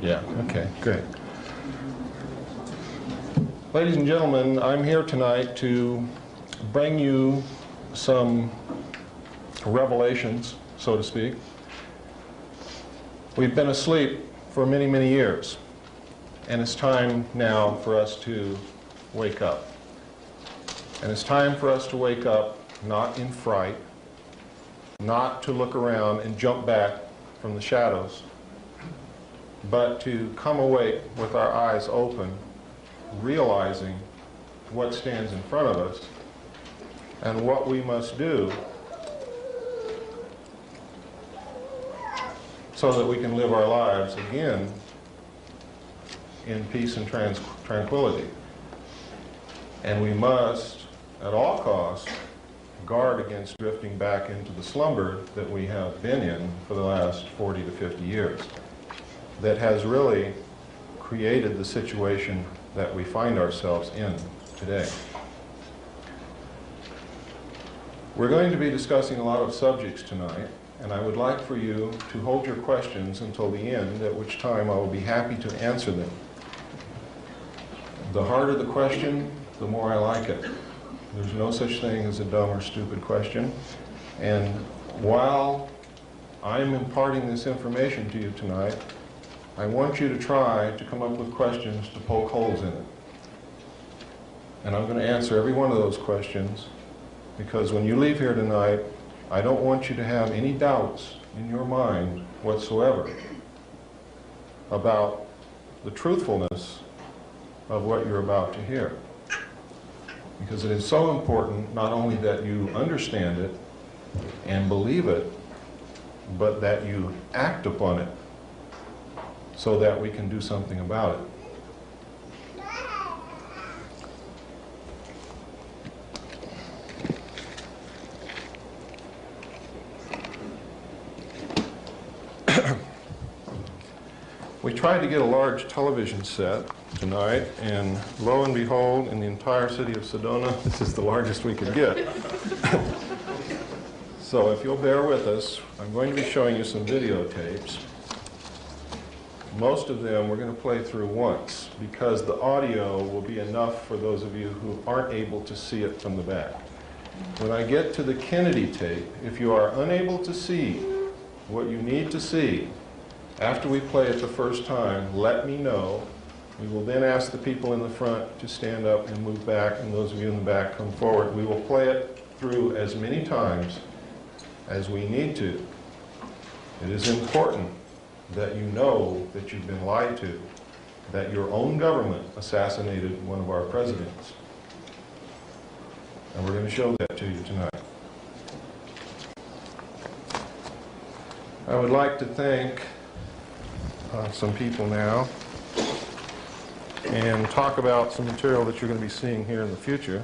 Yeah, okay, great. Ladies and gentlemen, I'm here tonight to bring you some revelations, so to speak. We've been asleep for many, many years, and it's time now for us to wake up. And it's time for us to wake up not in fright, not to look around and jump back from the shadows, but to come awake with our eyes open, realizing what stands in front of us and what we must do so that we can live our lives again in peace and tranquility. And we must, at all costs, guard against drifting back into the slumber that we have been in for the last 40 to 50 years, that has really created the situation that we find ourselves in today. We're going to be discussing a lot of subjects tonight, and I would like for you to hold your questions until the end, at which time I will be happy to answer them. The harder the question, the more I like it. There's no such thing as a dumb or stupid question. And while I'm imparting this information to you tonight, I want you to try to come up with questions to poke holes in it. And I'm going to answer every one of those questions, because when you leave here tonight, I don't want you to have any doubts in your mind whatsoever about the truthfulness of what you're about to hear. Because it is so important not only that you understand it and believe it, but that you act upon it so that we can do something about it. We tried to get a large television set tonight, and lo and behold, in the entire city of Sedona, this is the largest we could get. So if you'll bear with us, I'm going to be showing you some videotapes. Most of them we're going to play through once, because the audio will be enough for those of you who aren't able to see it from the back. When I get to the Kennedy tape, if you are unable to see what you need to see after we play it the first time, let me know. We will then ask the people in the front to stand up and move back, and those of you in the back come forward. We will play it through as many times as we need to. It is important that you know that you've been lied to, that your own government assassinated one of our presidents. And we're going to show that to you tonight. I would like to thank some people now and talk about some material that you're going to be seeing here in the future.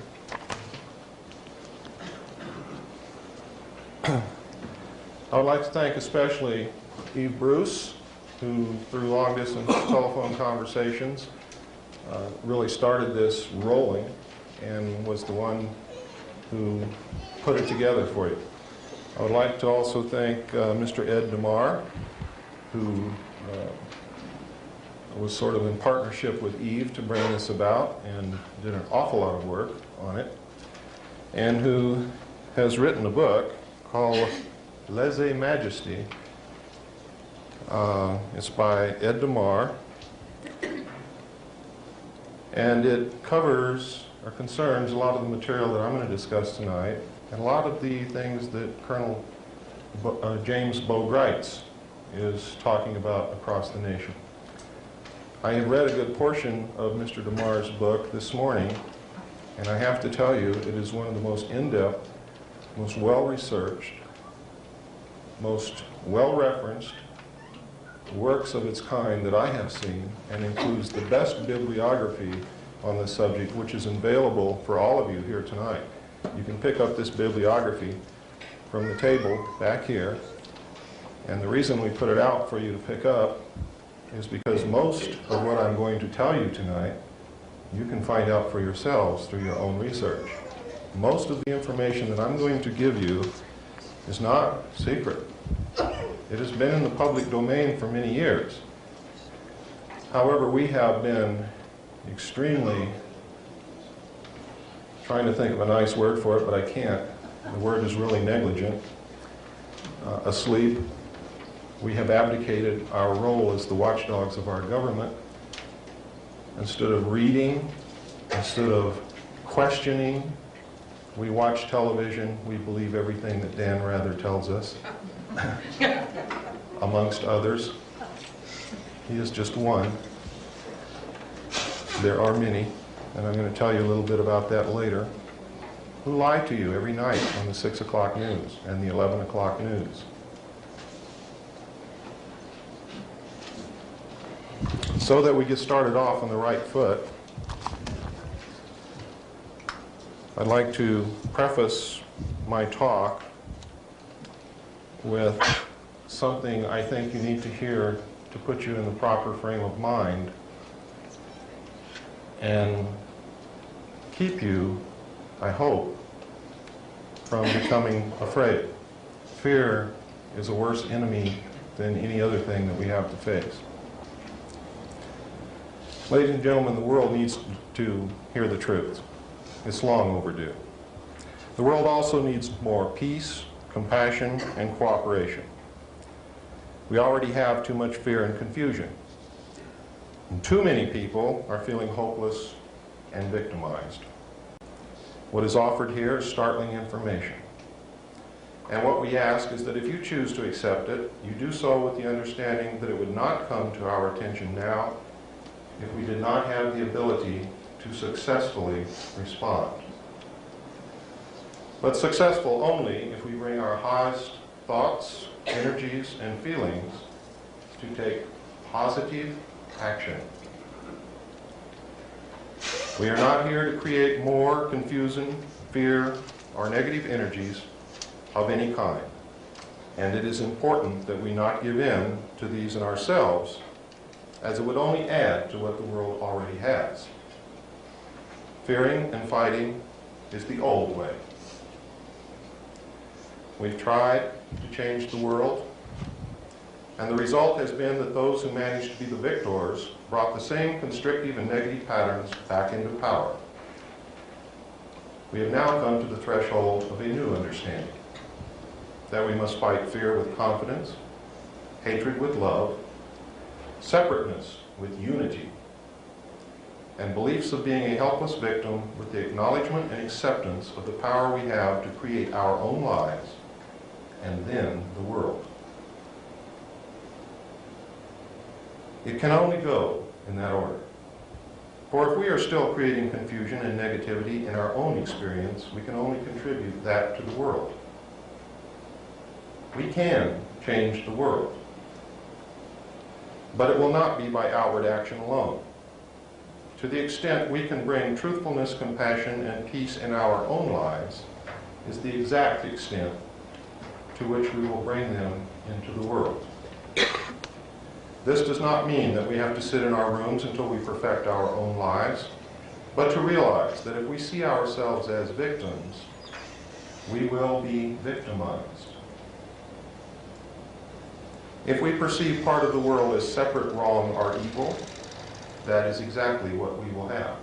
I would like to thank especially Eve Bruce, who through long-distance telephone conversations really started this rolling and was the one who put it together for you. I would like to also thank Mr. Ed DeMar, who was sort of in partnership with Eve to bring this about and did an awful lot of work on it, and who has written a book called Lese-Majesty. It's by Ed DeMar, and it covers or concerns a lot of the material that I'm going to discuss tonight, and a lot of the things that Colonel James Bo Greitz is talking about across the nation. I had read a good portion of Mr. DeMar's book this morning, and I have to tell you, it is one of the most in-depth, most well-researched, most well-referenced works of its kind that I have seen, and includes the best bibliography on this subject, which is available for all of you here tonight. You can pick up this bibliography from the table back here, and the reason we put it out for you to pick up is because most of what I'm going to tell you tonight you can find out for yourselves through your own research. Most of the information that I'm going to give you is not secret. It has been in the public domain for many years. However, we have been extremely, trying to think of a nice word for it, but I can't. The word is really negligent. Asleep. We have abdicated our role as the watchdogs of our government. Instead of reading, instead of questioning, we watch television. We believe everything that Dan Rather tells us, amongst others. He is just one. There are many, and I'm going to tell you a little bit about that later, who lie to you every night on the 6 o'clock news and the 11 o'clock news. So that we get started off on the right foot, I'd like to preface my talk with something I think you need to hear to put you in the proper frame of mind and keep you, I hope, from becoming afraid. Fear is a worse enemy than any other thing that we have to face. Ladies and gentlemen, the world needs to hear the truth. It's long overdue. The world also needs more peace, compassion, and cooperation. We already have too much fear and confusion. And too many people are feeling hopeless and victimized. What is offered here is startling information. And what we ask is that if you choose to accept it, you do so with the understanding that it would not come to our attention now if we did not have the ability to successfully respond. But successful only if we bring our highest thoughts, energies, and feelings to take positive action. We are not here to create more confusion, fear, or negative energies of any kind. And it is important that we not give in to these in ourselves, as it would only add to what the world already has. Fearing and fighting is the old way. We've tried to change the world, and the result has been that those who managed to be the victors brought the same constrictive and negative patterns back into power. We have now come to the threshold of a new understanding, that we must fight fear with confidence, hatred with love, separateness with unity, and beliefs of being a helpless victim with the acknowledgement and acceptance of the power we have to create our own lives and then the world. It can only go in that order. For if we are still creating confusion and negativity in our own experience, we can only contribute that to the world. We can change the world, but it will not be by outward action alone. To the extent we can bring truthfulness, compassion, and peace in our own lives is the exact extent to which we will bring them into the world. This does not mean that we have to sit in our rooms until we perfect our own lives, but to realize that if we see ourselves as victims, we will be victimized. If we perceive part of the world as separate, wrong, or evil, that is exactly what we will have.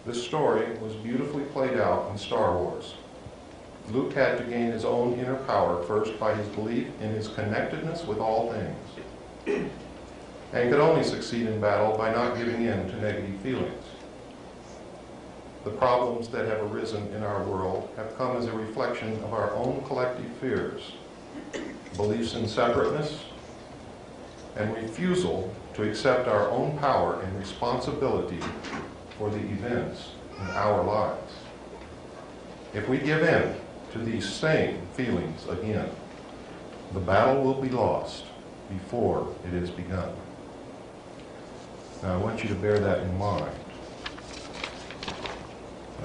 This story was beautifully played out in Star Wars. Luke had to gain his own inner power first by his belief in his connectedness with all things, and could only succeed in battle by not giving in to negative feelings. The problems that have arisen in our world have come as a reflection of our own collective fears, beliefs in separateness, and refusal to accept our own power and responsibility for the events in our lives. If we give in to these same feelings again, the battle will be lost before it is begun. Now I want you to bear that in mind.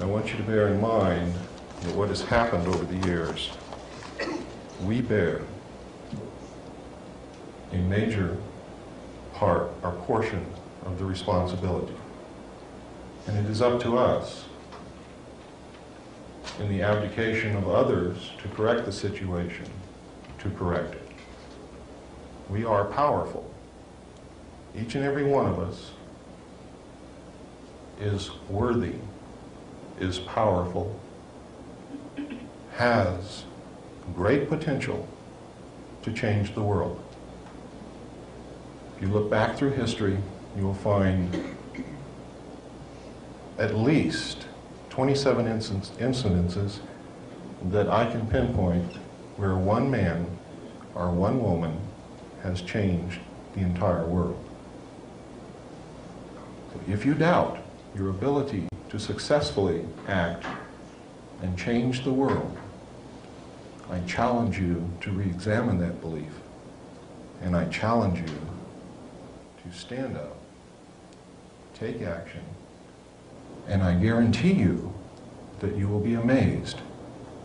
I want you to bear in mind that what has happened over the years, we bear a major part, or portion, of the responsibility. And it is up to us, in the abdication of others to correct the situation, to correct it. We are powerful. each and every one of us is worthy, is powerful, has great potential to change the world. If you look back through history, you will find at least 27 incidences that I can pinpoint where one man or one woman has changed the entire world. So if you doubt your ability to successfully act and change the world, I challenge you to re-examine that belief, and I challenge you to stand up, take action, and I guarantee you that you will be amazed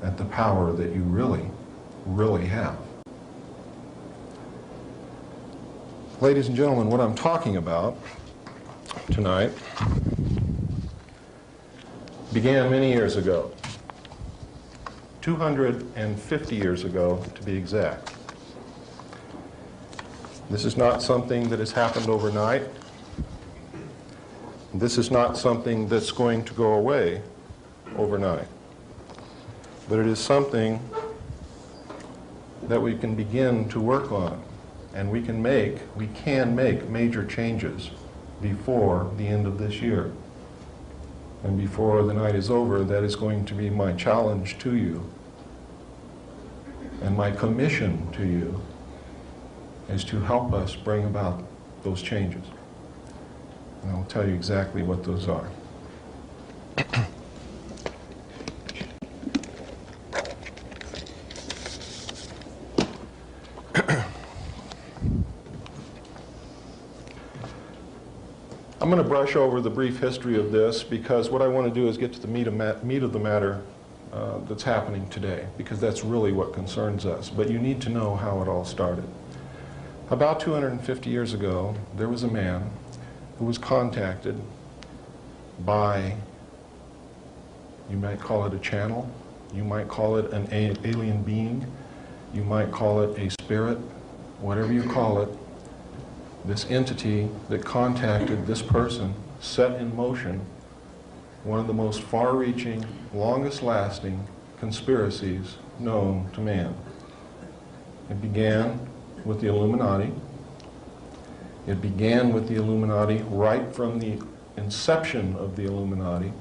at the power that you really, really have. Ladies and gentlemen, what I'm talking about tonight began many years ago, 250 years ago to be exact. This is not something that has happened overnight. This is not something that's going to go away overnight. But it is something that we can begin to work on, and we can make major changes before the end of this year. And before the night is over, that is going to be my challenge to you, and my commission to you is to help us bring about those changes. And I'll tell you exactly what those are. I'm going to brush over the brief history of this because what I want to do is get to the meat of the matter that's happening today, because that's really what concerns us. But you need to know how it all started. About 250 years ago, there was a man who was contacted by, you might call it a channel, you might call it an alien being, you might call it a spirit, whatever you call it. This entity that contacted this person set in motion one of the most far-reaching, longest-lasting conspiracies known to man. It began with the Illuminati. It began with the Illuminati right from the inception of the Illuminati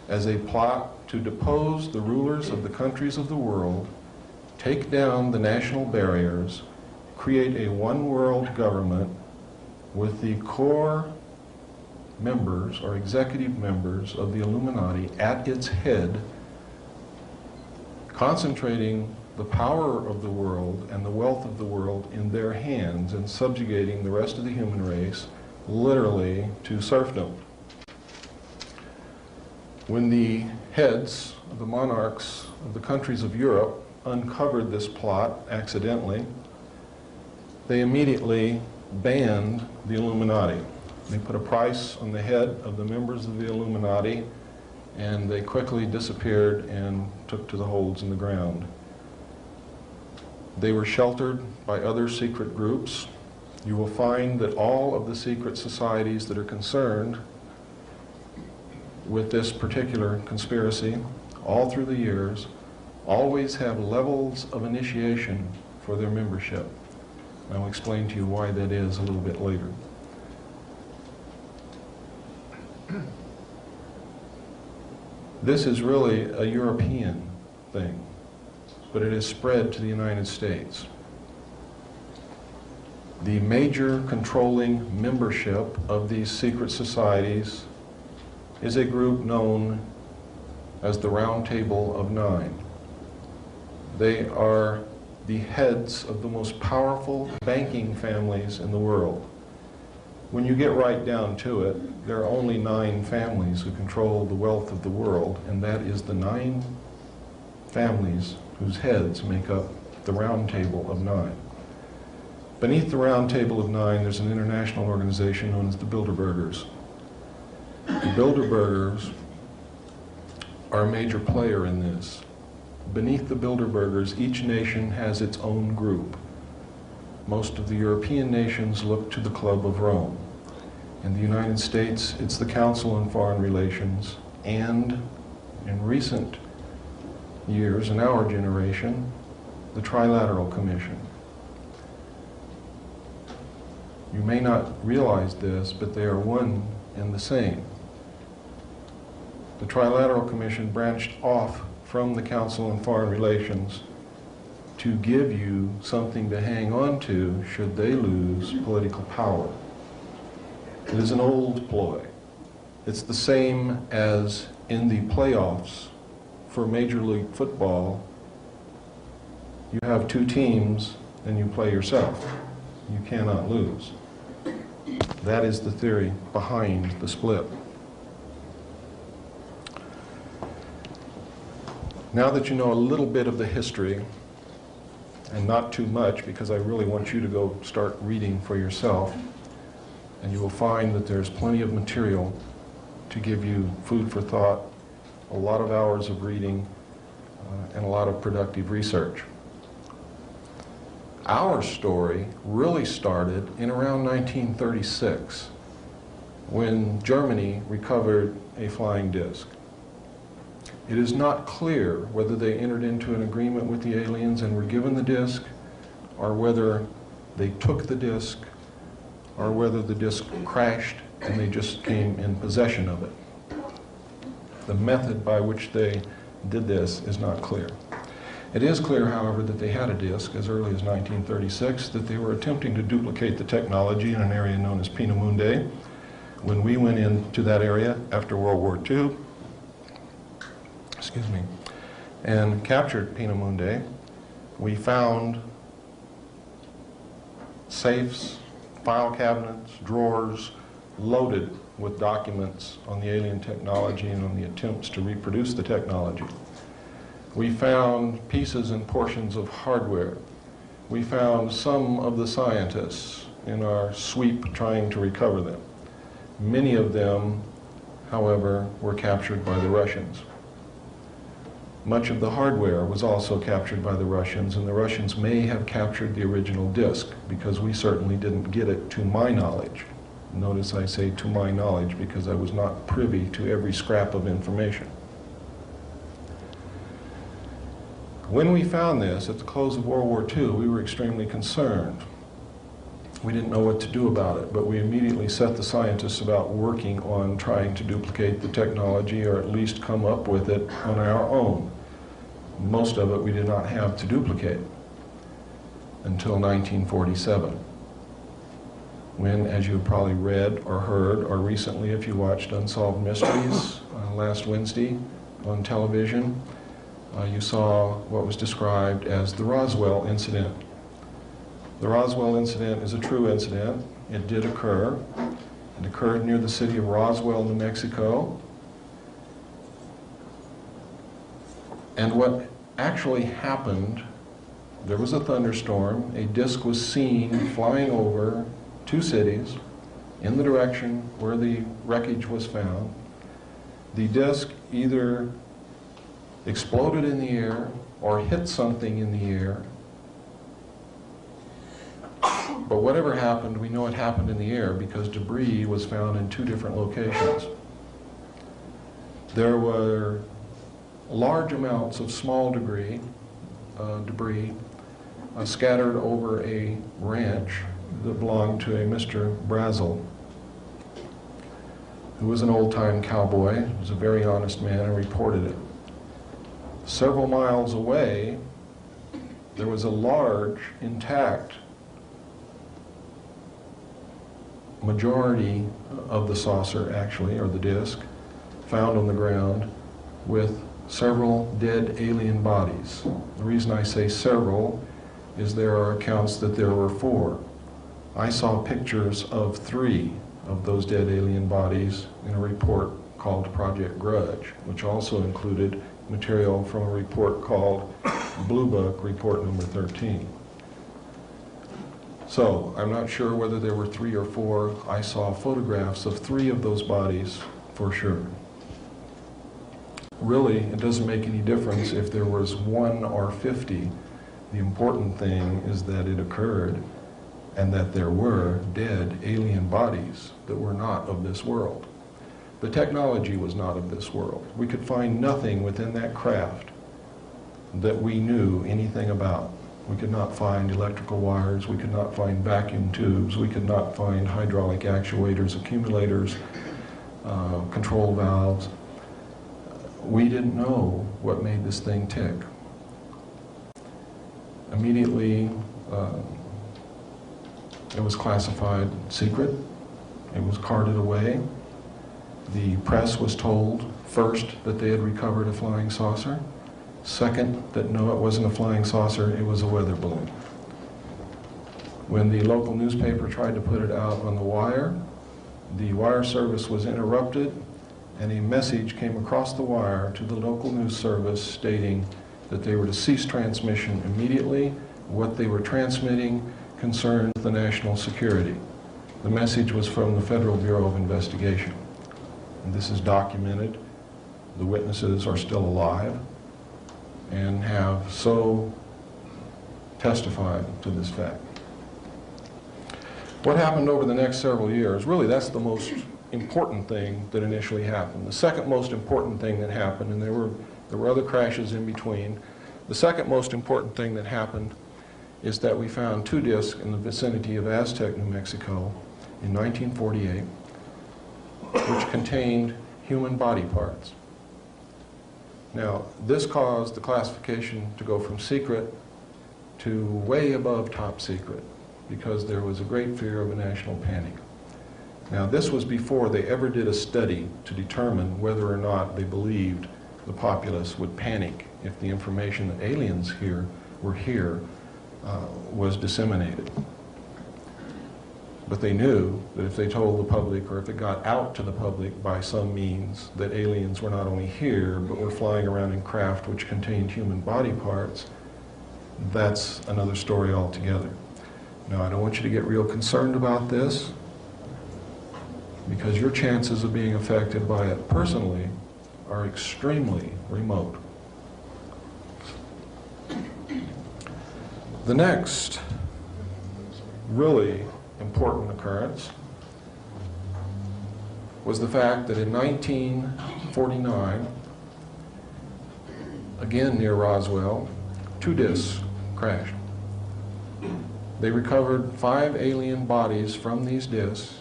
as a plot to depose the rulers of the countries of the world, take down the national barriers, create a one-world government with the core members or executive members of the Illuminati at its head, concentrating the power of the world and the wealth of the world in their hands and subjugating the rest of the human race literally to serfdom. When the heads of the monarchs of the countries of Europe uncovered this plot accidentally, they immediately banned the Illuminati. They put a price on the head of the members of the Illuminati, and they quickly disappeared and took to the holes in the ground. They were sheltered by other secret groups. You will find that all of the secret societies that are concerned with this particular conspiracy, all through the years, always have levels of initiation for their membership. I'll explain to you why that is a little bit later. This is really a European thing, but it has spread to the United States. The major controlling membership of these secret societies is a group known as the Round Table of Nine. They are the heads of the most powerful banking families in the world. When you get right down to it, there are only 9 families who control the wealth of the world, and that is the 9 families whose heads make up the Round Table of Nine. Beneath the Round Table of Nine, there's an international organization known as the Bilderbergers. The Bilderbergers are a major player in this. Beneath the Bilderbergers, each nation has its own group. Most of the European nations look to the Club of Rome. In the United States, it's the Council on Foreign Relations, and in recent years, in our generation, the Trilateral Commission. You may not realize this, but they are one and the same. The Trilateral Commission branched off from the Council on Foreign Relations to give you something to hang on to should they lose political power. It is an old ploy. It's the same as in the playoffs for Major League Football. You have two teams and you play yourself. You cannot lose. That is the theory behind the split. Now that you know a little bit of the history, and not too much, because I really want you to go start reading for yourself, and you will find that there's plenty of material to give you food for thought, a lot of hours of reading, and a lot of productive research. Our story really started in around 1936, when Germany recovered a flying disc. It is not clear whether they entered into an agreement with the aliens and were given the disc, or whether they took the disc, or whether the disc crashed and they just came in possession of it. The method by which they did this is not clear. It is clear, however, that they had a disc as early as 1936, that they were attempting to duplicate the technology in an area known as Peenemünde. When we went into that area after World War II, and captured Peenemünde, we found safes, file cabinets, drawers loaded with documents on the alien technology and on the attempts to reproduce the technology. We found pieces and portions of hardware. We found some of the scientists in our sweep trying to recover them. Many of them, however, were captured by the Russians. Much of the hardware was also captured by the Russians, and the Russians may have captured the original disc, because we certainly didn't get it to my knowledge. Notice I say to my knowledge, because I was not privy to every scrap of information. When we found this at the close of World War II, we were extremely concerned. We didn't know what to do about it, but we immediately set the scientists about working on trying to duplicate the technology, or at least come up with it on our own. Most of it we did not have to duplicate until 1947, when, as you probably read or heard, or recently if you watched Unsolved Mysteries last Wednesday on television, you saw what was described as the Roswell incident. The Roswell incident is a true incident. It did occur. It occurred near the city of Roswell, New Mexico. And what actually happened, there was a thunderstorm. A disc was seen flying over two cities in the direction where the wreckage was found. The disc either exploded in the air or hit something in the air. But whatever happened, we know it happened in the air because debris was found in two different locations. There were large amounts of small debris scattered over a ranch that belonged to a Mr. Brazel, who was an old-time cowboy. He was a very honest man and reported it. Several miles away, there was a large, intact majority of the saucer, actually, or the disc, found on the ground with several dead alien bodies. The reason I say several is there are accounts that there were 4. I saw pictures of 3 of those dead alien bodies in a report called Project Grudge, which also included material from a report called Blue Book, Report Number 13. So, I'm not sure whether there were 3 or 4. I saw photographs of 3 of those bodies for sure. Really, it doesn't make any difference if there was 1 or 50. The important thing is that it occurred, and that there were dead alien bodies that were not of this world. The technology was not of this world. We could find nothing within that craft that we knew anything about. We could not find electrical wires, we could not find vacuum tubes, we could not find hydraulic actuators, accumulators, control valves. We didn't know what made this thing tick. Immediately, it was classified secret. It was carted away. The press was told first that they had recovered a flying saucer. Second, that no, it wasn't a flying saucer, it was a weather balloon. When the local newspaper tried to put it out on the wire service was interrupted, and a message came across the wire to the local news service stating that they were to cease transmission immediately. What they were transmitting concerned the national security. The message was from the Federal Bureau of Investigation. And this is documented. The witnesses are still alive and have so testified to this fact. What happened over the next several years, really that's the most important thing that initially happened. The second most important thing that happened, and there were other crashes in between, the second most important thing that happened is that we found 2 discs in the vicinity of Aztec, New Mexico in 1948, which contained human body parts. Now, this caused the classification to go from secret to way above top secret because there was a great fear of a national panic. Now, this was before they ever did a study to determine whether or not they believed the populace would panic if the information that aliens were here was disseminated. But they knew that if they told the public, or if it got out to the public by some means, that aliens were not only here, but were flying around in craft which contained human body parts, that's another story altogether. Now, I don't want you to get real concerned about this, because your chances of being affected by it personally are extremely remote. The next really important occurrence was the fact that in 1949, again near Roswell, 2 discs crashed. They recovered 5 alien bodies from these discs,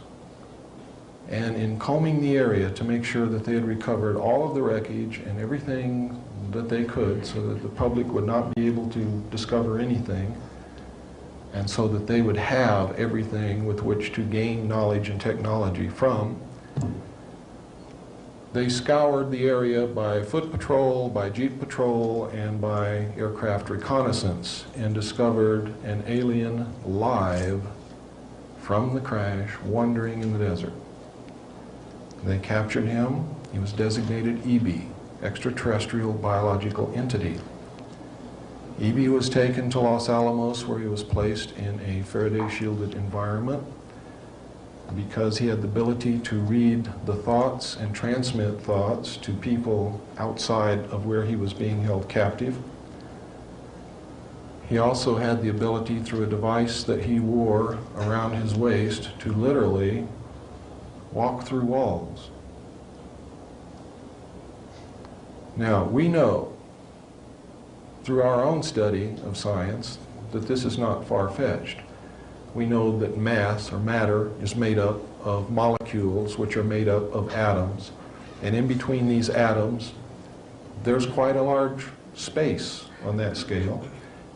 and in combing the area to make sure that they had recovered all of the wreckage and everything that they could so that the public would not be able to discover anything, and so that they would have everything with which to gain knowledge and technology from, they scoured the area by foot patrol, by jeep patrol, and by aircraft reconnaissance, and discovered an alien live from the crash wandering in the desert. They captured him. He was designated EB, extraterrestrial biological entity. EB was taken to Los Alamos, where he was placed in a Faraday-shielded environment because he had the ability to read the thoughts and transmit thoughts to people outside of where he was being held captive. He also had the ability, through a device that he wore around his waist, to literally walk through walls. Now, we know through our own study of science that this is not far-fetched. We know that mass, or matter, is made up of molecules which are made up of atoms, and in between these atoms there's quite a large space on that scale,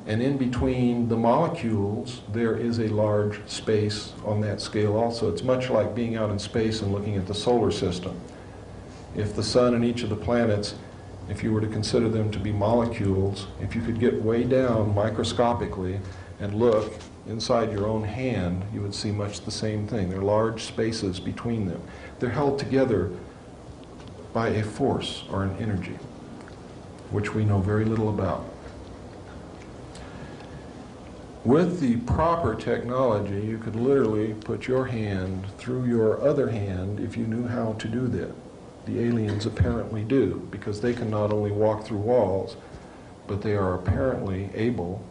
and in between the molecules there is a large space on that scale also. It's much like being out in space and looking at the solar system. If the sun and each of the planets, if you were to consider them to be molecules, if you could get way down microscopically and look inside your own hand, you would see much the same thing. There are large spaces between them. They're held together by a force or an energy, which we know very little about. With the proper technology, you could literally put your hand through your other hand if you knew how to do that. The aliens apparently do, because they can not only walk through walls, but they are apparently able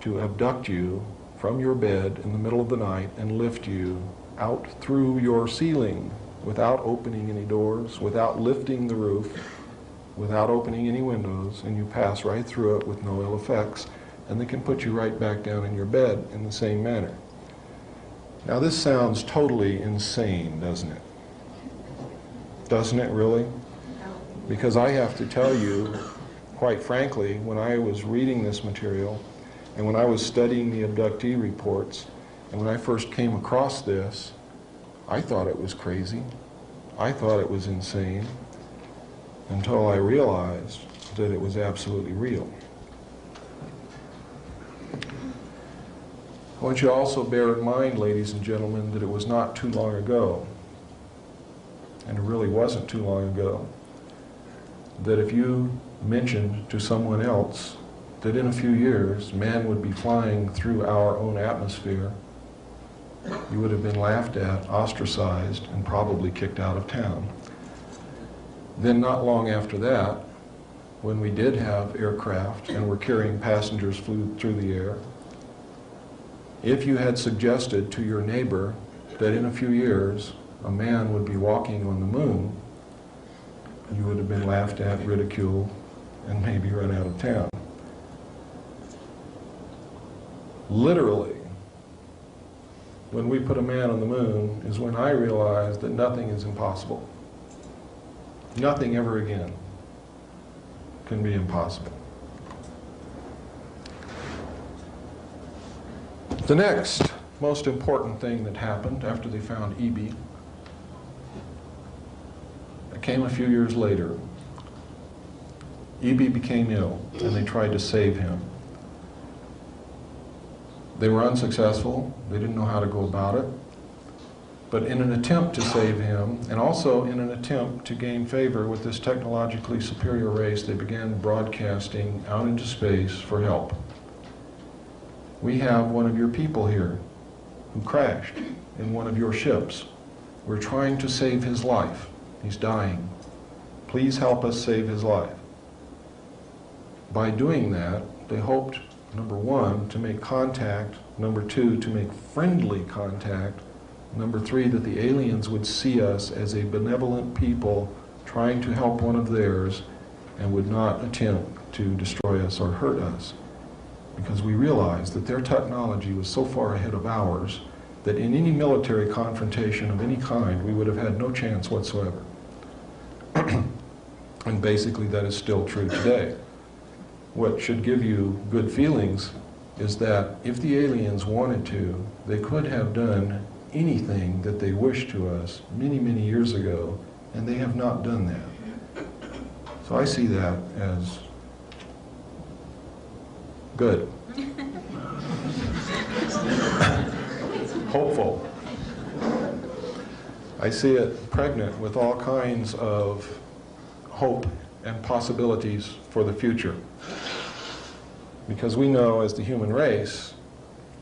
to abduct you from your bed in the middle of the night and lift you out through your ceiling without opening any doors, without lifting the roof, without opening any windows, and you pass right through it with no ill effects, and they can put you right back down in your bed in the same manner. Now this sounds totally insane, doesn't it? Doesn't it really? Because I have to tell you, quite frankly, when I was reading this material, and when I was studying the abductee reports, and when I first came across this, I thought it was crazy. I thought it was insane, until I realized that it was absolutely real. I want you to also bear in mind, ladies and gentlemen, that it was not too long ago, and it really wasn't too long ago, that if you mentioned to someone else that in a few years man would be flying through our own atmosphere, you would have been laughed at, ostracized, and probably kicked out of town. Then not long after that, when we did have aircraft and were carrying passengers flew through the air, if you had suggested to your neighbor that in a few years a man would be walking on the moon, you would have been laughed at, ridiculed, and maybe run out of town. Literally, when we put a man on the moon is when I realized that nothing is impossible. Nothing ever again can be impossible. The next most important thing that happened after they found E.B. came a few years later. E.B. became ill, and they tried to save him. They were unsuccessful. They didn't know how to go about it. But in an attempt to save him, and also in an attempt to gain favor with this technologically superior race, they began broadcasting out into space for help. We have one of your people here who crashed in one of your ships. We're trying to save his life. He's dying. Please help us save his life. By doing that, they hoped, number one, to make contact, number two, to make friendly contact, number three, that the aliens would see us as a benevolent people trying to help one of theirs and would not attempt to destroy us or hurt us. Because we realized that their technology was so far ahead of ours that in any military confrontation of any kind, we would have had no chance whatsoever. And basically that is still true today. What should give you good feelings is that if the aliens wanted to, they could have done anything that they wished to us many, many years ago, and they have not done that. So I see that as good. Hopeful. I see it pregnant with all kinds of hope and possibilities for the future. Because we know, as the human race,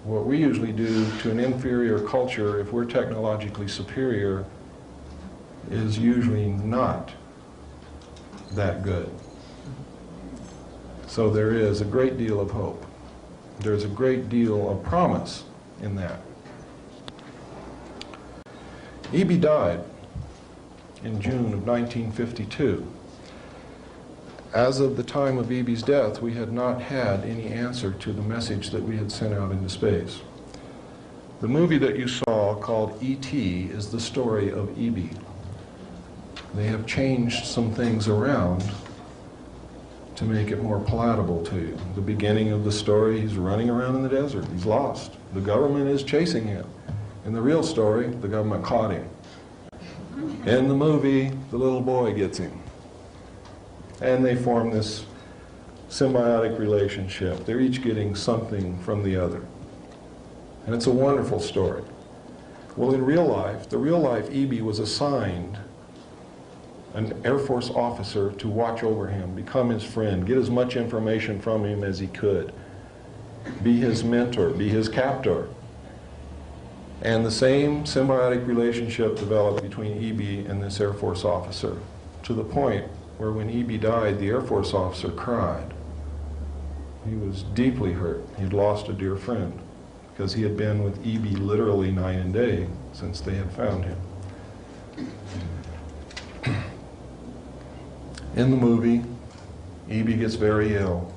what we usually do to an inferior culture, if we're technologically superior, is usually not that good. So there is a great deal of hope. There's a great deal of promise in that. E.B. died in June of 1952. As of the time of E.B.'s death, we had not had any answer to the message that we had sent out into space. The movie that you saw, called E.T., is the story of E.B. They have changed some things around to make it more palatable to you. The beginning of the story, he's running around in the desert. He's lost. The government is chasing him. In the real story, the government caught him. In the movie, the little boy gets him. And they form this symbiotic relationship. They're each getting something from the other. And it's a wonderful story. Well, in real life, the real life E.B. was assigned an Air Force officer to watch over him, become his friend, get as much information from him as he could, be his mentor, be his captor. And the same symbiotic relationship developed between E.B. and this Air Force officer, to the point where when E.B. died, the Air Force officer cried. He was deeply hurt. He'd lost a dear friend. because he had been with E.B. literally night and day since they had found him. In the movie, E.B. gets very ill,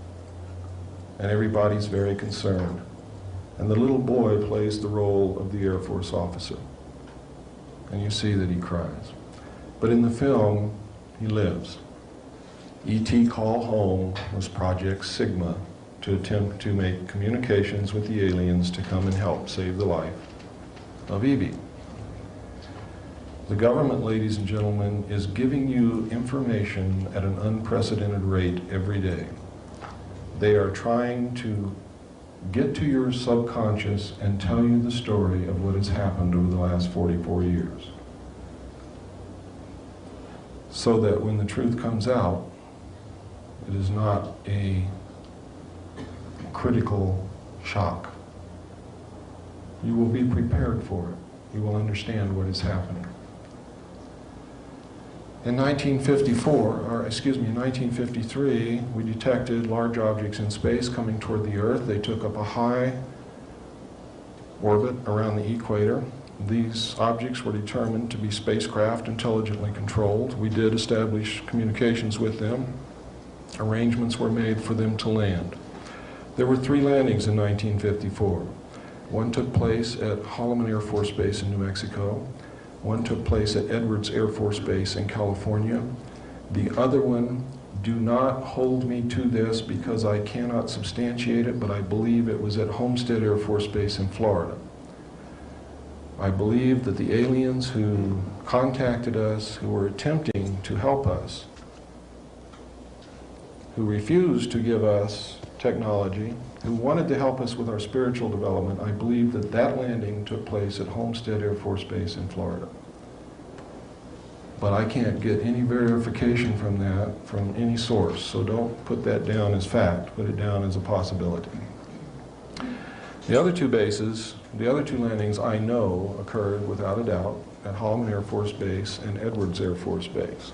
and everybody's very concerned. And the little boy plays the role of the Air Force officer. And you see that he cries. But in the film, he lives. E.T. Call Home was Project Sigma to attempt to make communications with the aliens to come and help save the life of E.B. The government, ladies and gentlemen, is giving you information at an unprecedented rate every day. They are trying to get to your subconscious and tell you the story of what has happened over the last 44 years. So that when the truth comes out, it is not a critical shock. You will be prepared for it. You will understand what is happening. In 1953, we detected large objects in space coming toward the Earth. They took up a high orbit around the equator. These objects were determined to be spacecraft intelligently controlled. We did establish communications with them. Arrangements were made for them to land. There were 3 landings in 1954. One took place at Holloman Air Force Base in New Mexico. One took place at Edwards Air Force Base in California. The other one, do not hold me to this because I cannot substantiate it, but I believe it was at Homestead Air Force Base in Florida. I believe that the aliens who contacted us, who were attempting to help us, who refused to give us technology, who wanted to help us with our spiritual development, I believe that that landing took place at Homestead Air Force Base in Florida. But I can't get any verification from that from any source, so don't put that down as fact, put it down as a possibility. The other 2 bases, the other 2 landings I know occurred without a doubt at Holloman Air Force Base and Edwards Air Force Base.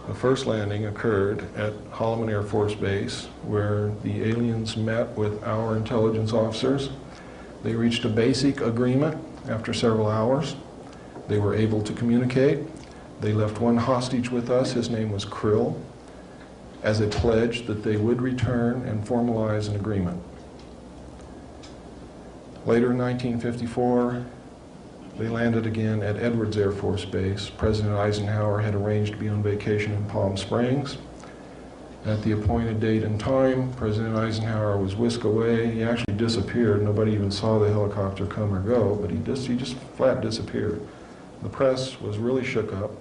The first landing occurred at Holloman Air Force Base, where the aliens met with our intelligence officers. They reached a basic agreement after several hours. They were able to communicate. They left one hostage with us, his name was Krill, as a pledge that they would return and formalize an agreement. Later in 1954, they landed again at Edwards Air Force Base. President Eisenhower had arranged to be on vacation in Palm Springs. At the appointed date and time, President Eisenhower was whisked away. He actually disappeared. Nobody even saw the helicopter come or go, but he just flat disappeared. The press was really shook up,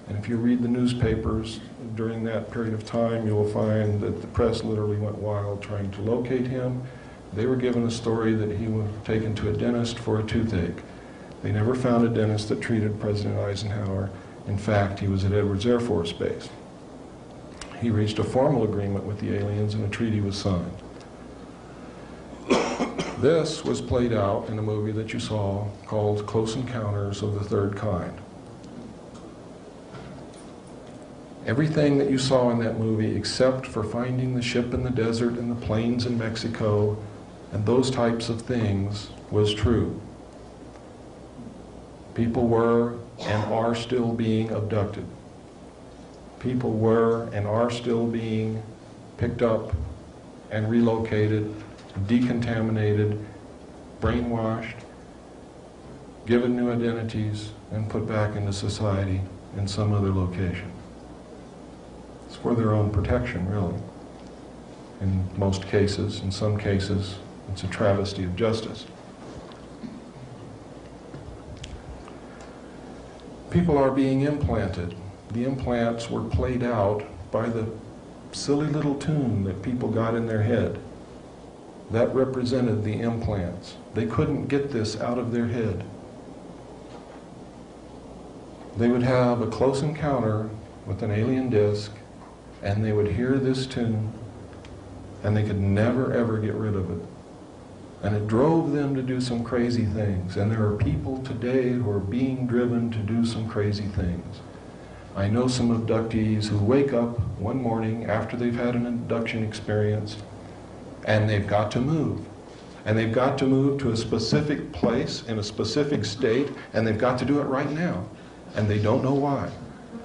and if you read the newspapers during that period of time, you will find that the press literally went wild trying to locate him. They were given a story that he was taken to a dentist for a toothache. They never found a dentist that treated President Eisenhower. In fact, he was at Edwards Air Force Base. He reached a formal agreement with the aliens and a treaty was signed. This was played out in a movie that you saw called Close Encounters of the Third Kind. Everything that you saw in that movie, except for finding the ship in the desert and the plains in Mexico and those types of things, was true. People were and are still being abducted. People were and are still being picked up and relocated, decontaminated, brainwashed, given new identities, and put back into society in some other location. It's for their own protection, really. In most cases, in some cases, it's a travesty of justice. People are being implanted. The implants were played out by the silly little tune that people got in their head. That represented the implants. They couldn't get this out of their head. They would have a close encounter with an alien disc, and they would hear this tune, and they could never ever get rid of it. And it drove them to do some crazy things. And there are people today who are being driven to do some crazy things. I know some abductees who wake up one morning after they've had an abduction experience, and they've got to move. And they've got to move to a specific place in a specific state, and they've got to do it right now. And they don't know why.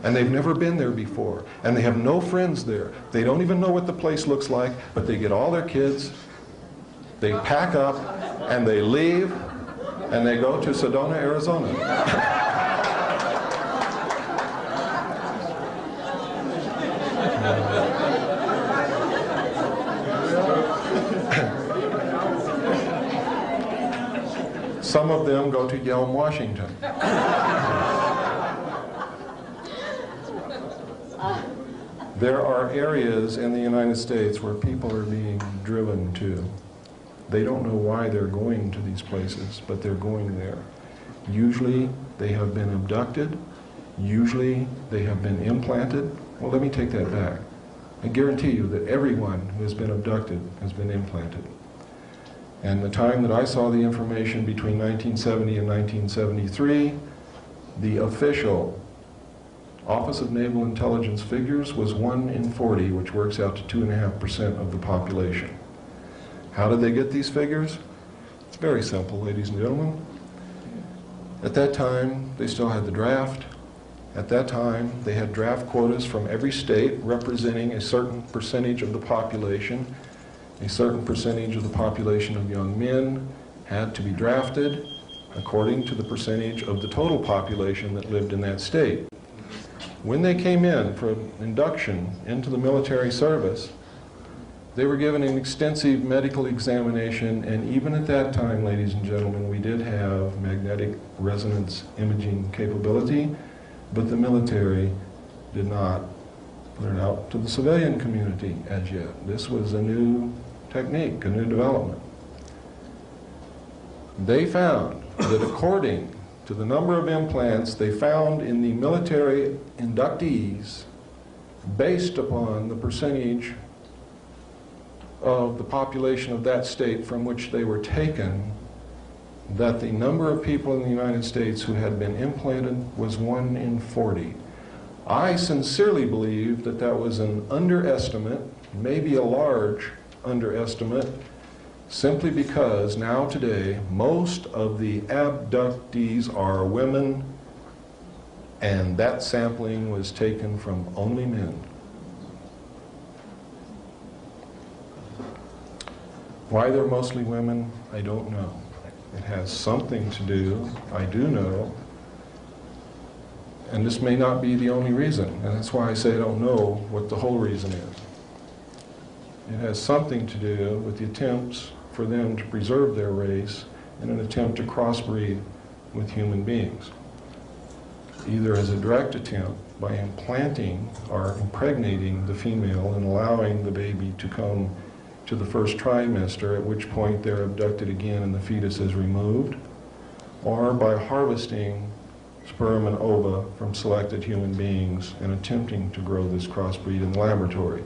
And they've never been there before. And they have no friends there. They don't even know what the place looks like, but they get all their kids, they pack up, and they leave, and they go to Sedona, Arizona. Some of them go to Yelm, Washington. There are areas in the United States where people are being driven to. They don't know why they're going to these places, but they're going there. Usually they have been abducted. Usually they have been implanted. Well, let me take that back. I guarantee you that everyone who has been abducted has been implanted. And the time that I saw the information between 1970 and 1973, the official Office of Naval Intelligence figures was 1 in 40, which works out to 2.5% of the population. How did they get these figures? It's very simple, ladies and gentlemen. At that time, they still had the draft. At that time, they had draft quotas from every state representing a certain percentage of the population. A certain percentage of the population of young men had to be drafted according to the percentage of the total population that lived in that state. When they came in for induction into the military service, they were given an extensive medical examination, and even at that time, ladies and gentlemen, we did have magnetic resonance imaging capability, but the military did not put it out to the civilian community as yet. This was a new technique, a new development. They found that according to the number of implants they found in the military inductees, based upon the percentage of the population of that state from which they were taken, that the number of people in the United States who had been implanted was 1 in 40. I sincerely believe that that was an underestimate, maybe a large underestimate, simply because now today most of the abductees are women, and that sampling was taken from only men. Why they're mostly women, I don't know. It has something to do, I do know, and this may not be the only reason, and that's why I say I don't know what the whole reason is. It has something to do with the attempts for them to preserve their race in an attempt to crossbreed with human beings, either as a direct attempt by implanting or impregnating the female and allowing the baby to come to the first trimester, at which point they're abducted again and the fetus is removed, or by harvesting sperm and ova from selected human beings and attempting to grow this crossbreed in the laboratory.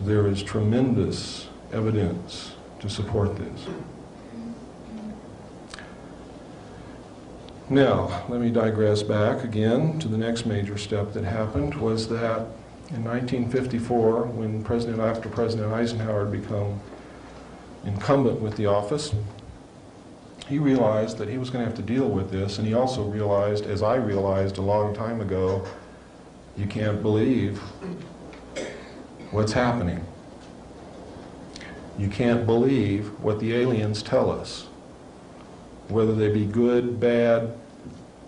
There is tremendous evidence to support this. Now, let me digress back again to the next major step that happened, was that in 1954, when after President Eisenhower had become incumbent with the office, he realized that he was going to have to deal with this, and he also realized, as I realized a long time ago, you can't believe what's happening. You can't believe what the aliens tell us, whether they be good, bad,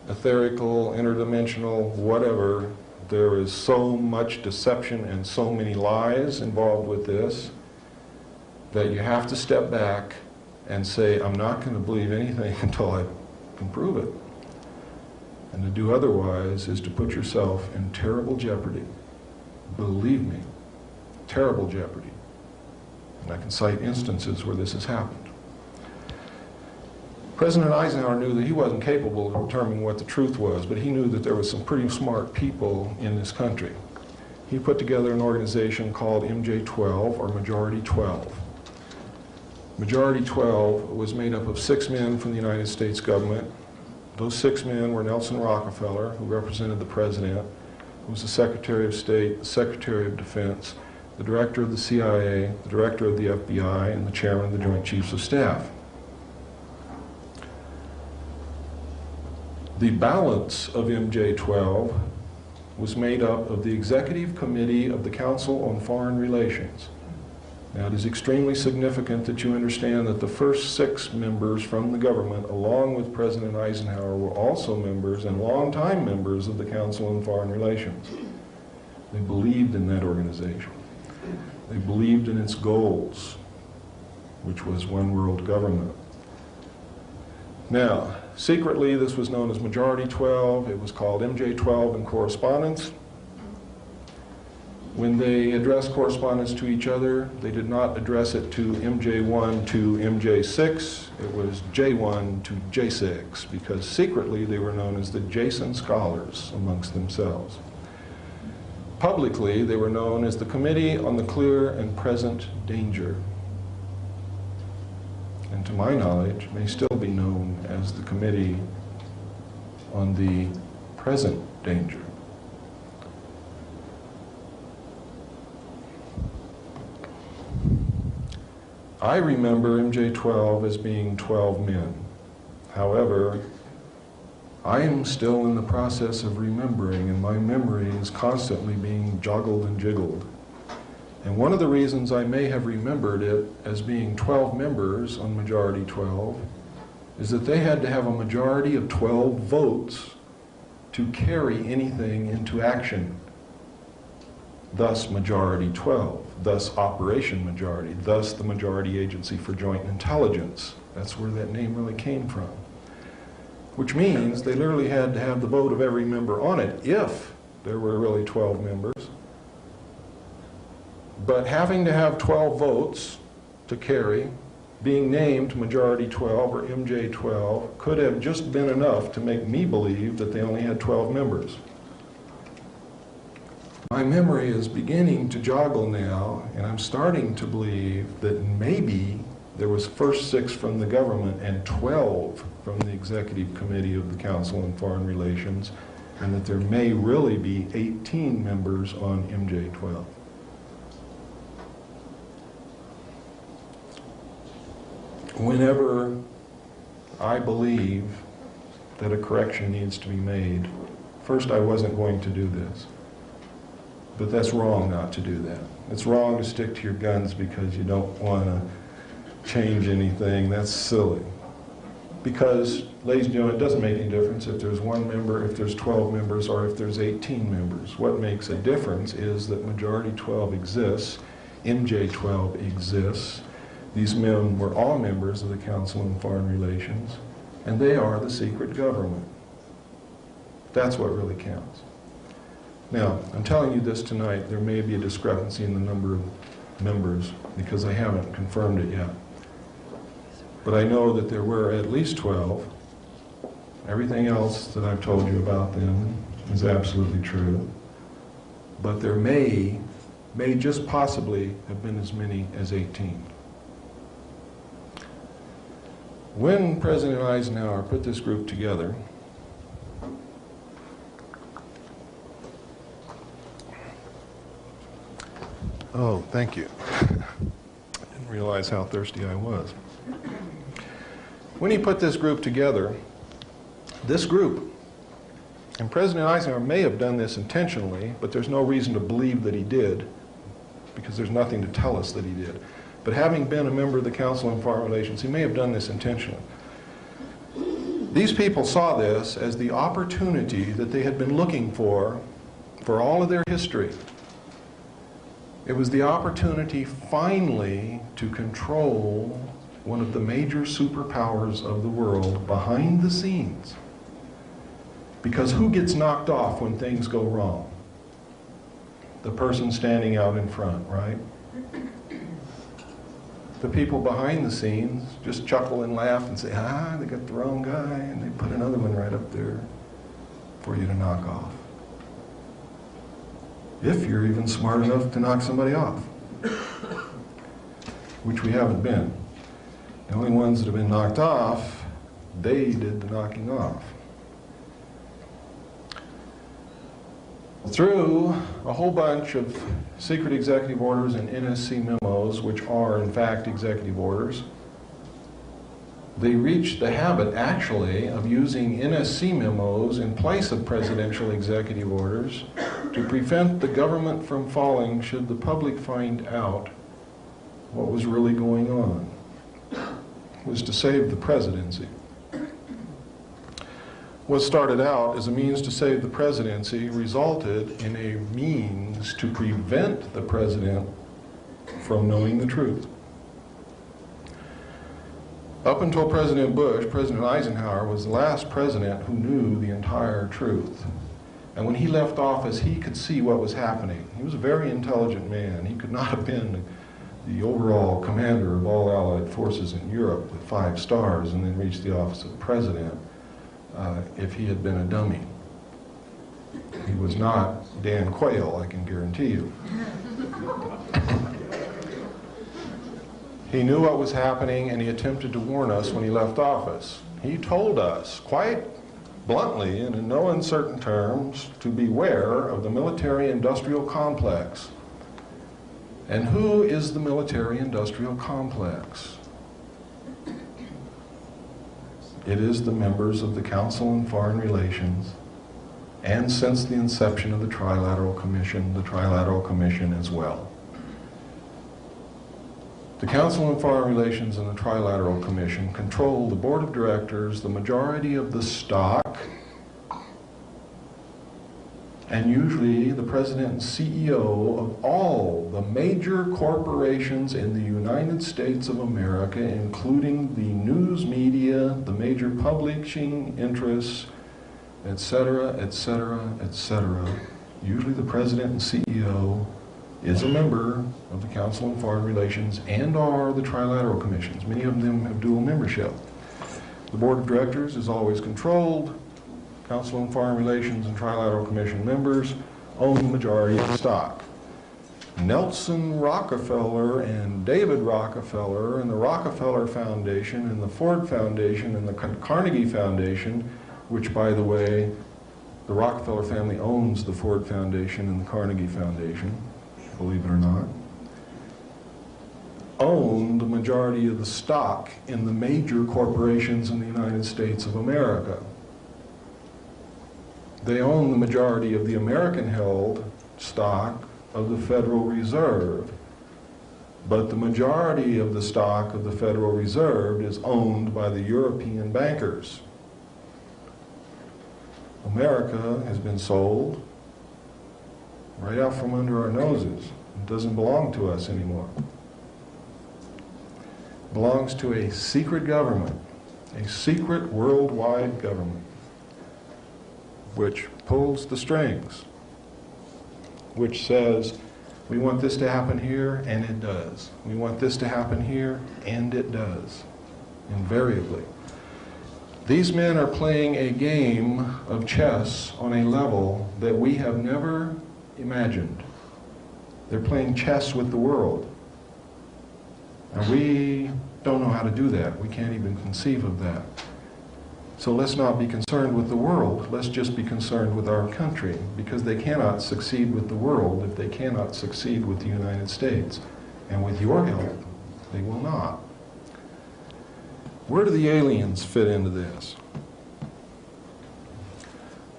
etherical, interdimensional, whatever. There is so much deception and so many lies involved with this that you have to step back and say, I'm not going to believe anything until I can prove it. And to do otherwise is to put yourself in terrible jeopardy. Believe me, terrible jeopardy. And I can cite instances where this has happened. President Eisenhower knew that he wasn't capable of determining what the truth was, but he knew that there were some pretty smart people in this country. He put together an organization called MJ-12, or Majority 12. Majority 12 was made up of 6 men from the United States government. Those 6 men were Nelson Rockefeller, who represented the President, who was the Secretary of State, the Secretary of Defense, the director of the CIA, the director of the FBI, and the chairman of the Joint Chiefs of Staff. The balance of MJ-12 was made up of the Executive Committee of the Council on Foreign Relations. Now, it is extremely significant that you understand that the first 6 members from the government, along with President Eisenhower, were also members and longtime members of the Council on Foreign Relations. They believed in that organization. They believed in its goals, which was one world government. Now, secretly, this was known as Majority 12. It was called MJ-12 in correspondence. When they addressed correspondence to each other, they did not address it to MJ1 to MJ6. It was J1 to J6, because secretly they were known as the Jason Scholars amongst themselves. Publicly, they were known as the Committee on the Clear and Present Danger, and to my knowledge may still be known as the Committee on the Present Danger. I remember MJ-12 as being 12 men. However, I am still in the process of remembering, and my memory is constantly being joggled and jiggled. And one of the reasons I may have remembered it as being 12 members on Majority 12 is that they had to have a majority of 12 votes to carry anything into action. Thus Majority 12, thus Operation Majority, thus the Majority Agency for Joint Intelligence. That's where that name really came from. Which means they literally had to have the vote of every member on it if there were really 12 members. But having to have 12 votes to carry, being named Majority 12 or MJ-12 could have just been enough to make me believe that they only had 12 members. My memory is beginning to joggle now, and I'm starting to believe that maybe there was first 6 from the government and 12 from the Executive Committee of the Council on Foreign Relations, and that there may really be 18 members on MJ-12. Whenever I believe that a correction needs to be made, first, I wasn't going to do this. But that's wrong not to do that. It's wrong to stick to your guns because you don't want to change anything. That's silly. Because, ladies and gentlemen, it doesn't make any difference if there's 1 member, if there's 12 members, or if there's 18 members. What makes a difference is that Majority 12 exists, MJ-12 exists. These men were all members of the Council on Foreign Relations, and they are the secret government. That's what really counts. Now, I'm telling you this tonight, there may be a discrepancy in the number of members because I haven't confirmed it yet. But I know that there were at least 12. Everything else that I've told you about them is absolutely true. But there may just possibly have been as many as 18. When President Eisenhower put this group together, oh, thank you. I didn't realize how thirsty I was. When he put this group together, this group, and President Eisenhower may have done this intentionally, but there's no reason to believe that he did, because there's nothing to tell us that he did. But having been a member of the Council on Foreign Relations, he may have done this intentionally. These people saw this as the opportunity that they had been looking for all of their history. It was the opportunity finally to control one of the major superpowers of the world behind the scenes. Because who gets knocked off when things go wrong? The person standing out in front, right? The people behind the scenes just chuckle and laugh and say, they got the wrong guy, and they put another one right up there for you to knock off. If you're even smart enough to knock somebody off, which we haven't been. The only ones that have been knocked off, they did the knocking off. Through a whole bunch of secret executive orders and NSC memos, which are in fact executive orders, they reached the habit actually of using NSC memos in place of presidential executive orders to prevent the government from falling should the public find out what was really going on. It was to save the presidency. What started out as a means to save the presidency resulted in a means to prevent the president from knowing the truth. Up until President Bush, President Eisenhower was the last president who knew the entire truth. And when he left office, he could see what was happening. He was a very intelligent man. He could not have been the overall commander of all Allied forces in Europe with 5 stars and then reached the office of president if he had been a dummy. He was not Dan Quayle, I can guarantee you. He knew what was happening, and he attempted to warn us when he left office. He told us quite bluntly and in no uncertain terms to beware of the military-industrial complex. And who is the military-industrial complex? It is the members of the Council on Foreign Relations, and since the inception of the Trilateral Commission as well. The Council on Foreign Relations and the Trilateral Commission control the board of directors, the majority of the stock, and usually the president and CEO of all the major corporations in the United States of America, including the news media, the major publishing interests, etc., etc., etc. Usually the president and CEO is a member of the Council on Foreign Relations and are the Trilateral Commissions. Many of them have dual membership. The Board of Directors is always controlled. Council on Foreign Relations and Trilateral Commission members own the majority of the stock. Nelson Rockefeller and David Rockefeller and the Rockefeller Foundation and the Ford Foundation and the Carnegie Foundation, which, by the way, the Rockefeller family owns the Ford Foundation and the Carnegie Foundation, believe it or not, own the majority of the stock in the major corporations in the United States of America. They own the majority of the American-held stock of the Federal Reserve, but the majority of the stock of the Federal Reserve is owned by the European bankers. America has been sold right out from under our noses. It doesn't belong to us anymore. It belongs to a secret government, a secret worldwide government, which pulls the strings, which says, we want this to happen here, and it does. We want this to happen here, and it does, invariably. These men are playing a game of chess on a level that we have never imagined. They're playing chess with the world. And we don't know how to do that. We can't even conceive of that. So let's not be concerned with the world. Let's just be concerned with our country, because they cannot succeed with the world if they cannot succeed with the United States. And with your help, they will not. Where do the aliens fit into this?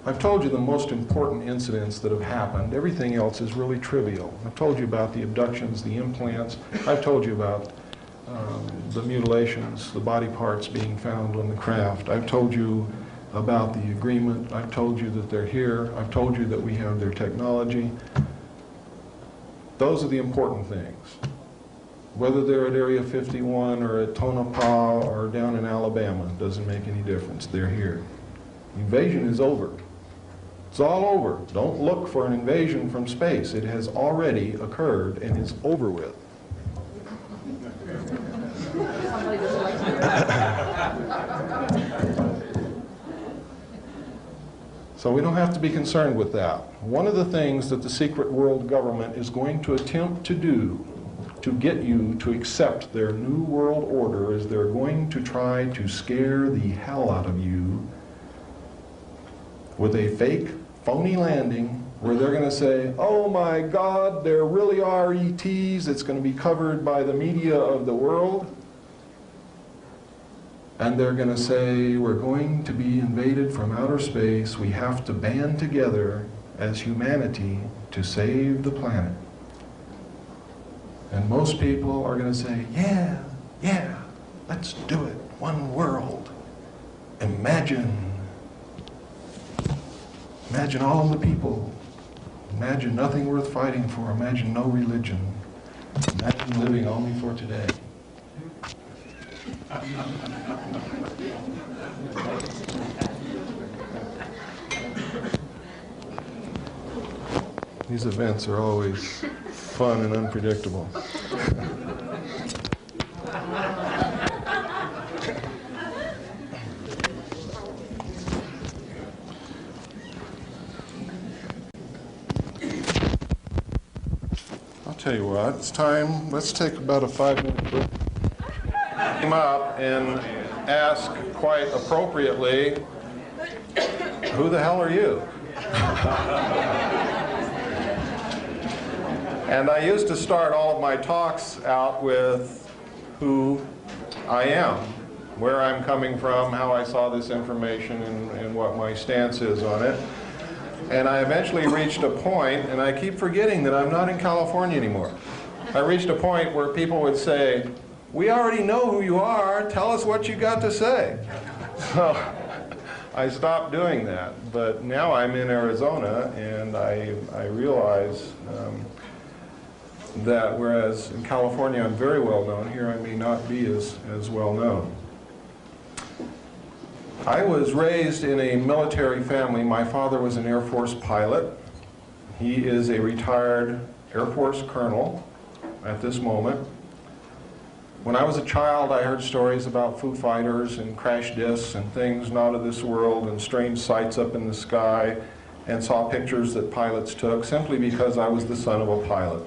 I've told you the most important incidents that have happened. Everything else is really trivial. I've told you about the abductions, the implants. I've told you about the mutilations, the body parts being found on the craft. I've told you about the agreement. I've told you that they're here. I've told you that we have their technology. Those are the important things. Whether they're at Area 51 or at Tonopah or down in Alabama, doesn't make any difference. They're here. The invasion is over. It's all over. Don't look for an invasion from space. It has already occurred and it's over with. So we don't have to be concerned with that. One of the things that the secret world government is going to attempt to do to get you to accept their new world order is they're going to try to scare the hell out of you with a fake, phony landing where they're going to say, oh my God, there really are ETs. It's going to be covered by the media of the world. And they're going to say, we're going to be invaded from outer space. We have to band together as humanity to save the planet. And most people are going to say, yeah, yeah, let's do it. One world. Imagine all the people. Imagine nothing worth fighting for. Imagine no religion. Imagine living only for today. These events are always fun and unpredictable. I'll tell you what, it's time, let's take about a 5-minute break. Came up and ask quite appropriately, who the hell are you? And I used to start all of my talks out with who I am, where I'm coming from, how I saw this information, and what my stance is on it. And I eventually reached a point, and I keep forgetting that I'm not in California anymore. I reached a point where people would say, we already know who you are, tell us what you got to say. So I stopped doing that, but now I'm in Arizona, and I realize that whereas in California I'm very well known, here I may not be as well known. I was raised in a military family. My father was an Air Force pilot. He is a retired Air Force colonel at this moment. When I was a child, I heard stories about Foo Fighters and crash discs and things not of this world and strange sights up in the sky, and saw pictures that pilots took simply because I was the son of a pilot.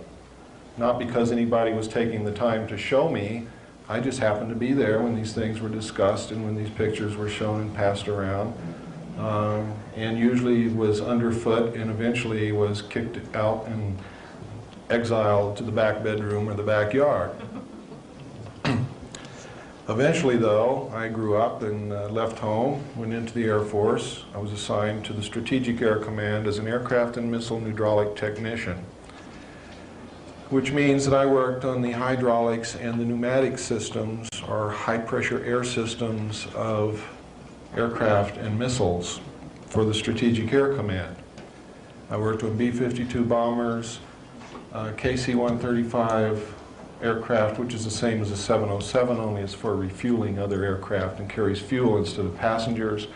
Not because anybody was taking the time to show me. I just happened to be there when these things were discussed and when these pictures were shown and passed around. And usually was underfoot and eventually was kicked out and exiled to the back bedroom or the backyard. Eventually, though, I grew up and left home, went into the Air Force. I was assigned to the Strategic Air Command as an aircraft and missile hydraulic technician, which means that I worked on the hydraulics and the pneumatic systems, or high-pressure air systems of aircraft and missiles for the Strategic Air Command. I worked with B-52 bombers, KC-135 aircraft, which is the same as a 707, only it's for refueling other aircraft and carries fuel instead of passengers.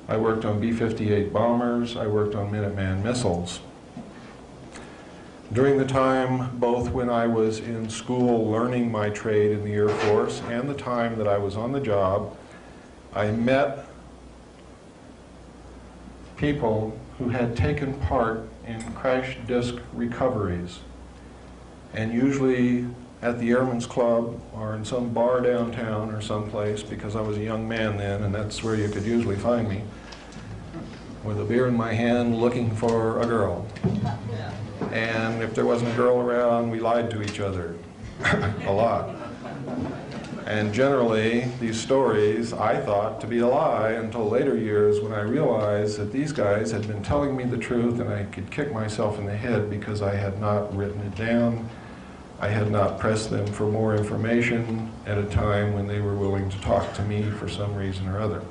I worked on B-58 bombers. I worked on Minuteman missiles. During the time, both when I was in school learning my trade in the Air Force and the time that I was on the job, I met people who had taken part in crash disk recoveries. And usually at the Airmen's Club or in some bar downtown or someplace, because I was a young man then, and that's where you could usually find me, with a beer in my hand looking for a girl. And if there wasn't a girl around, we lied to each other a lot. And generally, these stories I thought to be a lie until later years when I realized that these guys had been telling me the truth, and I could kick myself in the head because I had not written it down. I had not pressed them for more information at a time when they were willing to talk to me for some reason or other.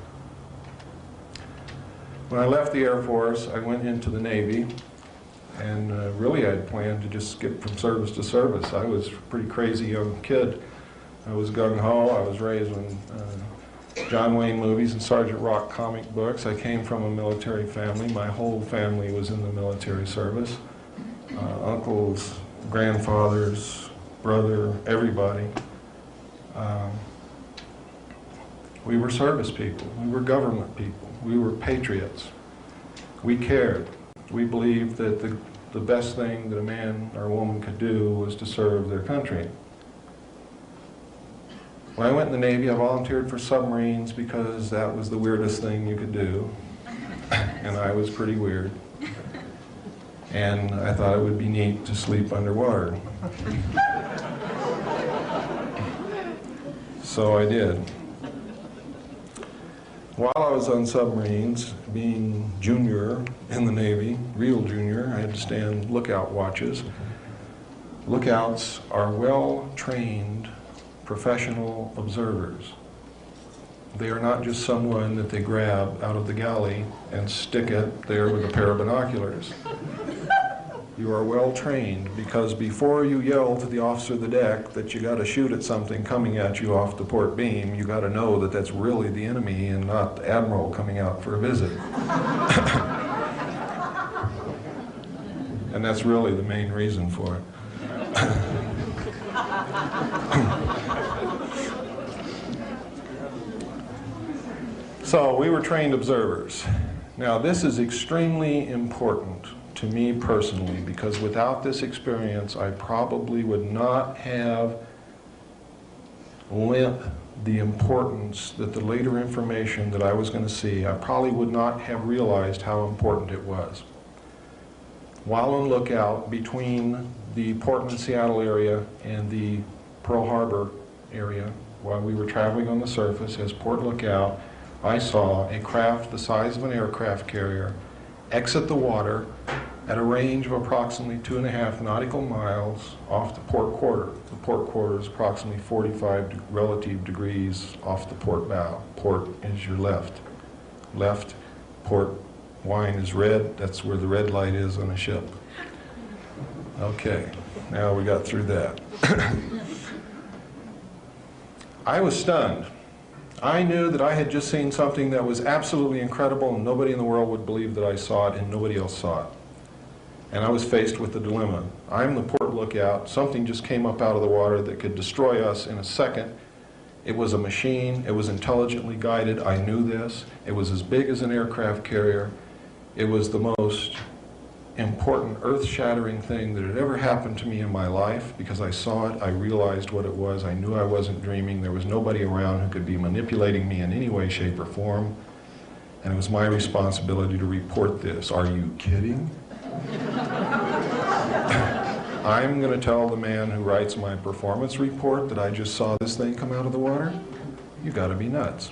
When I left the Air Force, I went into the Navy. And really, I'd planned to just skip from service to service. I was a pretty crazy young kid. I was gung-ho. I was raised on John Wayne movies and Sergeant Rock comic books. I came from a military family. My whole family was in the military service. Uncles, grandfathers, brother, everybody. We were service people. We were government people. We were patriots. We cared. We believed that the best thing that a man or a woman could do was to serve their country. When I went in the Navy, I volunteered for submarines because that was the weirdest thing you could do. And I was pretty weird. And I thought it would be neat to sleep underwater. So I did. While I was on submarines, being junior in the Navy, real junior, I had to stand lookout watches. Lookouts are well-trained professional observers. They are not just someone that they grab out of the galley and stick it there with a pair of binoculars. You are well trained because before you yell to the officer of the deck that you got to shoot at something coming at you off the port beam, you got to know that that's really the enemy and not the admiral coming out for a visit. And that's really the main reason for it. So we were trained observers. Now this is extremely important to me personally, because without this experience, I probably would not have lent the importance that the later information that I was going to see, I probably would not have realized how important it was. While on lookout between the Portland-Seattle area and the Pearl Harbor area, while we were traveling on the surface as port lookout, I saw a craft the size of an aircraft carrier exit the water at a range of approximately 2.5 nautical miles off the port quarter. The port quarter is approximately 45 relative degrees off the port bow. Port is your left. Left, port wine is red. That's where the red light is on a ship. Okay, now we got through that. I was stunned. I knew that I had just seen something that was absolutely incredible and nobody in the world would believe that I saw it and nobody else saw it. And I was faced with the dilemma. I'm the port lookout. Something just came up out of the water that could destroy us in a second. It was a machine. It was intelligently guided. I knew this. It was as big as an aircraft carrier. It was the most important, earth-shattering thing that had ever happened to me in my life. Because I saw it, I realized what it was. I knew I wasn't dreaming. There was nobody around who could be manipulating me in any way, shape, or form. And it was my responsibility to report this. Are you kidding? I'm going to tell the man who writes my performance report that I just saw this thing come out of the water? You got to be nuts.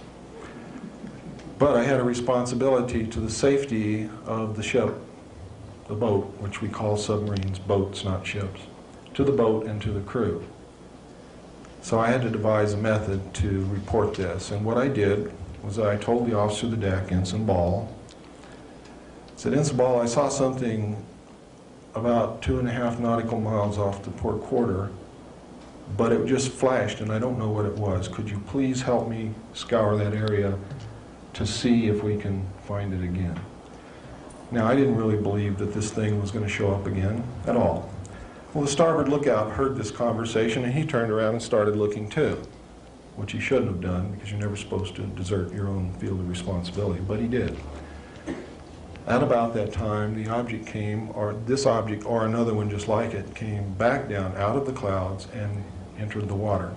But I had a responsibility to the safety of the ship, the boat, which we call submarines, boats, not ships, to the boat and to the crew. So I had to devise a method to report this. And what I did was I told the officer of the deck, Ensign Ball, I said, Ensign Ball, I saw something about 2.5 nautical miles off the port quarter, but it just flashed and I don't know what it was. Could you please help me scour that area to see if we can find it again? Now, I didn't really believe that this thing was going to show up again at all. Well, the starboard lookout heard this conversation and he turned around and started looking too, which he shouldn't have done because you're never supposed to desert your own field of responsibility, but he did. At about that time, the object came, or this object or another one just like it, came back down out of the clouds and entered the water.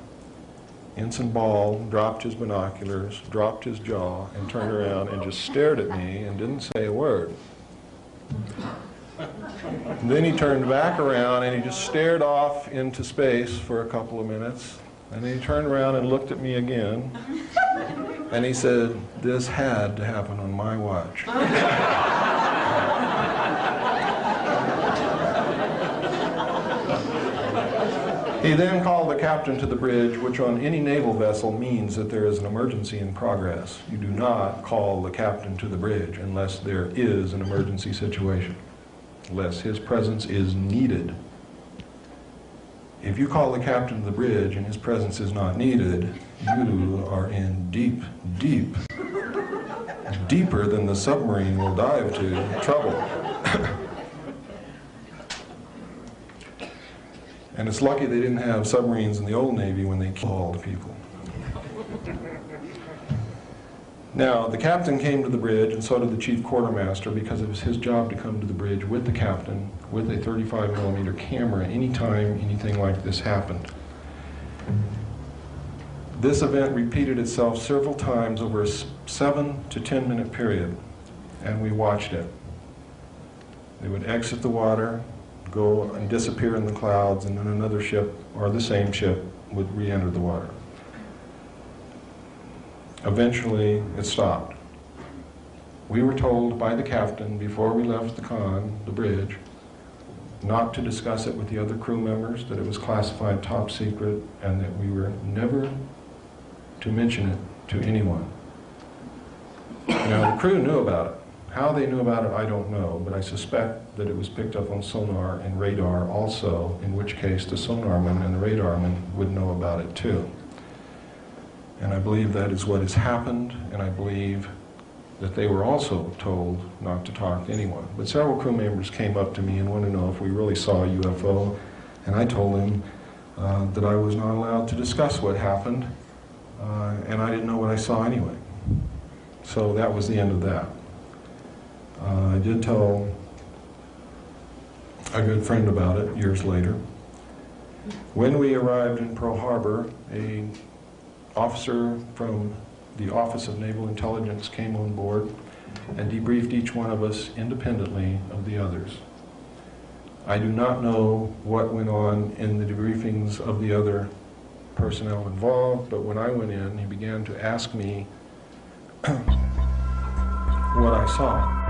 Ensign Ball dropped his binoculars, dropped his jaw, and turned around and just stared at me and didn't say a word. And then he turned back around and he just stared off into space for a couple of minutes. And then he turned around and looked at me again. And he said, "This had to happen on my watch." He then called the captain to the bridge, which on any naval vessel means that there is an emergency in progress. You do not call the captain to the bridge unless there is an emergency situation, unless his presence is needed. If you call the captain to the bridge and his presence is not needed, you are in deep, deep, deeper than the submarine will dive to, trouble. And it's lucky they didn't have submarines in the old Navy when they killed people. Now, the captain came to the bridge, and so did the chief quartermaster, because it was his job to come to the bridge with the captain with a 35mm camera anytime anything like this happened. This event repeated itself several times over a 7 to 10 minute period, and we watched it. They would exit the water, go and disappear in the clouds, and then another ship, or the same ship, would re-enter the water. Eventually, it stopped. We were told by the captain before we left the bridge, not to discuss it with the other crew members, that it was classified top secret, and that we were never to mention it to anyone. Now, the crew knew about it. How they knew about it, I don't know, but I suspect that it was picked up on sonar and radar also, in which case the sonarman and the radarman would know about it too. And I believe that is what has happened, and I believe that they were also told not to talk to anyone. But several crew members came up to me and wanted to know if we really saw a UFO, and I told them that I was not allowed to discuss what happened, and I didn't know what I saw anyway. So that was the end of that. I did tell a good friend about it years later. When we arrived in Pearl Harbor, an officer from the Office of Naval Intelligence came on board and debriefed each one of us independently of the others. I do not know what went on in the debriefings of the other personnel involved, but when I went in, he began to ask me what I saw.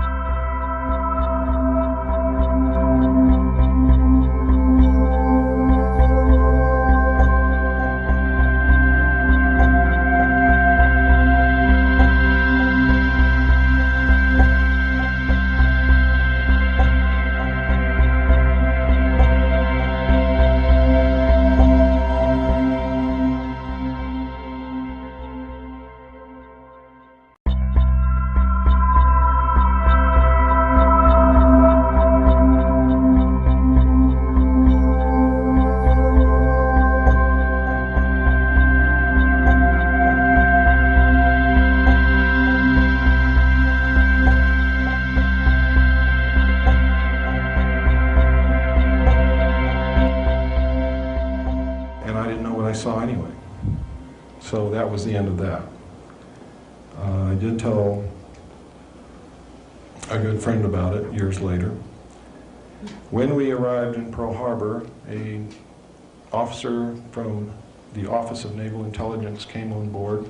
Saw anyway. So that was the end of that. I did tell a good friend about it years later. When we arrived in Pearl Harbor, an officer from the Office of Naval Intelligence came on board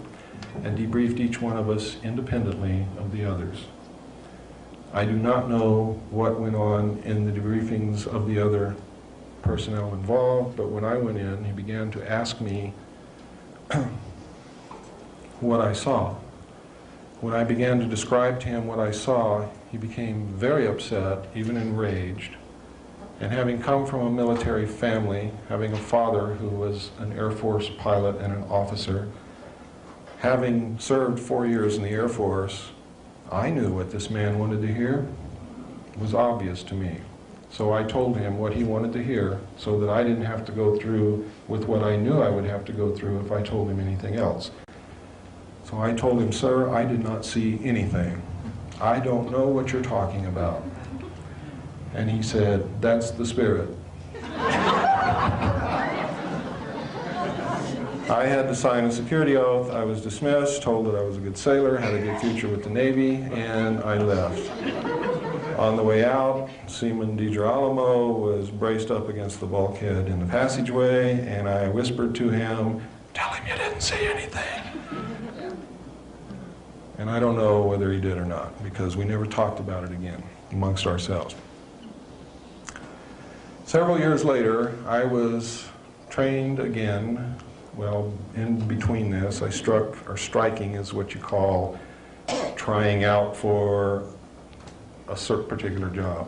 and debriefed each one of us independently of the others. I do not know what went on in the debriefings of the other personnel involved, but when I went in, he began to ask me what I saw. When I began to describe to him what I saw, he became very upset, even enraged. And having come from a military family, having a father who was an Air Force pilot and an officer, having served 4 years in the Air Force, I knew what this man wanted to hear. It was obvious to me. So I told him what he wanted to hear so that I didn't have to go through with what I knew I would have to go through if I told him anything else. So I told him, "Sir, I did not see anything. I don't know what you're talking about." And he said, "That's the spirit." I had to sign a security oath. I was dismissed, told that I was a good sailor, had a good future with the Navy, and I left. On the way out, Seaman DiGirolamo was braced up against the bulkhead in the passageway, and I whispered to him, "Tell him you didn't see anything." And I don't know whether he did or not, because we never talked about it again amongst ourselves. Several years later, I was trained again. Well, in between this, I struck, or striking is what you call trying out for a certain particular job.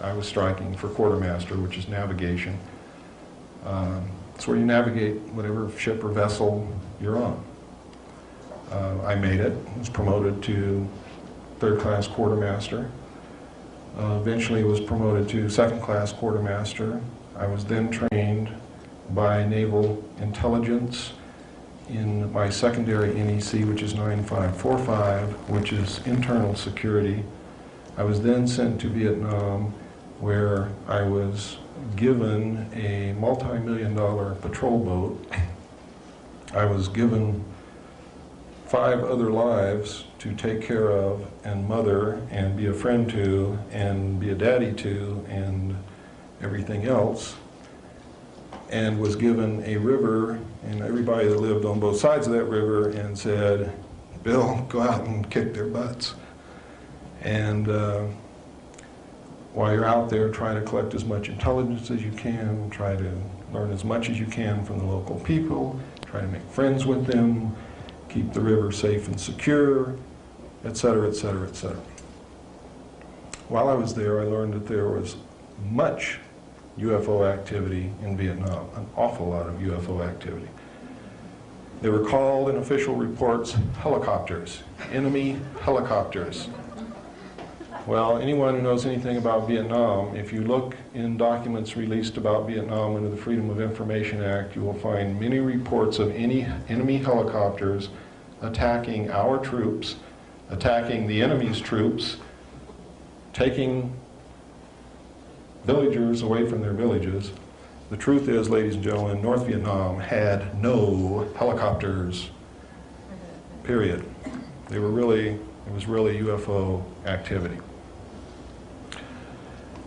I was striking for quartermaster, which is navigation. It's where you navigate whatever ship or vessel you're on. I made it, was promoted to third-class quartermaster. Eventually was promoted to second-class quartermaster. I was then trained by Naval Intelligence in my secondary NEC, which is 9545, which is internal security. I was then sent to Vietnam, where I was given a multi-million-dollar patrol boat. I was given 5 other lives to take care of and mother and be a friend to and be a daddy to and everything else, and was given a river and everybody that lived on both sides of that river and said, Bill, go out and kick their butts. And while you're out there, try to collect as much intelligence as you can, try to learn as much as you can from the local people, try to make friends with them, keep the river safe and secure, etc., etc., etc. While I was there, I learned that there was much UFO activity in Vietnam, an awful lot of UFO activity. They were called in official reports helicopters, enemy helicopters. Well, anyone who knows anything about Vietnam, if you look in documents released about Vietnam under the Freedom of Information Act, you will find many reports of any enemy helicopters attacking our troops, attacking the enemy's troops, taking villagers away from their villages. The truth is, ladies and gentlemen, North Vietnam had no helicopters, period. It was really UFO activity.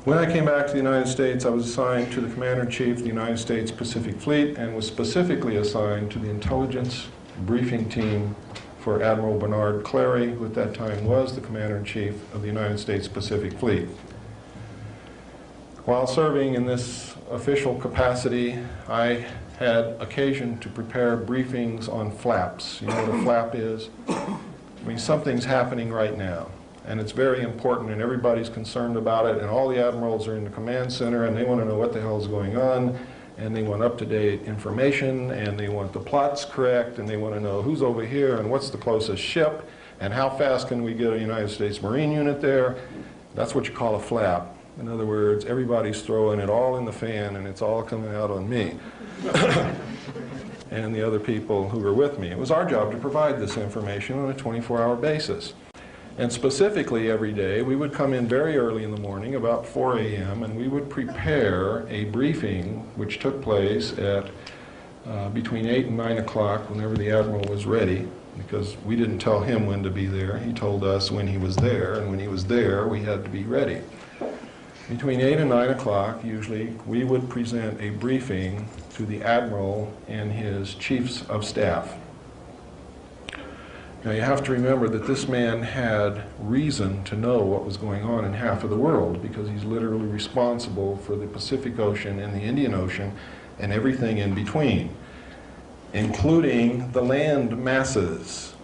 When I came back to the United States, I was assigned to the Commander-in-Chief of the United States Pacific Fleet and was specifically assigned to the intelligence briefing team for Admiral Bernard Clary, who at that time was the Commander-in-Chief of the United States Pacific Fleet. While serving in this official capacity, I had occasion to prepare briefings on flaps. You know what a flap is? I mean, something's happening right now, and it's very important, and everybody's concerned about it, and all the admirals are in the command center, and they want to know what the hell is going on, and they want up-to-date information, and they want the plots correct, and they want to know who's over here, and what's the closest ship, and how fast can we get a United States Marine unit there. That's what you call a flap. In other words, everybody's throwing it all in the fan, and it's all coming out on me and the other people who were with me. It was our job to provide this information on a 24-hour basis. And specifically every day, we would come in very early in the morning, about 4 a.m., and we would prepare a briefing which took place at between 8 and 9 o'clock whenever the Admiral was ready, because we didn't tell him when to be there. He told us when he was there, and when he was there, we had to be ready. Between 8 and 9 o'clock, usually, we would present a briefing to the Admiral and his chiefs of staff. Now, you have to remember that this man had reason to know what was going on in half of the world, because he's literally responsible for the Pacific Ocean and the Indian Ocean and everything in between, including the land masses.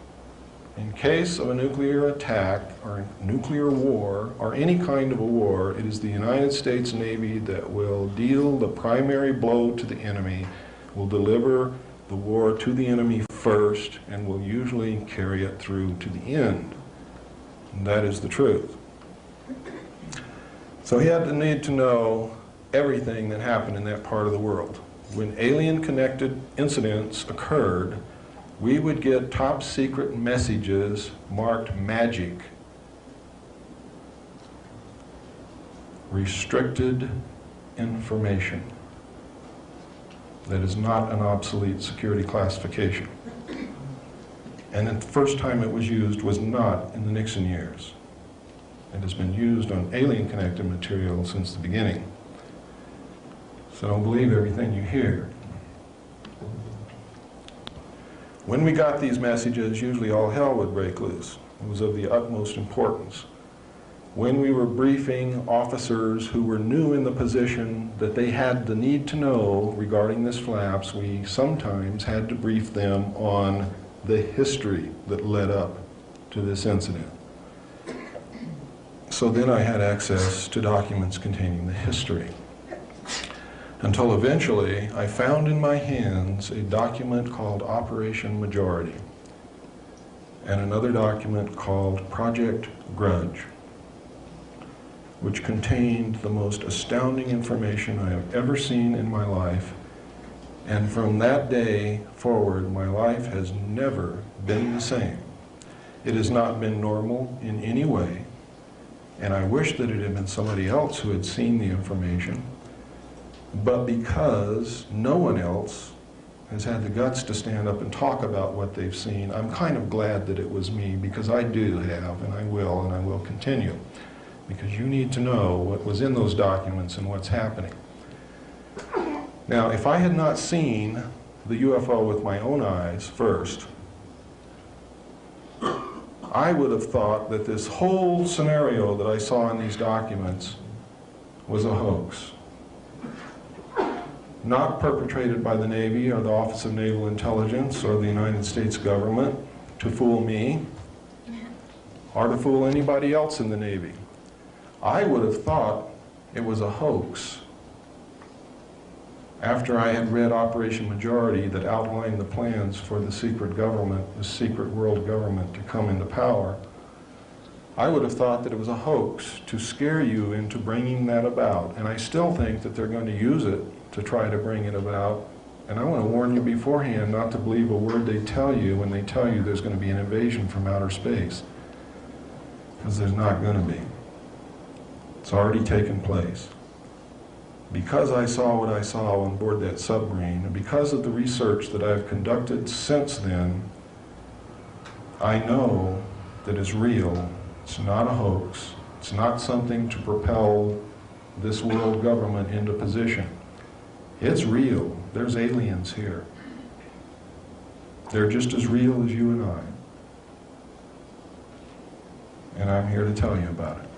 In case of a nuclear attack or nuclear war or any kind of a war, it is the United States Navy that will deal the primary blow to the enemy, will deliver the war to the enemy first, and will usually carry it through to the end. And that is the truth. So he had the need to know everything that happened in that part of the world. When alien-connected incidents occurred, we would get top secret messages marked magic, restricted information. That is not an obsolete security classification. And the first time it was used was not in the Nixon years. It has been used on alien-connected material since the beginning. So don't believe everything you hear. When we got these messages, usually all hell would break loose. It was of the utmost importance. When we were briefing officers who were new in the position that they had the need to know regarding this flaps, we sometimes had to brief them on the history that led up to this incident. So then I had access to documents containing the history. Until eventually, I found in my hands a document called Operation Majority and another document called Project Grudge, which contained the most astounding information I have ever seen in my life. And from that day forward, my life has never been the same. It has not been normal in any way, and I wish that it had been somebody else who had seen the information. But because no one else has had the guts to stand up and talk about what they've seen, I'm kind of glad that it was me, because I do have, and I will continue. Because you need to know what was in those documents and what's happening. Now, if I had not seen the UFO with my own eyes first, I would have thought that this whole scenario that I saw in these documents was a hoax. Not perpetrated by the Navy or the Office of Naval Intelligence or the United States government to fool me or to fool anybody else in the Navy. I would have thought it was a hoax after I had read Operation Majority that outlined the plans for the secret government, the secret world government to come into power. I would have thought that it was a hoax to scare you into bringing that about. And I still think that they're going to use it to try to bring it about. And I want to warn you beforehand not to believe a word they tell you when they tell you there's going to be an invasion from outer space. Because there's not going to be. It's already taken place. Because I saw what I saw on board that submarine, and because of the research that I've conducted since then, I know that it's real. It's not a hoax. It's not something to propel this world government into position. It's real. There's aliens here. They're just as real as you and I. And I'm here to tell you about it.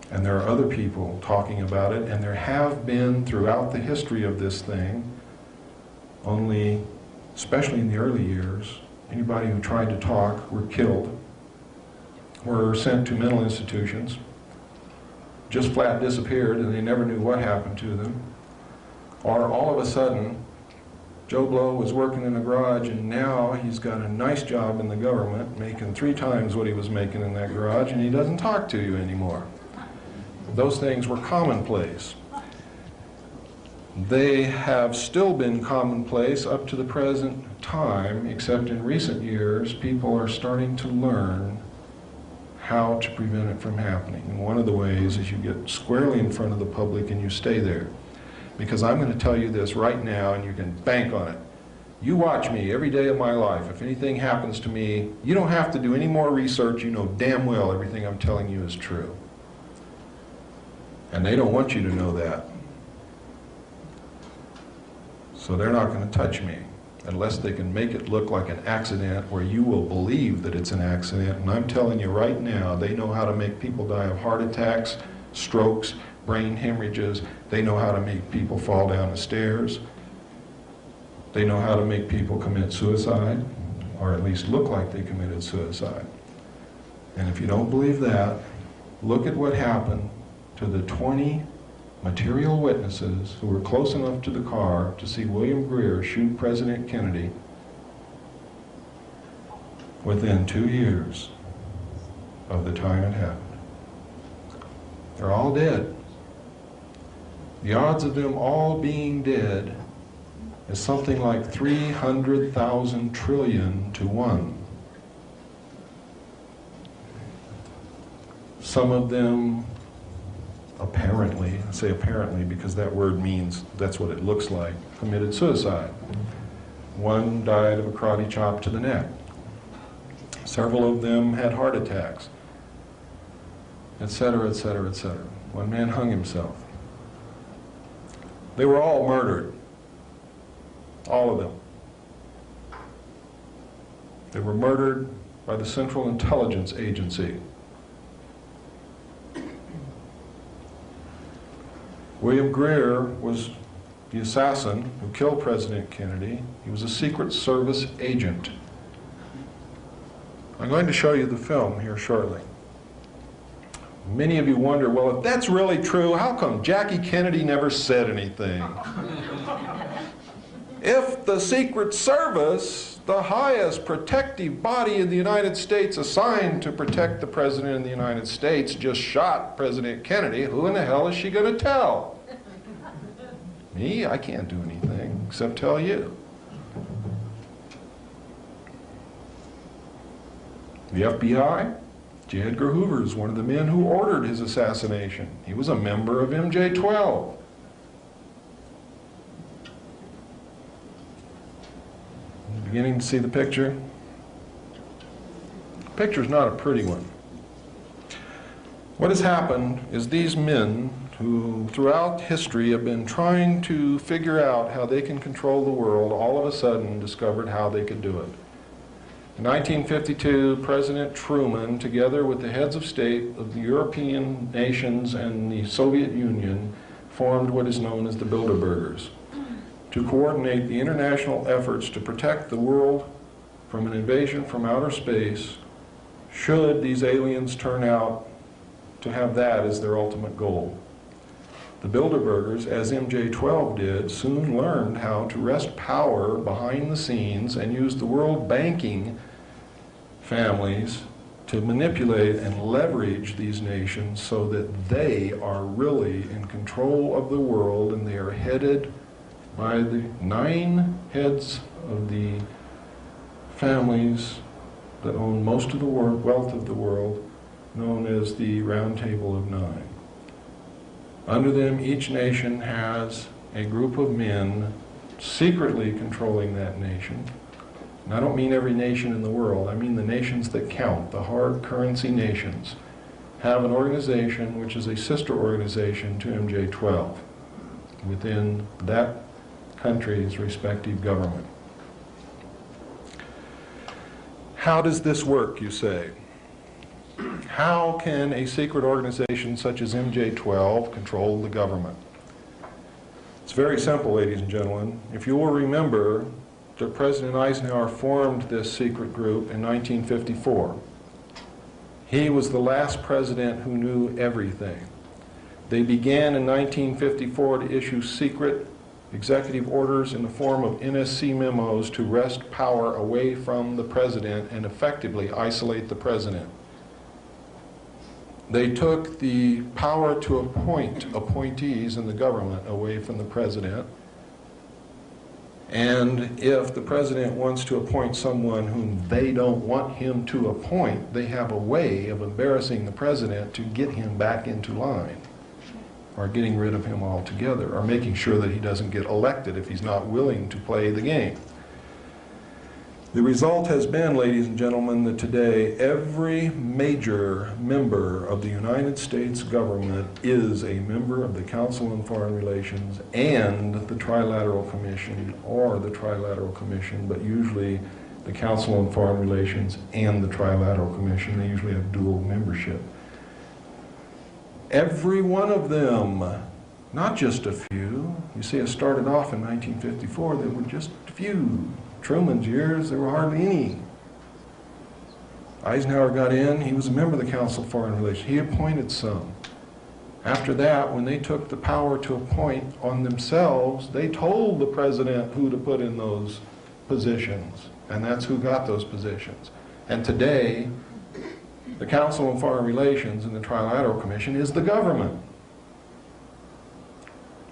And there are other people talking about it, and there have been throughout the history of this thing, only, especially in the early years, anybody who tried to talk were killed, were sent to mental institutions, just flat disappeared and they never knew what happened to them. Or all of a sudden, Joe Blow was working in a garage and now he's got a nice job in the government, making 3 times what he was making in that garage, and he doesn't talk to you anymore. Those things were commonplace. They have still been commonplace up to the present time, except in recent years, people are starting to learn how to prevent it from happening. And one of the ways is you get squarely in front of the public and you stay there. Because I'm going to tell you this right now, and you can bank on it. You watch me every day of my life. If anything happens to me, you don't have to do any more research. You know damn well everything I'm telling you is true. And they don't want you to know that. So they're not going to touch me unless they can make it look like an accident where you will believe that it's an accident. And I'm telling you right now, they know how to make people die of heart attacks, strokes, brain hemorrhages. They know how to make people fall down the stairs. They know how to make people commit suicide, or at least look like they committed suicide. And if you don't believe that, look at what happened to the 20 material witnesses who were close enough to the car to see William Greer shoot President Kennedy within 2 years of the time it happened. They're all dead. The odds of them all being dead is something like 300,000 trillion to 1. Some of them apparently, I say apparently because that word means that's what it looks like, committed suicide. One died of a karate chop to the neck. Several of them had heart attacks, etc., etc., etc. One man hung himself. They were all murdered. All of them. They were murdered by the Central Intelligence Agency. William Greer was the assassin who killed President Kennedy. He was a Secret Service agent. I'm going to show you the film here shortly. Many of you wonder, well, if that's really true, how come Jackie Kennedy never said anything? If the Secret Service, the highest protective body in the United States assigned to protect the President of the United States, just shot President Kennedy, who in the hell is she going to tell? Me? I can't do anything except tell you. The FBI? J. Edgar Hoover is one of the men who ordered his assassination. He was a member of MJ-12. Beginning to see the picture? The picture's not a pretty one. What has happened is these men who throughout history have been trying to figure out how they can control the world, all of a sudden discovered how they could do it. In 1952, President Truman, together with the heads of state of the European nations and the Soviet Union, formed what is known as the Bilderbergers to coordinate the international efforts to protect the world from an invasion from outer space should these aliens turn out to have that as their ultimate goal. The Bilderbergers, as MJ-12 did, soon learned how to wrest power behind the scenes and use the world banking families to manipulate and leverage these nations so that they are really in control of the world, and they are headed by the 9 heads of the families that own most of the wealth of the world, known as the Round Table of 9. Under them, each nation has a group of men secretly controlling that nation. And I don't mean every nation in the world, I mean the nations that count, the hard currency nations, have an organization which is a sister organization to MJ-12 within that country's respective government. How does this work, you say? How can a secret organization such as MJ-12 control the government? It's very simple, ladies and gentlemen. If you will remember that President Eisenhower formed this secret group in 1954. He was the last president who knew everything. They began in 1954 to issue secret executive orders in the form of NSC memos to wrest power away from the president and effectively isolate the president. They took the power to appoint appointees in the government away from the president. And if the president wants to appoint someone whom they don't want him to appoint, they have a way of embarrassing the president to get him back into line, or getting rid of him altogether, or making sure that he doesn't get elected if he's not willing to play the game. The result has been, ladies and gentlemen, that today every major member of the United States government is a member of the Council on Foreign Relations and the Trilateral Commission, or the Trilateral Commission, but usually the Council on Foreign Relations and the Trilateral Commission. They usually have dual membership. Every one of them, not just a few. You see, it started off in 1954, there were just a few. Truman's years, there were hardly any. Eisenhower got in, he was a member of the Council of Foreign Relations. He appointed some. After that, when they took the power to appoint on themselves, they told the president who to put in those positions, and that's who got those positions. And today, the Council on Foreign Relations and the Trilateral Commission is the government.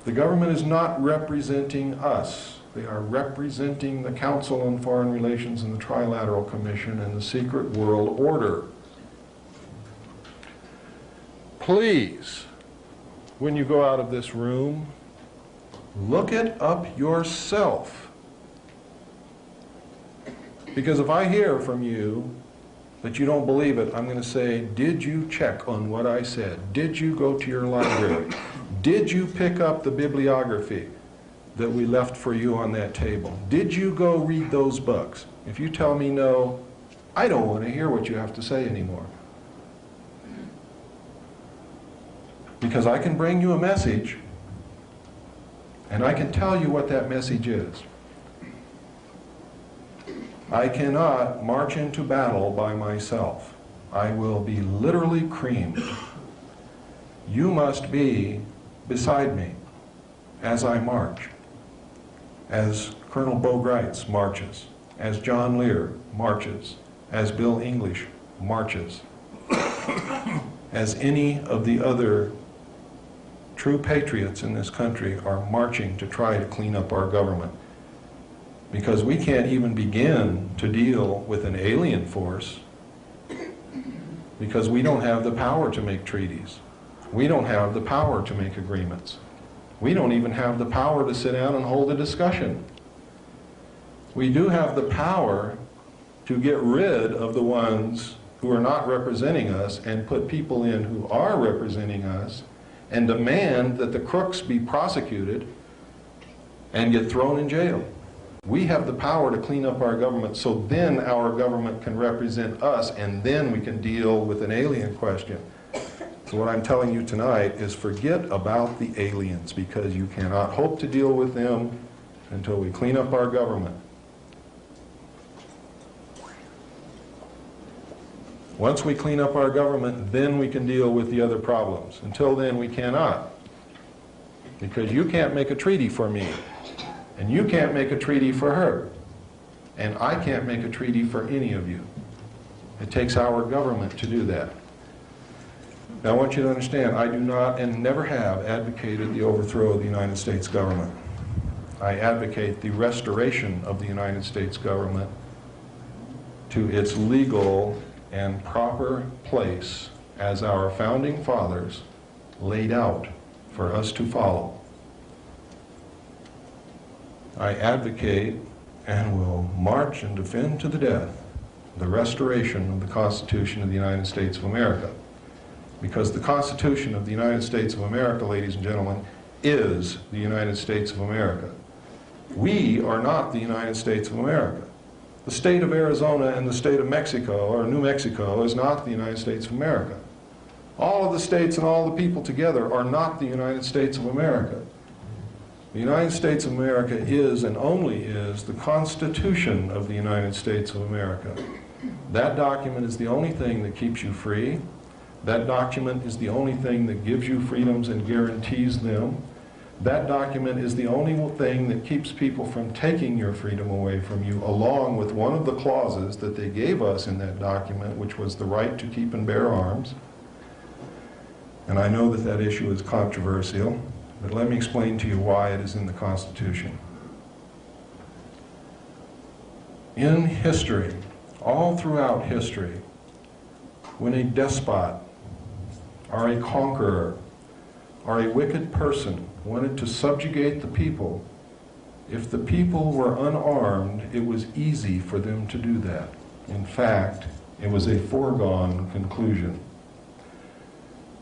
The government is not representing us. They are representing the Council on Foreign Relations and the Trilateral Commission and the secret world order. Please, when you go out of this room, look it up yourself. Because if I hear from you that you don't believe it, I'm going to say, did you check on what I said? Did you go to your library? Did you pick up the bibliography that we left for you on that table? Did you go read those books? If you tell me no, I don't want to hear what you have to say anymore. Because I can bring you a message, and I can tell you what that message is. I cannot march into battle by myself. I will be literally creamed. You must be beside me as I march. As Colonel Bo Greitz marches, as John Lear marches, as Bill English marches, as any of the other true patriots in this country are marching to try to clean up our government. Because we can't even begin to deal with an alien force because we don't have the power to make treaties. We don't have the power to make agreements. We don't even have the power to sit down and hold a discussion. We do have the power to get rid of the ones who are not representing us and put people in who are representing us and demand that the crooks be prosecuted and get thrown in jail. We have the power to clean up our government, so then our government can represent us, and then we can deal with an alien question. So what I'm telling you tonight is forget about the aliens, because you cannot hope to deal with them until we clean up our government. Once we clean up our government, then we can deal with the other problems. Until then, we cannot. Because you can't make a treaty for me. And you can't make a treaty for her. And I can't make a treaty for any of you. It takes our government to do that. Now, I want you to understand, I do not and never have advocated the overthrow of the United States government. I advocate the restoration of the United States government to its legal and proper place as our founding fathers laid out for us to follow. I advocate and will march and defend to the death the restoration of the Constitution of the United States of America. Because the Constitution of the United States of America, ladies and gentlemen, is the United States of America. We are not the United States of America. The state of Arizona and the state of Mexico, or New Mexico, is not the United States of America. All of the states and all the people together are not the United States of America. The United States of America is and only is the Constitution of the United States of America. That document is the only thing that keeps you free. That document is the only thing that gives you freedoms and guarantees them. That document is the only thing that keeps people from taking your freedom away from you, along with one of the clauses that they gave us in that document, which was the right to keep and bear arms. And I know that that issue is controversial, but let me explain to you why it is in the Constitution. In history, all throughout history, when a despot or a conqueror or a wicked person wanted to subjugate the people, if the people were unarmed, it was easy for them to do that. In fact, it was a foregone conclusion.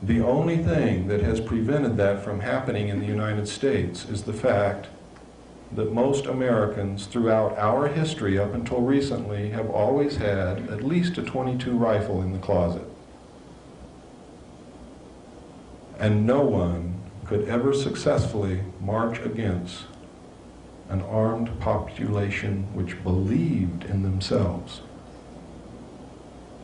The only thing that has prevented that from happening in the United States is the fact that most Americans throughout our history up until recently have always had at least a .22 rifle in the closet. And no one could ever successfully march against an armed population which believed in themselves.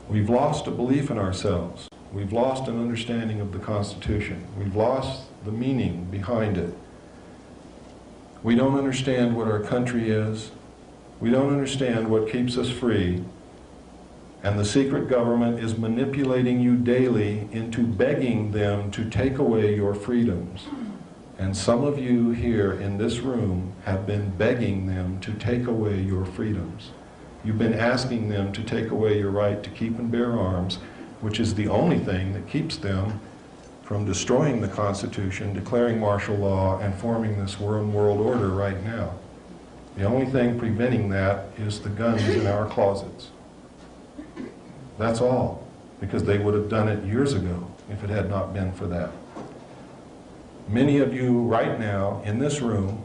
We've lost a belief in ourselves. We've lost an understanding of the Constitution. We've lost the meaning behind it. We don't understand what our country is. We don't understand what keeps us free. And the secret government is manipulating you daily into begging them to take away your freedoms. And some of you here in this room have been begging them to take away your freedoms. You've been asking them to take away your right to keep and bear arms, which is the only thing that keeps them from destroying the Constitution, declaring martial law, and forming this world order right now. The only thing preventing that is the guns in our closets. That's all, because they would have done it years ago if it had not been for that. Many of you right now in this room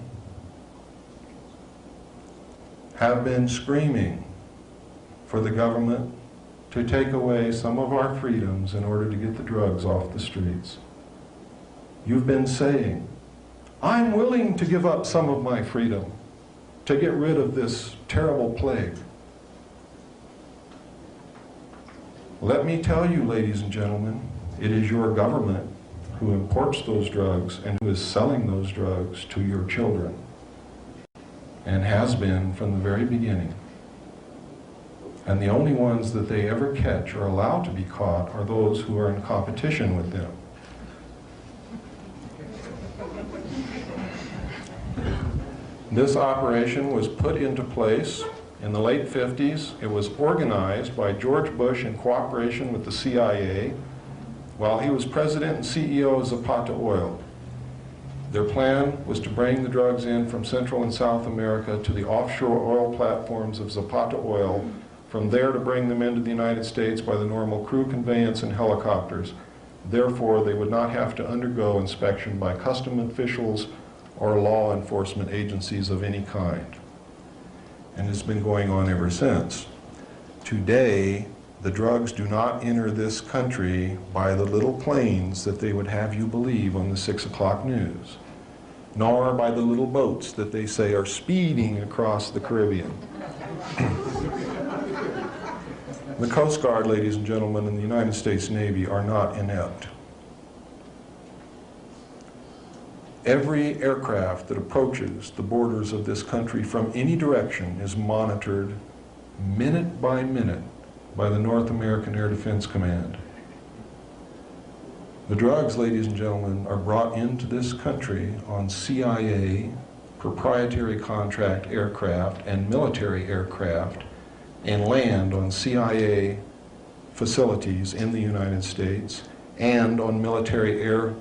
have been screaming for the government to take away some of our freedoms in order to get the drugs off the streets. You've been saying, I'm willing to give up some of my freedom to get rid of this terrible plague. Let me tell you, ladies and gentlemen, it is your government who imports those drugs and who is selling those drugs to your children, and has been from the very beginning. And the only ones that they ever catch or allow to be caught are those who are in competition with them. This operation was put into place in the late 50s. It was organized by George Bush in cooperation with the CIA while he was president and CEO of Zapata Oil. Their plan was to bring the drugs in from Central and South America to the offshore oil platforms of Zapata Oil, from there to bring them into the United States by the normal crew conveyance and helicopters. Therefore, they would not have to undergo inspection by custom officials or law enforcement agencies of any kind. And it's been going on ever since. Today, the drugs do not enter this country by the little planes that they would have you believe on the 6 o'clock news, nor by the little boats that they say are speeding across the Caribbean. The Coast Guard, ladies and gentlemen, and the United States Navy are not inept. Every aircraft that approaches the borders of this country from any direction is monitored minute by minute by the North American Air Defense Command. The drugs, ladies and gentlemen, are brought into this country on CIA proprietary contract aircraft and military aircraft, and land on CIA facilities in the United States and on military air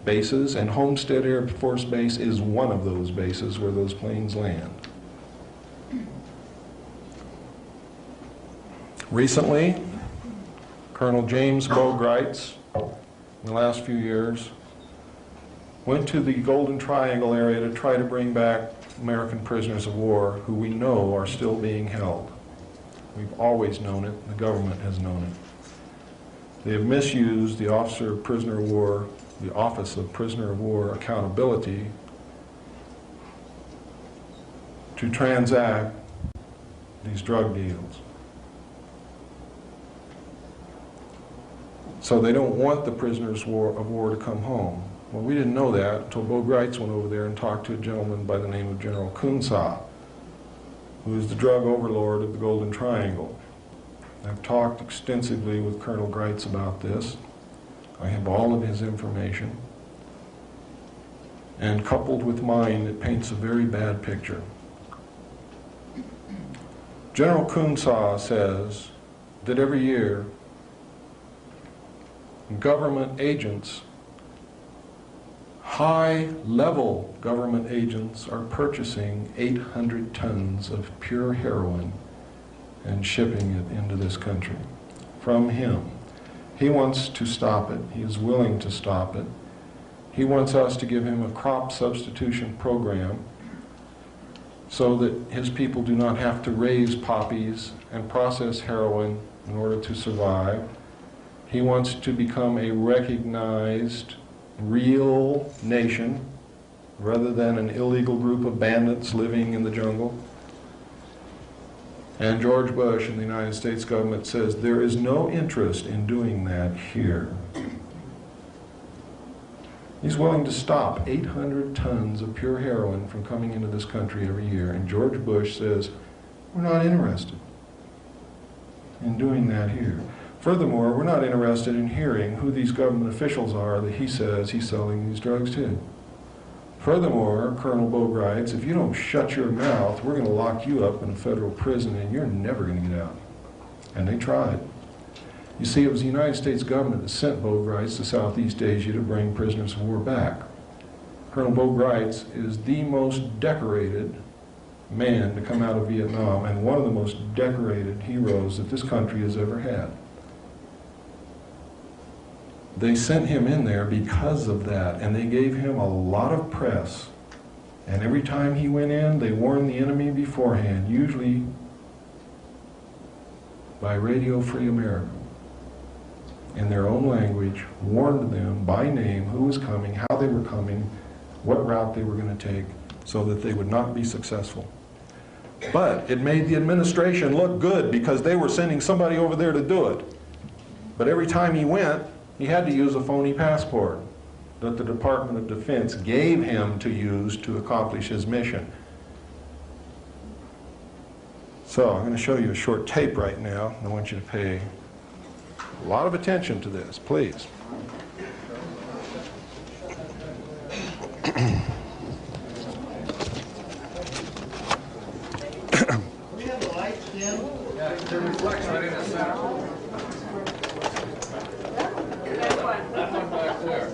bases, and Homestead Air Force Base is one of those bases where those planes land. Recently, Colonel James Greitz, in the last few years, went to the Golden Triangle area to try to bring back American prisoners of war who we know are still being held. We've always known it. The government has known it. They have misused the Office of Prisoner of War Accountability to transact these drug deals. So they don't want the prisoners of war to come home. Well, we didn't know that until Bo Greitz went over there and talked to a gentleman by the name of General Kunsa, who is the drug overlord of the Golden Triangle. I've talked extensively with Colonel Greitz about this. I have all of his information. And coupled with mine, it paints a very bad picture. General Kunsa says that every year, government agents, high-level government agents, are purchasing 800 tons of pure heroin and shipping it into this country from him. He wants to stop it. He is willing to stop it. He wants us to give him a crop substitution program so that his people do not have to raise poppies and process heroin in order to survive. He wants to become a recognized, real nation rather than an illegal group of bandits living in the jungle. And George Bush and the United States government says there is no interest in doing that here. He's willing to stop 800 tons of pure heroin from coming into this country every year, and George Bush says, we're not interested in doing that here. Furthermore, we're not interested in hearing who these government officials are that he says he's selling these drugs to. Furthermore, Colonel Bo Greitz, if you don't shut your mouth, we're going to lock you up in a federal prison and you're never going to get out. And they tried. You see, it was the United States government that sent Bo Greitz to Southeast Asia to bring prisoners of war back. Colonel Bo Greitz is the most decorated man to come out of Vietnam and one of the most decorated heroes that this country has ever had. They sent him in there because of that, and they gave him a lot of press. And every time he went in, they warned the enemy beforehand, usually by Radio Free America, in their own language, warned them by name who was coming, how they were coming, what route they were going to take, so that they would not be successful. But it made the administration look good because they were sending somebody over there to do it. But every time he went, he had to use a phony passport that the Department of Defense gave him to use to accomplish his mission. So I'm going to show you a short tape right now. I want you to pay a lot of attention to this, please. We have the lights dim. Yeah, it reflects right in the center. That one back there.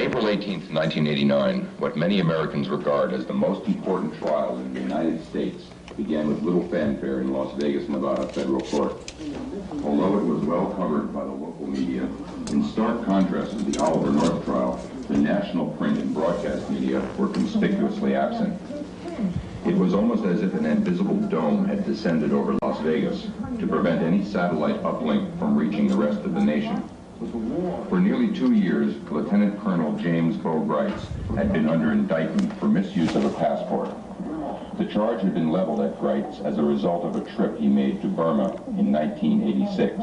April 18, 1989, what many Americans regard as the most important trial in the United States began with little fanfare in Las Vegas, Nevada federal court. Although it was well covered by the local media, in stark contrast to the Oliver North trial, the national print and broadcast media were conspicuously absent. It was almost as if an invisible dome had descended over Las Vegas to prevent any satellite uplink from reaching the rest of the nation. For nearly 2 years, Lieutenant Colonel James Bo Grites had been under indictment for misuse of a passport. The charge had been leveled at Grites as a result of a trip he made to Burma in 1986.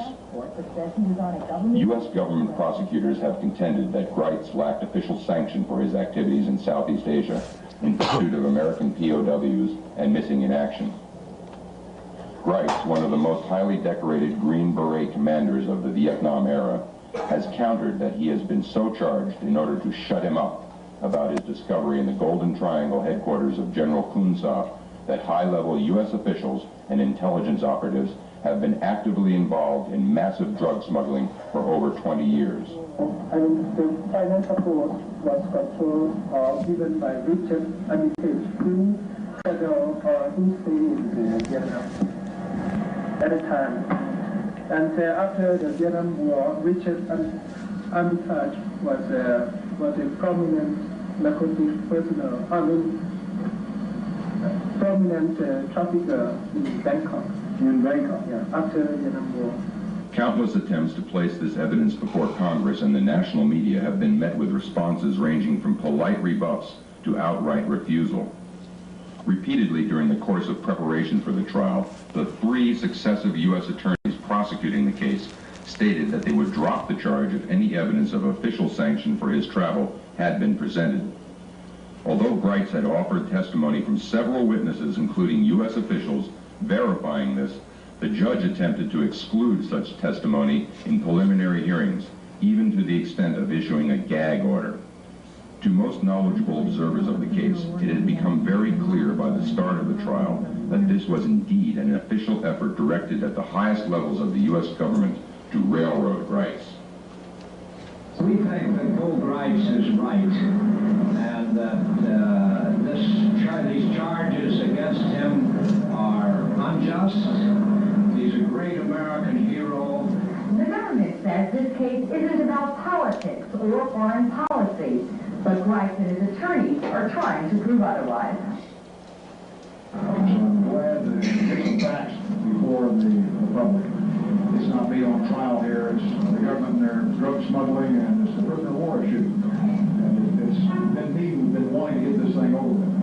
U.S. government prosecutors have contended that Grites lacked official sanction for his activities in Southeast Asia in pursuit of American POWs and missing in action. Grites, one of the most highly decorated Green Beret commanders of the Vietnam era, has countered that he has been so charged in order to shut him up about his discovery in the Golden Triangle headquarters of General Kun Sa that high-level U.S. officials and intelligence operatives have been actively involved in massive drug smuggling for over 20 years. And the finance support was controlled given by Richard Armitage, who federal who stayed in Vietnam at the time. And after the Vietnam War, Richard Armitage was a prominent narcotic personnel, prominent trafficker in Bangkok. Yeah, after the Vietnam War. Countless attempts to place this evidence before Congress and the national media have been met with responses ranging from polite rebuffs to outright refusal. Repeatedly during the course of preparation for the trial, the 3 successive U.S. attorneys prosecuting the case stated that they would drop the charge if any evidence of official sanction for his travel had been presented. Although Grites had offered testimony from several witnesses, including U.S. officials, verifying this, the judge attempted to exclude such testimony in preliminary hearings, even to the extent of issuing a gag order. To most knowledgeable observers of the case, it had become very clear by the start of the trial that this was indeed an official effort directed at the highest levels of the U.S. government to railroad Grites. We think that Bo Grites is right, and that these charges against him are unjust. He's a great American hero. The government says this case isn't about politics or foreign policy, but Grites and his attorneys are trying to prove otherwise. I'm glad to get some facts before the public. It's not me on trial here. It's the government and their drug smuggling, and it's the prisoner of war issue. And it's been me who's been wanting to get this thing over with.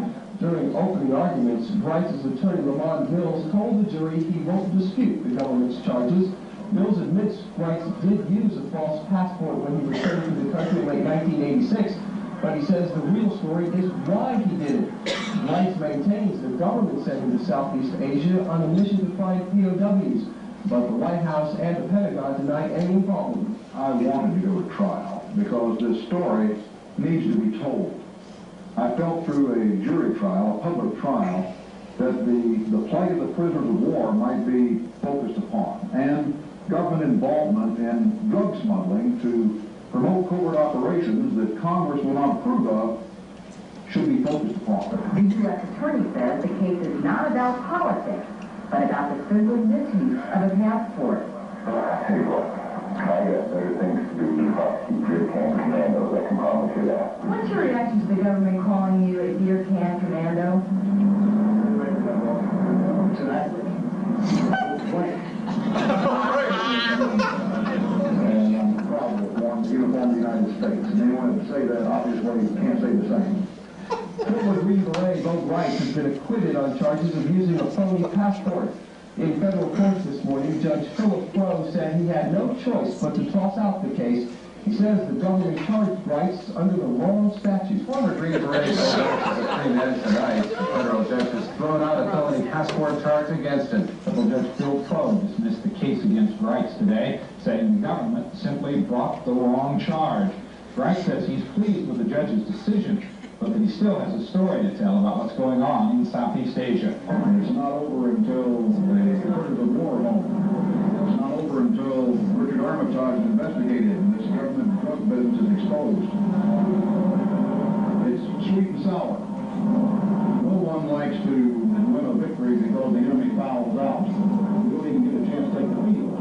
During opening arguments, Grites' attorney, Lamont Mills, told the jury he won't dispute the government's charges. Mills admits Grites did use a false passport when he returned to the country in late 1986, but he says the real story is why he did it. Grites maintains the government sent him to Southeast Asia on a mission to find POWs, but the White House and the Pentagon deny any involvement. I wanted to go to trial because this story needs to be told. I felt through a jury trial, a public trial, that the plight of the prisoners of war might be focused upon, and government involvement in drug smuggling to promote covert operations that Congress will not approve of should be focused upon. The U.S. attorney says the case is not about politics, but about the simple misuse of a passport. Hey, look, I got better things to do than prosecute beer can commandos, I can promise you that. What's your reaction to the government calling you a beer can commando? And I'm proud of the uniform of the United States. And anyone that say that, obviously, can't say the same. Former Green Beret Bo Grites has been acquitted on charges of using a phony passport. In federal court this morning, Judge Philip Crow said he had no choice but to toss out the case. He says the government charged Grites under the wrong statute. Former Green Beret Bo Grites is a free man tonight. The federal judge has thrown out a felony passport charge against him. Federal Judge Phil Crow dismissed the case against Grites today, saying the government simply brought the wrong charge. Grites says he's pleased with the judge's decision, but that he still has a story to tell about what's going on in Southeast Asia. It's not over until the prisoners of war home. It's not over until Richard Armitage is investigated and this government legitimate drug business is exposed. It's sweet and sour. No one likes to win a victory because the enemy fouls out. We don't even get a chance to take the field.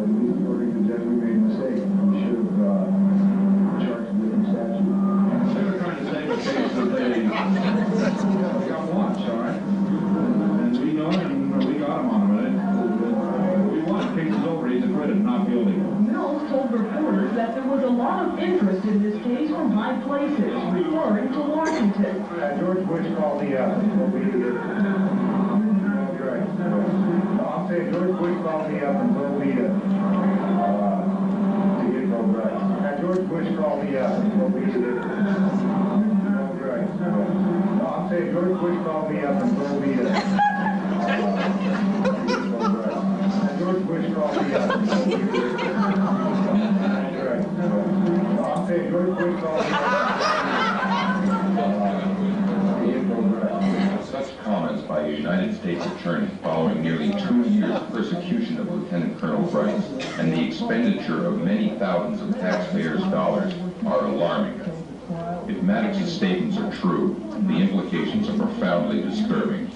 These verdict is that we made a mistake. We should have charged a different statute. They were trying to save a case that they got watched, all right? And we know it, and we got him on it. We won. Case is over. He's acquitted, not guilty. Mills told reporters that there was a lot of interest in this case from high places, referring to Washington. George Bush called the I'm saying George Bush called me up and told me to get progress. George Bush called me up and told me to get progress. I'm saying George Bush called me up and told me to get progress. George Bush called me up and told me to get progress. I'm saying George Bush called me up. Such comments by a United States attorney following nearly 2 years of persecution of Lieutenant Colonel Bright and the expenditure of many thousands of taxpayers' dollars are alarming. If Maddox's statements are true, the implications are profoundly disturbing.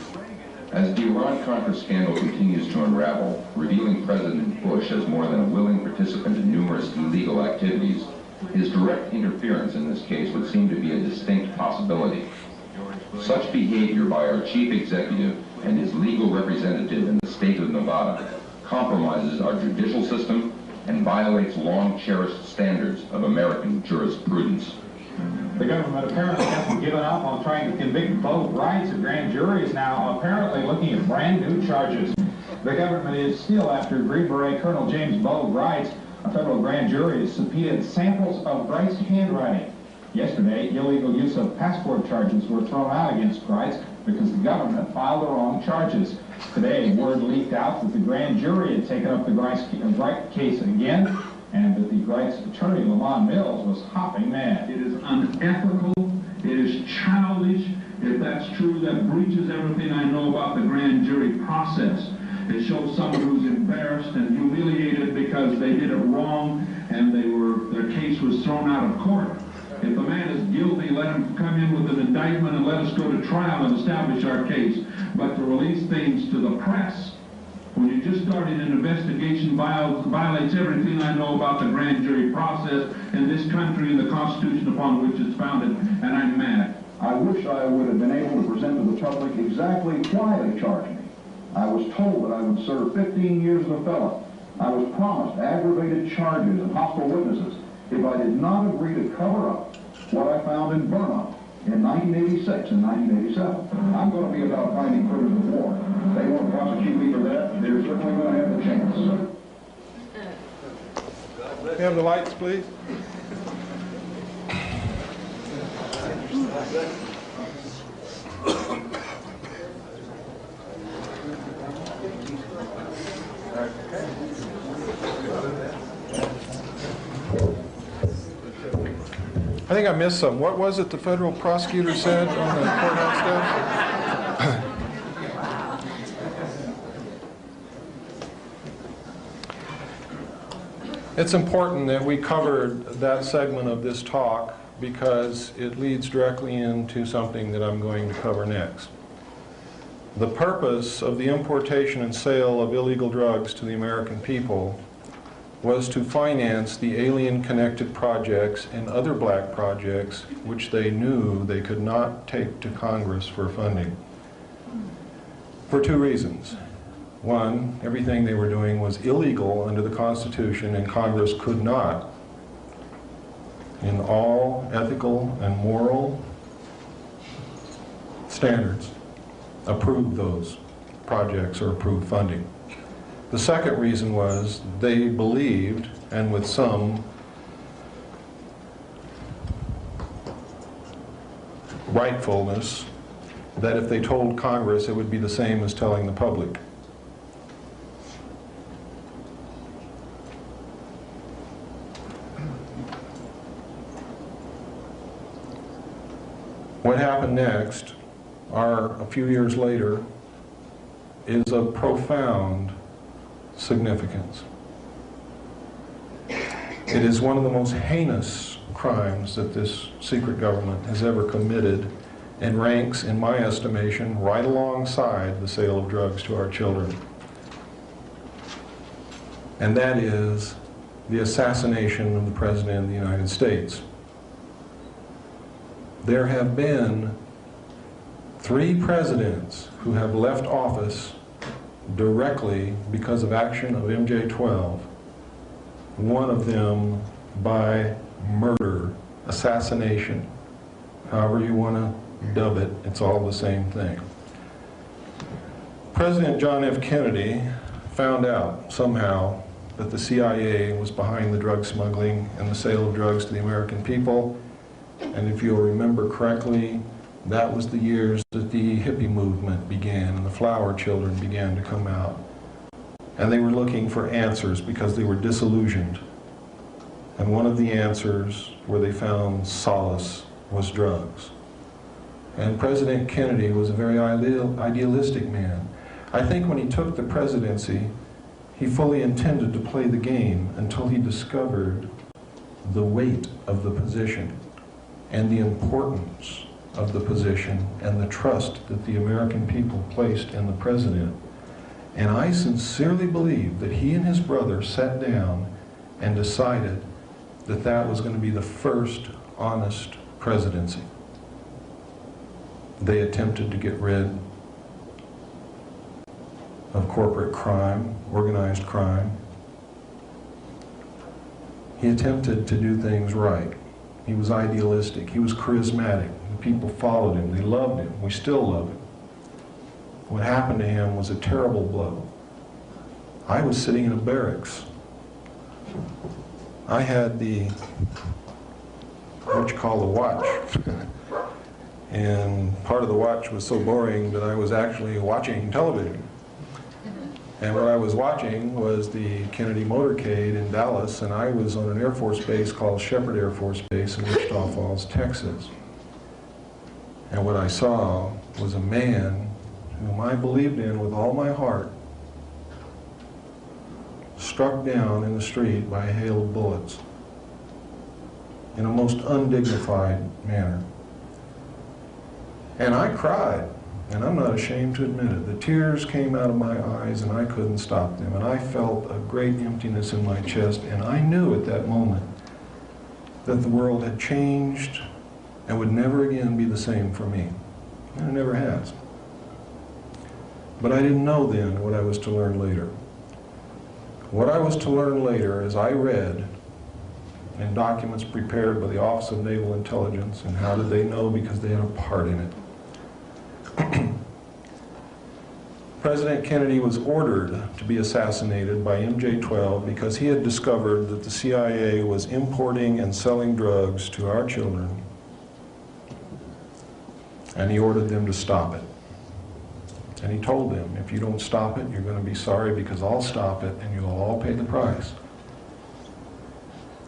As the Iran-Contra scandal continues to unravel, revealing President Bush as more than a willing participant in numerous illegal activities, his direct interference in this case would seem to be a distinct possibility. Such behavior by our chief executive and his legal representative in the state of Nevada compromises our judicial system and violates long-cherished standards of American jurisprudence. The government apparently hasn't given up on trying to convict Bo Grice. A grand jury is now apparently looking at brand new charges. The government is still after Green Beret Colonel James Bo Grice. A federal grand jury has subpoenaed samples of Grice's handwriting. Yesterday, illegal use of passport charges were thrown out against Grice because the government filed the wrong charges. Today, word leaked out that the grand jury had taken up the Grice case again, and that the Grice attorney, Lamont Mills, was hopping mad. It is unethical, it is childish. If that's true, that breaches everything I know about the grand jury process. It shows someone who's embarrassed and humiliated because they did it wrong and their case was thrown out of court. If a man is guilty, let him come in with an indictment and let us go to trial and establish our case. But to release things to the press, when you just started an investigation, violates everything I know about the grand jury process in this country and the Constitution upon which it's founded, and I'm mad. I wish I would have been able to present to the public exactly why they charged me. I was told that I would serve 15 years as a felon. I was promised aggravated charges and hostile witnesses if I did not agree to cover up what I found in Burma in 1986 and 1987. I'm going to be about finding prisoners of war. They won't prosecute me for that. They're certainly going to have the chance. Can we have the lights, please? I think I missed some. What was it the federal prosecutor said on the courthouse steps? It's important that we covered that segment of this talk because it leads directly into something that I'm going to cover next. The purpose of the importation and sale of illegal drugs to the American people was to finance the alien-connected projects and other black projects which they knew they could not take to Congress for funding. For two reasons. One, everything they were doing was illegal under the Constitution, and Congress could not, in all ethical and moral standards, approve those projects or approve funding. The second reason was they believed, and with some rightfulness, that if they told Congress it would be the same as telling the public. What happened next, a few years later, is of profound significance. It is one of the most heinous crimes that this secret government has ever committed, and ranks, in my estimation, right alongside the sale of drugs to our children. And that is the assassination of the President of the United States. There have been 3 presidents who have left office directly because of action of MJ-12, one of them by murder, assassination, however you want to dub it, it's all the same thing. President John F. Kennedy found out somehow that the CIA was behind the drug smuggling and the sale of drugs to the American people, and if you'll remember correctly, that was the years that the hippie movement began and the flower children began to come out. And they were looking for answers because they were disillusioned. And one of the answers where they found solace was drugs. And President Kennedy was a very idealistic man. I think when he took the presidency, he fully intended to play the game until he discovered the weight of the position and the importance of the position and the trust that the American people placed in the president. And I sincerely believe that he and his brother sat down and decided that that was going to be the first honest presidency. They attempted to get rid of corporate crime, organized crime. He attempted to do things right. He was idealistic. He was charismatic. The people followed him. They loved him. We still love him. What happened to him was a terrible blow. I was sitting in a barracks. I had the, what you call the watch. And part of the watch was so boring that I was actually watching television. And what I was watching was the Kennedy motorcade in Dallas, and I was on an Air Force base called Shepherd Air Force Base in Wichita Falls, Texas. And what I saw was a man whom I believed in with all my heart, struck down in the street by a hail of bullets in a most undignified manner. And I cried, and I'm not ashamed to admit it. The tears came out of my eyes and I couldn't stop them. And I felt a great emptiness in my chest, and I knew at that moment that the world had changed and would never again be the same for me. And it never has. But I didn't know then what I was to learn later. What I was to learn later is I read in documents prepared by the Office of Naval Intelligence, and how did they know? Because they had a part in it. President Kennedy was ordered to be assassinated by MJ-12 because he had discovered that the CIA was importing and selling drugs to our children, and he ordered them to stop it. And he told them, if you don't stop it, you're going to be sorry, because I'll stop it and you'll all pay the price.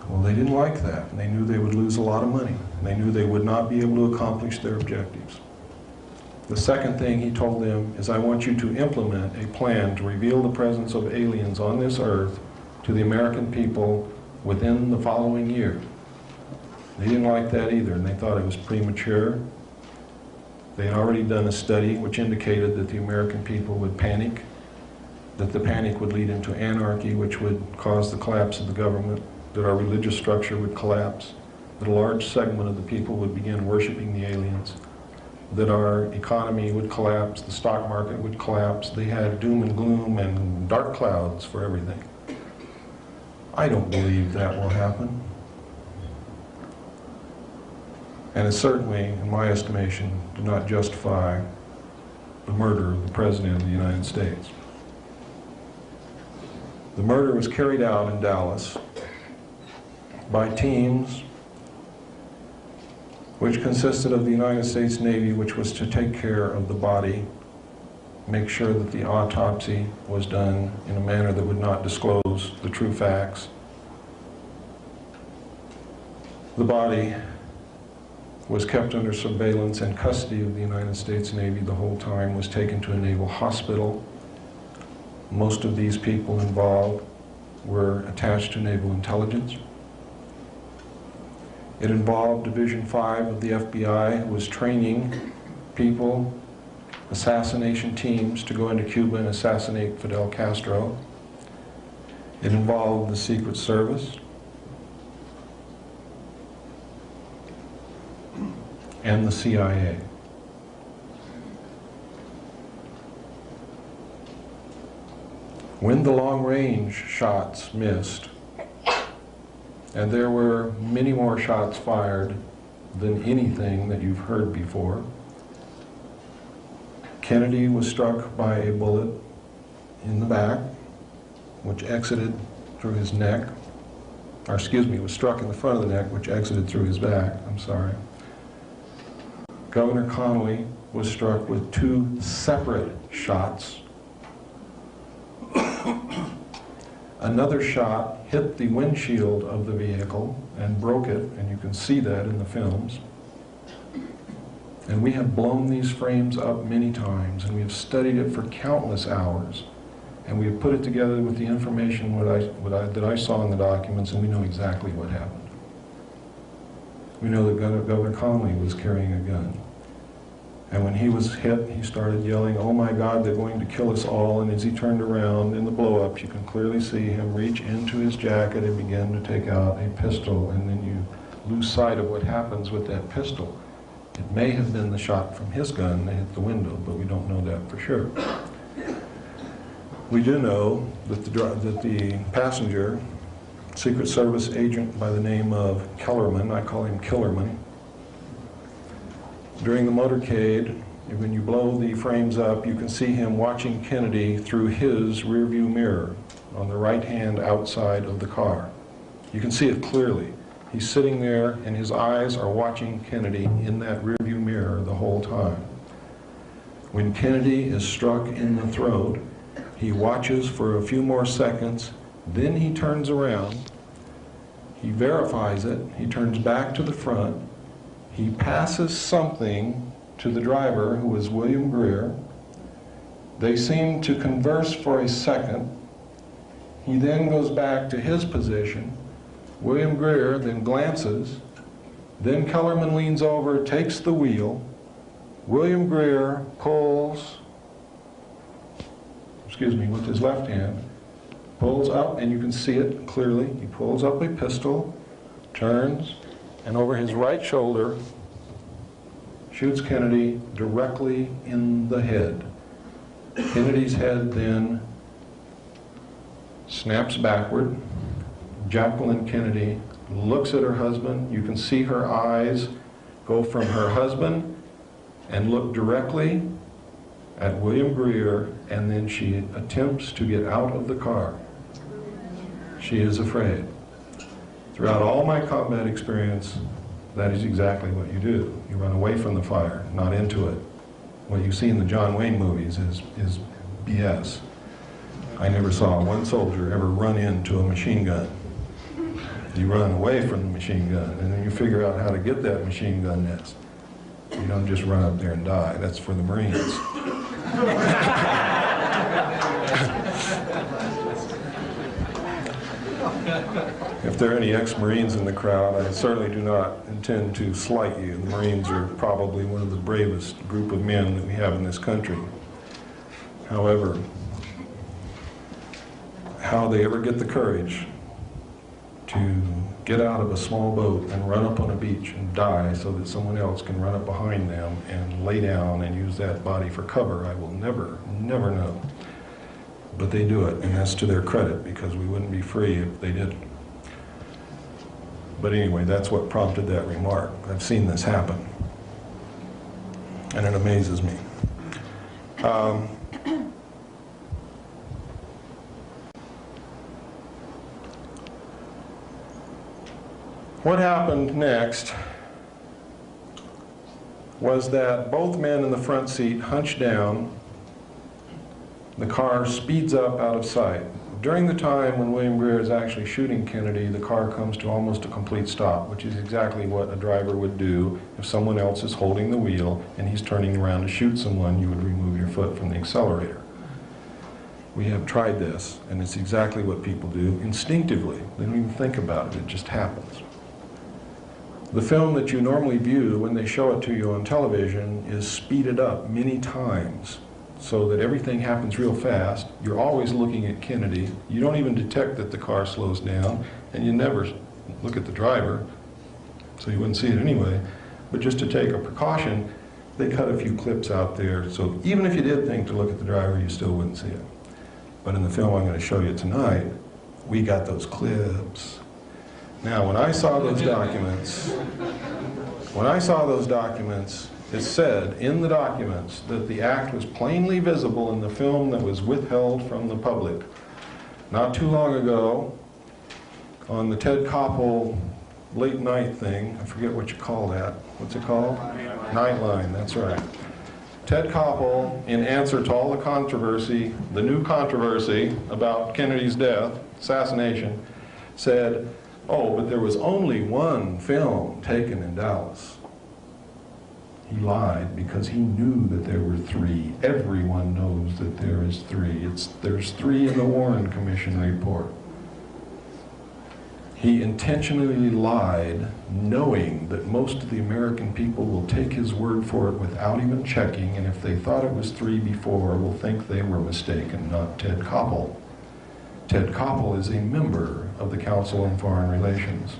Well, they didn't like that, and they knew they would lose a lot of money. And they knew they would not be able to accomplish their objectives. The second thing he told them is, I want you to implement a plan to reveal the presence of aliens on this earth to the American people within the following year. They didn't like that either, and they thought it was premature. They had already done a study which indicated that the American people would panic, that the panic would lead into anarchy, which would cause the collapse of the government, that our religious structure would collapse, that a large segment of the people would begin worshiping the aliens, that our economy would collapse, the stock market would collapse. They had doom and gloom and dark clouds for everything. I don't believe that will happen. And it certainly, in my estimation, did not justify the murder of the President of the United States. The murder was carried out in Dallas by teams which consisted of the United States Navy, which was to take care of the body, make sure that the autopsy was done in a manner that would not disclose the true facts. The body was kept under surveillance and custody of the United States Navy the whole time, was taken to a naval hospital. Most of these people involved were attached to naval intelligence. It involved Division 5 of the FBI, who was training people, assassination teams, to go into Cuba and assassinate Fidel Castro. It involved the Secret Service and the CIA. When the long-range shots missed, and there were many more shots fired than anything that you've heard before, Kennedy was struck by a bullet in the back, which exited through his neck, or excuse me, was struck in the front of the neck, which exited through his back, I'm sorry. Governor Connolly was struck with 2 separate shots. Another shot hit the windshield of the vehicle and broke it, and you can see that in the films. And we have blown these frames up many times, and we have studied it for countless hours. And we have put it together with the information that I saw in the documents, and we know exactly what happened. We know that Governor Connolly was carrying a gun. And when he was hit, he started yelling, "Oh my God, they're going to kill us all." And as he turned around in the blow-ups, you can clearly see him reach into his jacket and begin to take out a pistol. And then you lose sight of what happens with that pistol. It may have been the shot from his gun that hit the window, but we don't know that for sure. We do know that the passenger, Secret Service agent by the name of Kellerman, I call him Killerman, during the motorcade, when you blow the frames up, you can see him watching Kennedy through his rearview mirror on the right hand outside of the car. You can see it clearly. He's sitting there and his eyes are watching Kennedy in that rearview mirror the whole time. When Kennedy is struck in the throat, he watches for a few more seconds, then he turns around, he verifies it, he turns back to the front, he passes something to the driver, who is William Greer. They seem to converse for a second. He then goes back to his position. William Greer then glances. Then Kellerman leans over, takes the wheel. William Greer pulls, with his left hand, pulls up, and you can see it clearly. He pulls up a pistol, turns, and over his right shoulder shoots Kennedy directly in the head. Kennedy's head then snaps backward. Jacqueline Kennedy looks at her husband. You can see her eyes go from her husband and look directly at William Greer, and then she attempts to get out of the car. She is afraid. Throughout all my combat experience, that is exactly what you do. You run away from the fire, not into it. What you see in the John Wayne movies is BS. I never saw one soldier ever run into a machine gun. You run away from the machine gun, and then you figure out how to get that machine gun nest. You don't just run up there and die. That's for the Marines. If there are any ex-Marines in the crowd, I certainly do not intend to slight you. The Marines are probably one of the bravest group of men that we have in this country. However, how they ever get the courage to get out of a small boat and run up on a beach and die so that someone else can run up behind them and lay down and use that body for cover, I will never know. But they do it, and that's to their credit, because we wouldn't be free if they didn't. But anyway, that's what prompted that remark. I've seen this happen, and it amazes me. What happened next was that both men in the front seat hunched down. The car speeds up out of sight. During the time when William Greer is actually shooting Kennedy, the car comes to almost a complete stop, which is exactly what a driver would do if someone else is holding the wheel and he's turning around to shoot someone. You would remove your foot from the accelerator. We have tried this, and it's exactly what people do instinctively. They don't even think about it, it just happens. The film that you normally view when they show it to you on television is speeded up many times so that everything happens real fast. You're always looking at Kennedy. You don't even detect that the car slows down, and you never look at the driver, so you wouldn't see it anyway. But just to take a precaution, they cut a few clips out there, so even if you did think to look at the driver, you still wouldn't see it. But in the film I'm going to show you tonight, we got those clips. Now, when I saw those documents, it said in the documents that the act was plainly visible in the film that was withheld from the public. Not too long ago, on the Ted Koppel late night thing, I forget what you call that. What's it called? Nightline, that's right. Ted Koppel, in answer to all the controversy, the new controversy about Kennedy's death, assassination, said, oh, but there was only one film taken in Dallas. He lied because he knew that there were three. Everyone knows that there is three. There's three in the Warren Commission report. He intentionally lied, knowing that most of the American people will take his word for it without even checking, and if they thought it was three before, will think they were mistaken, not Ted Koppel. Ted Koppel is a member of the Council on Foreign Relations.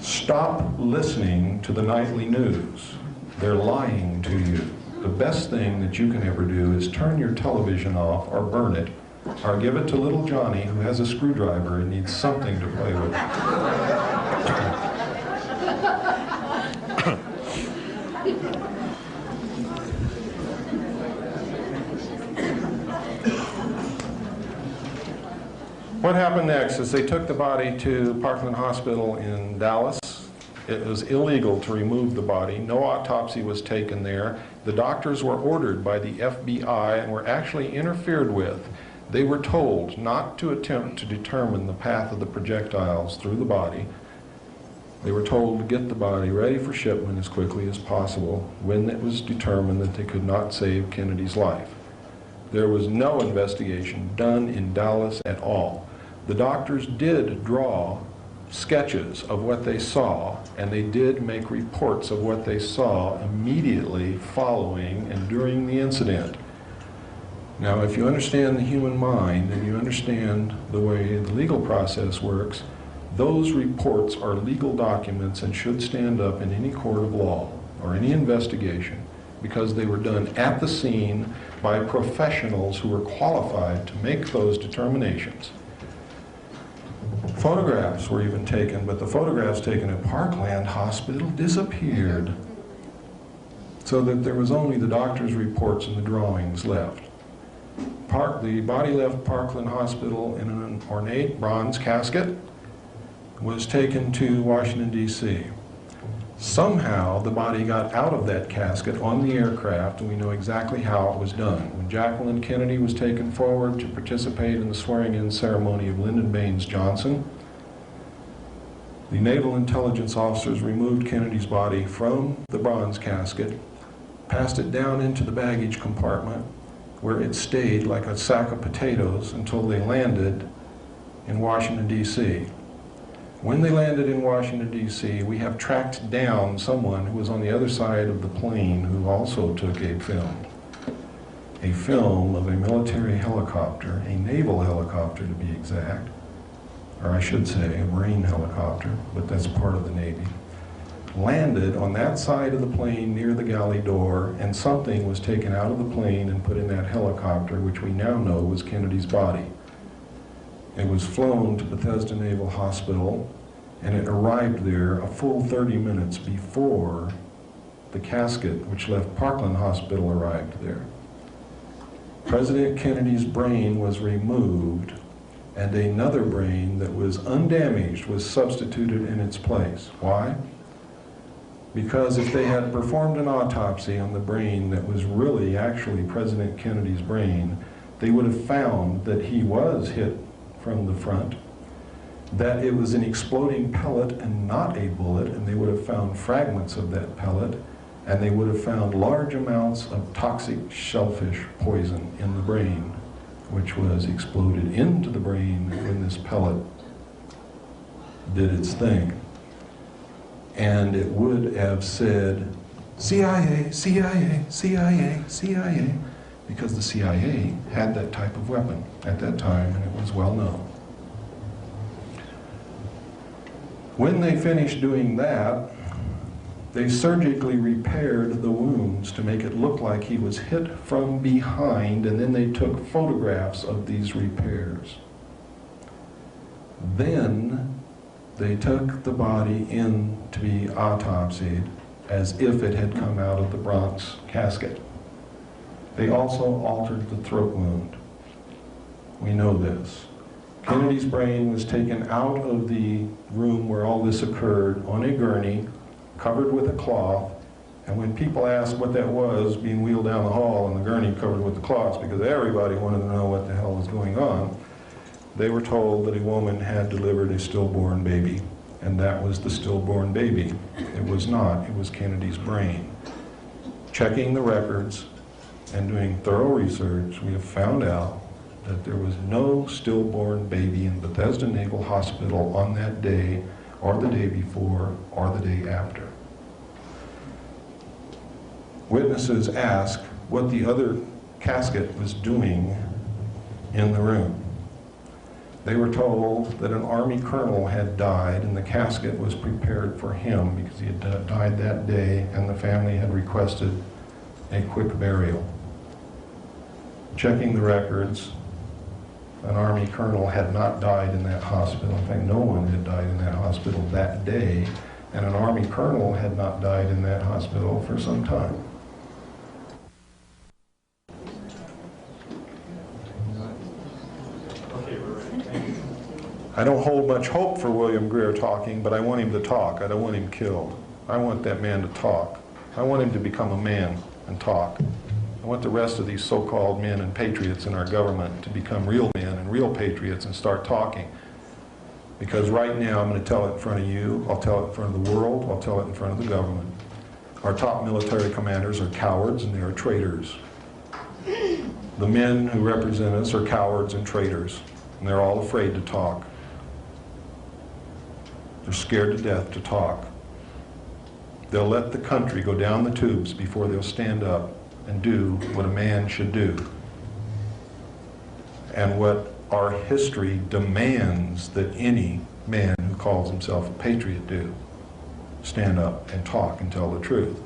Stop listening to the nightly news. They're lying to you. The best thing that you can ever do is turn your television off or burn it, or give it to little Johnny who has a screwdriver and needs something to play with. What happened next is they took the body to Parkland Hospital in Dallas. It was illegal to remove the body. No autopsy was taken there. The doctors were ordered by the FBI and were actually interfered with. They were told not to attempt to determine the path of the projectiles through the body. They were told to get the body ready for shipment as quickly as possible when it was determined that they could not save Kennedy's life. There was no investigation done in Dallas at all. The doctors did draw sketches of what they saw, and they did make reports of what they saw immediately following and during the incident. Now, if you understand the human mind and you understand the way the legal process works, those reports are legal documents and should stand up in any court of law or any investigation because they were done at the scene by professionals who were qualified to make those determinations. Photographs were even taken, but the photographs taken at Parkland Hospital disappeared, so that there was only the doctor's reports and the drawings left. The body left Parkland Hospital in an ornate bronze casket, was taken to Washington, D.C. Somehow the body got out of that casket on the aircraft, and we know exactly how it was done. When Jacqueline Kennedy was taken forward to participate in the swearing-in ceremony of Lyndon Baines Johnson, the Naval Intelligence officers removed Kennedy's body from the bronze casket, passed it down into the baggage compartment, where it stayed like a sack of potatoes until they landed in Washington, D.C. When they landed in Washington, D.C., we have tracked down someone who was on the other side of the plane who also took a film of a military helicopter, a naval helicopter to be exact, or I should say a Marine helicopter, but that's part of the Navy, landed on that side of the plane near the galley door, and something was taken out of the plane and put in that helicopter, which we now know was Kennedy's body. It was flown to Bethesda Naval Hospital, and it arrived there a full 30 minutes before the casket, which left Parkland Hospital, arrived there. President Kennedy's brain was removed, and another brain that was undamaged was substituted in its place. Why? Because if they had performed an autopsy on the brain that was really actually President Kennedy's brain, they would have found that he was hit from the front, that it was an exploding pellet and not a bullet, and they would have found fragments of that pellet, and they would have found large amounts of toxic shellfish poison in the brain, which was exploded into the brain when this pellet did its thing. And it would have said, CIA, CIA, CIA, CIA, because the CIA had that type of weapon at that time, and it was well known. When they finished doing that, they surgically repaired the wounds to make it look like he was hit from behind, and then they took photographs of these repairs. Then they took the body in to be autopsied as if it had come out of the Bronx casket. They also altered the throat wound. We know this. Kennedy's brain was taken out of the room where all this occurred on a gurney, covered with a cloth, and when people asked what that was, being wheeled down the hall and the gurney covered with the cloths, because everybody wanted to know what the hell was going on, they were told that a woman had delivered a stillborn baby, and that was the stillborn baby. It was not, it was Kennedy's brain. Checking the records and doing thorough research, we have found out that there was no stillborn baby in Bethesda Naval Hospital on that day, or the day before, or the day after. Witnesses asked what the other casket was doing in the room. They were told that an Army colonel had died and the casket was prepared for him because he had died that day and the family had requested a quick burial. Checking the records, an Army colonel had not died in that hospital. In fact, no one had died in that hospital that day, and an Army colonel had not died in that hospital for some time. I don't hold much hope for William Greer talking, but I want him to talk. I don't want him killed. I want that man to talk. I want him to become a man and talk. I want the rest of these so-called men and patriots in our government to become real men and real patriots and start talking. Because right now I'm going to tell it in front of you, I'll tell it in front of the world, I'll tell it in front of the government. Our top military commanders are cowards and they are traitors. The men who represent us are cowards and traitors, and they're all afraid to talk. They're scared to death to talk. They'll let the country go down the tubes before they'll stand up and do what a man should do. And what our history demands that any man who calls himself a patriot do. Stand up and talk and tell the truth.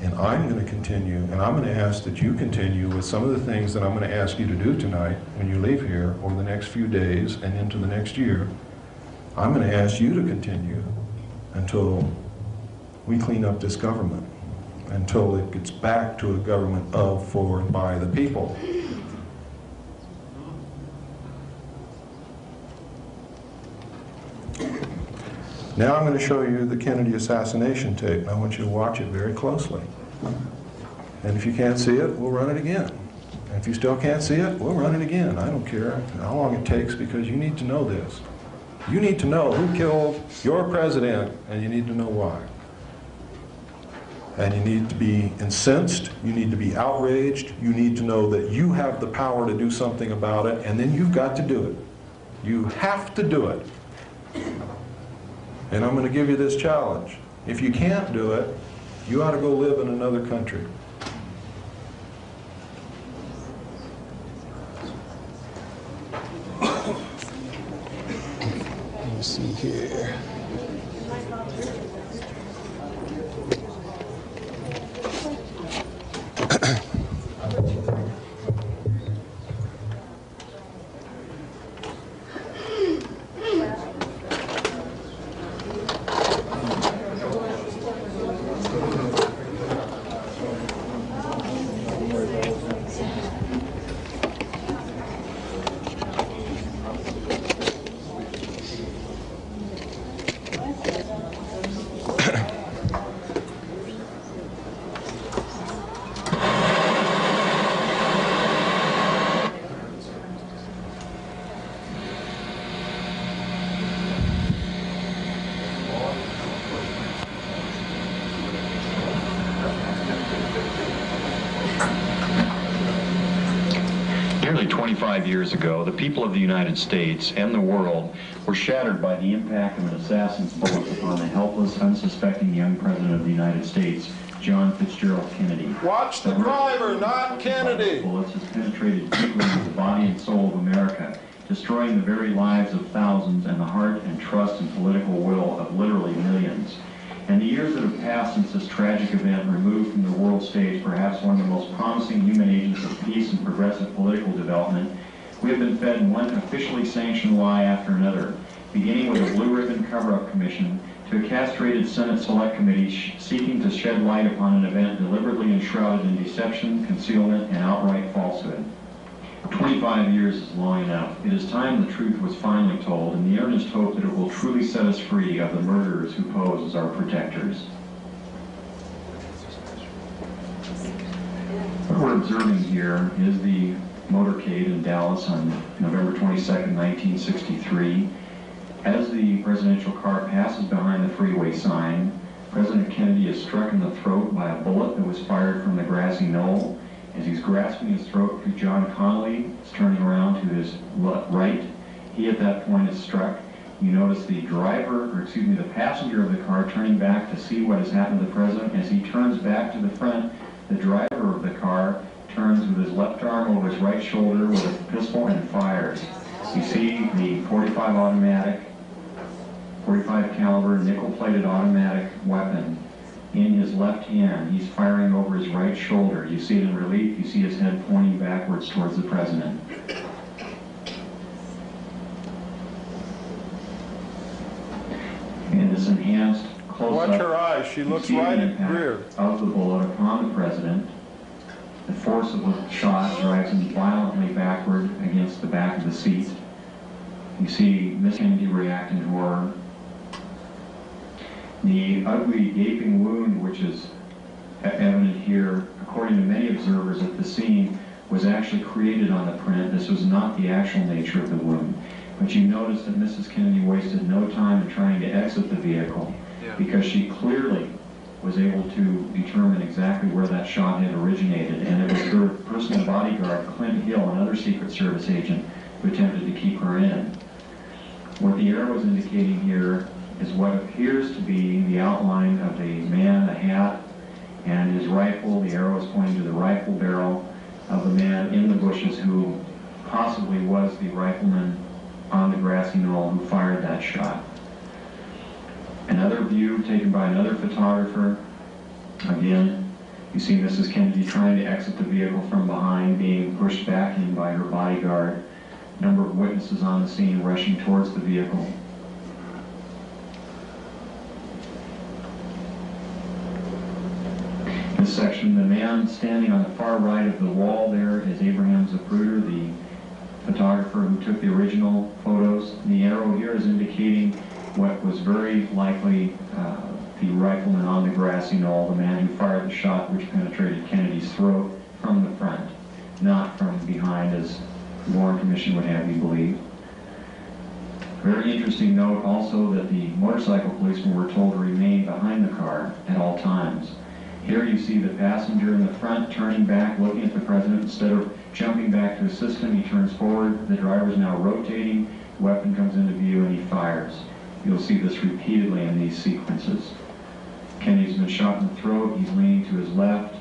And I'm going to continue, and I'm going to ask that you continue with some of the things that I'm going to ask you to do tonight when you leave here over the next few days and into the next year. I'm going to ask you to continue until we clean up this government, until it gets back to a government of, for, and by the people. Now I'm going to show you the Kennedy assassination tape, and I want you to watch it very closely. And if you can't see it, we'll run it again. And if you still can't see it, we'll run it again. I don't care how long it takes, because you need to know this. You need to know who killed your president, and you need to know why. And you need to be incensed, you need to be outraged, you need to know that you have the power to do something about it, and then you've got to do it. You have to do it. And I'm going to give you this challenge. If you can't do it, you ought to go live in another country. Let me see here. 25 years ago, the people of the United States and the world were shattered by the impact of an assassin's bullet upon the helpless, unsuspecting young President of the United States, John Fitzgerald Kennedy. Watch the driver, not Kennedy! Bullets has penetrated deeply into the body and soul of America, destroying the very lives of thousands and the heart and trust and political will of literally millions. In the years that have passed since this tragic event removed from the world stage perhaps one of the most promising human agents of peace and progressive political development, we have been fed one officially sanctioned lie after another, beginning with a blue ribbon cover-up commission to a castrated Senate Select Committee seeking to shed light upon an event deliberately enshrouded in deception, concealment, and outright falsehood. 25 years is long enough. It is time the truth was finally told, in the earnest hope that it will truly set us free of the murderers who pose as our protectors. What we're observing here is the motorcade in Dallas on November 22nd, 1963. As the presidential car passes behind the freeway sign, President Kennedy is struck in the throat by a bullet that was fired from the grassy knoll. As he's grasping his throat, John Connolly is turning around to his right. He at that point is struck. You notice the the passenger of the car turning back to see what has happened to the president. As he turns back to the front, the driver of the car turns with his left arm over his right shoulder with a pistol and fires. You see the 45 caliber nickel-plated automatic weapon in his left hand. He's firing over his right shoulder. You see it in relief. You see his head pointing backwards towards the president. In this enhanced close-up, watch her eyes. She looks right at Greer. Of the bullet upon the president. The force of the shot drives him violently backward against the back of the seat. You see Miss Kennedy react in horror. The ugly gaping wound, which is evident here, according to many observers at the scene, was actually created on the print. This was not the actual nature of the wound. But you notice that Mrs. Kennedy wasted no time in trying to exit the vehicle because she clearly was able to determine exactly where that shot had originated, and it was her personal bodyguard, Clint Hill, another Secret Service agent, who attempted to keep her in. What the arrow is indicating here is what appears to be the outline of a man, a hat, and his rifle. The arrow is pointing to the rifle barrel of the man in the bushes who possibly was the rifleman on the grassy knoll who fired that shot. Another view taken by another photographer. Again, you see Mrs. Kennedy trying to exit the vehicle from behind, being pushed back in by her bodyguard. A number of witnesses on the scene rushing towards the vehicle. This section, the man standing on the far right of the wall there is Abraham Zapruder, the photographer who took the original photos. The arrow here is indicating what was very likely the rifleman on the grassy knoll, the man who fired the shot which penetrated Kennedy's throat from the front, not from behind as the Warren Commission would have you believe. Very interesting note also that the motorcycle policemen were told to remain behind the car at all times. Here you see the passenger in the front turning back, looking at the president. Instead of jumping back to assist him, he turns forward. The driver is now rotating. The weapon comes into view and he fires. You'll see this repeatedly in these sequences. Kennedy's been shot in the throat. He's leaning to his left.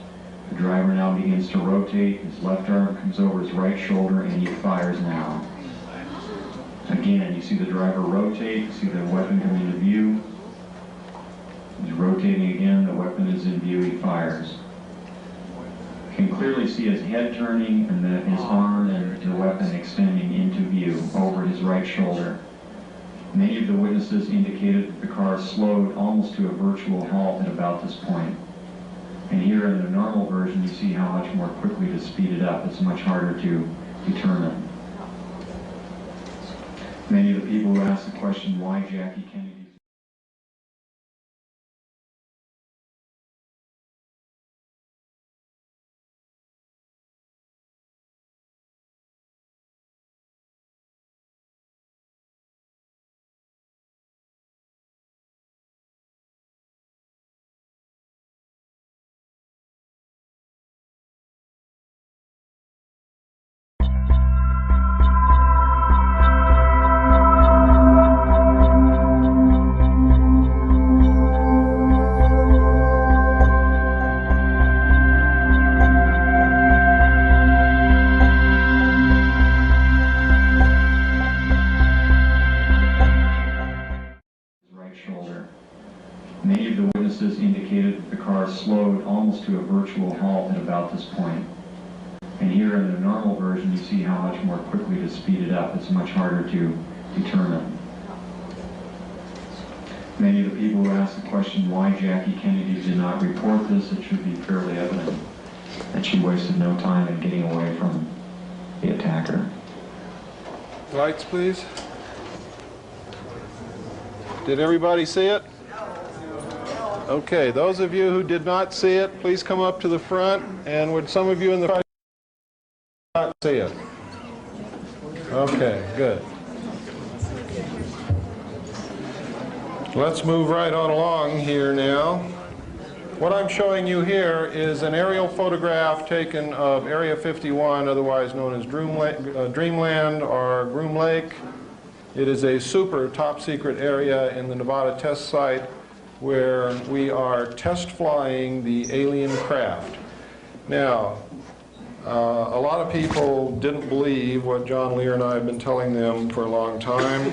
The driver now begins to rotate. His left arm comes over his right shoulder and he fires now. Again, you see the driver rotate. You see the weapon come into view. He's rotating again, the weapon is in view, he fires. You can clearly see his head turning and his arm and the weapon extending into view over his right shoulder. Many of the witnesses indicated that the car slowed almost to a virtual halt at about this point. And here in the normal version, you see how much more quickly to speed it up. It's much harder to determine. Many of the people who asked the question, why Jackie Kennedy? witnesses indicated that the car slowed almost to a virtual halt at about this point. And here in the normal version, you see how much more quickly to speed it up. It's much harder to determine. Many of the people who asked the question why Jackie Kennedy did not report this, it should be fairly evident that she wasted no time in getting away from the attacker. Lights, please. Did everybody see it? Okay, those of you who did not see it, please come up to the front. And would some of you in the front not see it? Okay, good. Let's move right on along here now. What I'm showing you here is an aerial photograph taken of Area 51, otherwise known as Dreamland or Groom Lake. It is a super top secret area in the Nevada test site where we are test flying the alien craft. Now, a lot of people didn't believe what John Lear and I have been telling them for a long time.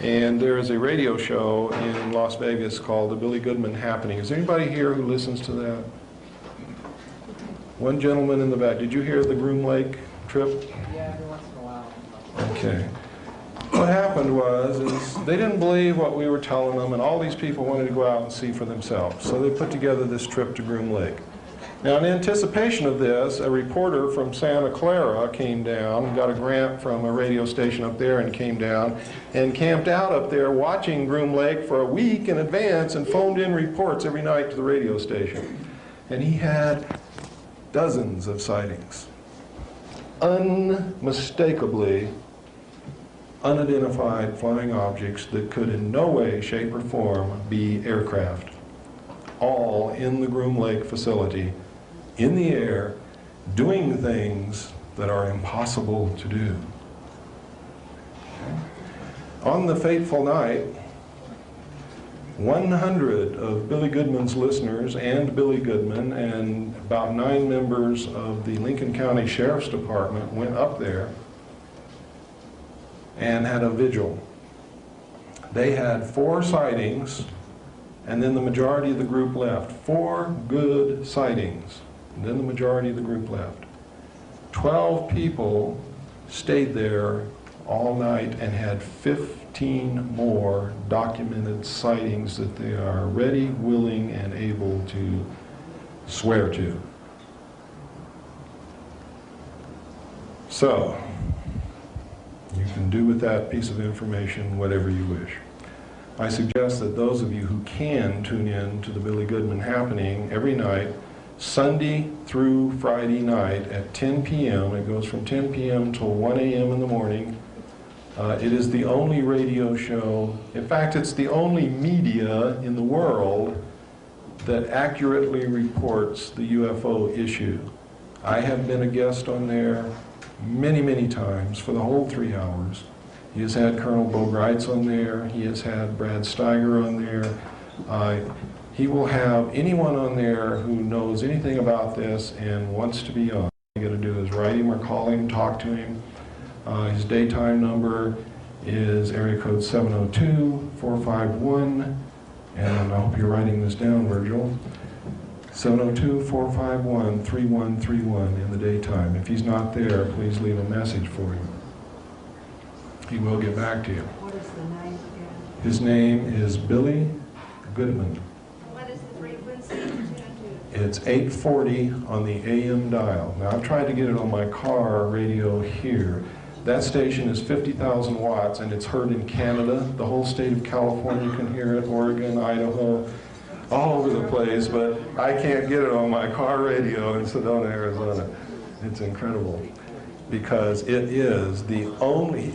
And there is a radio show in Las Vegas called The Billy Goodman Happening. Is there anybody here who listens to that? One gentleman in the back. Did you hear the Groom Lake trip? Yeah, every once in a while. Okay. What happened was they didn't believe what we were telling them, and all these people wanted to go out and see for themselves. So they put together this trip to Groom Lake. Now, in anticipation of this, a reporter from Santa Clara came down, got a grant from a radio station up there and came down and camped out up there watching Groom Lake for a week in advance and phoned in reports every night to the radio station. And he had dozens of sightings. Unmistakably unidentified flying objects that could in no way, shape, or form be aircraft. All in the Groom Lake facility, in the air, doing things that are impossible to do. Okay. On the fateful night, 100 of Billy Goodman's listeners and Billy Goodman and about 9 members of the Lincoln County Sheriff's Department went up there and had a vigil. They had 4 sightings, and then the majority of the group left. 4 good sightings, and then the majority of the group left. 12 people stayed there all night and had 15 more documented sightings that they are ready, willing, and able to swear to. So, you can do with that piece of information whatever you wish. I suggest that those of you who can tune in to the Billy Goodman Happening every night, Sunday through Friday night at 10 p.m. It goes from 10 p.m. till 1 a.m. in the morning. It is the only radio show, in fact, it's the only media in the world that accurately reports the UFO issue. I have been a guest on there many, many times for the whole 3 hours. He has had Colonel Bo Greitz on there. He has had Brad Steiger on there. He will have anyone on there who knows anything about this and wants to be on. All you got to do is write him or call him, talk to him. His daytime number is area code 702-451, and I hope you're writing this down, Virgil. 702-451-3131 in the daytime. If he's not there, please leave a message for him. He will get back to you. What is the name again? His name is Billy Goodman. What is the frequency? It's 840 on the AM dial. Now, I've tried to get it on my car radio here. That station is 50,000 watts, and it's heard in Canada. The whole state of California can hear it, Oregon, Idaho, all over the place, but I can't get it on my car radio in Sedona, Arizona. It's incredible, because it is the only...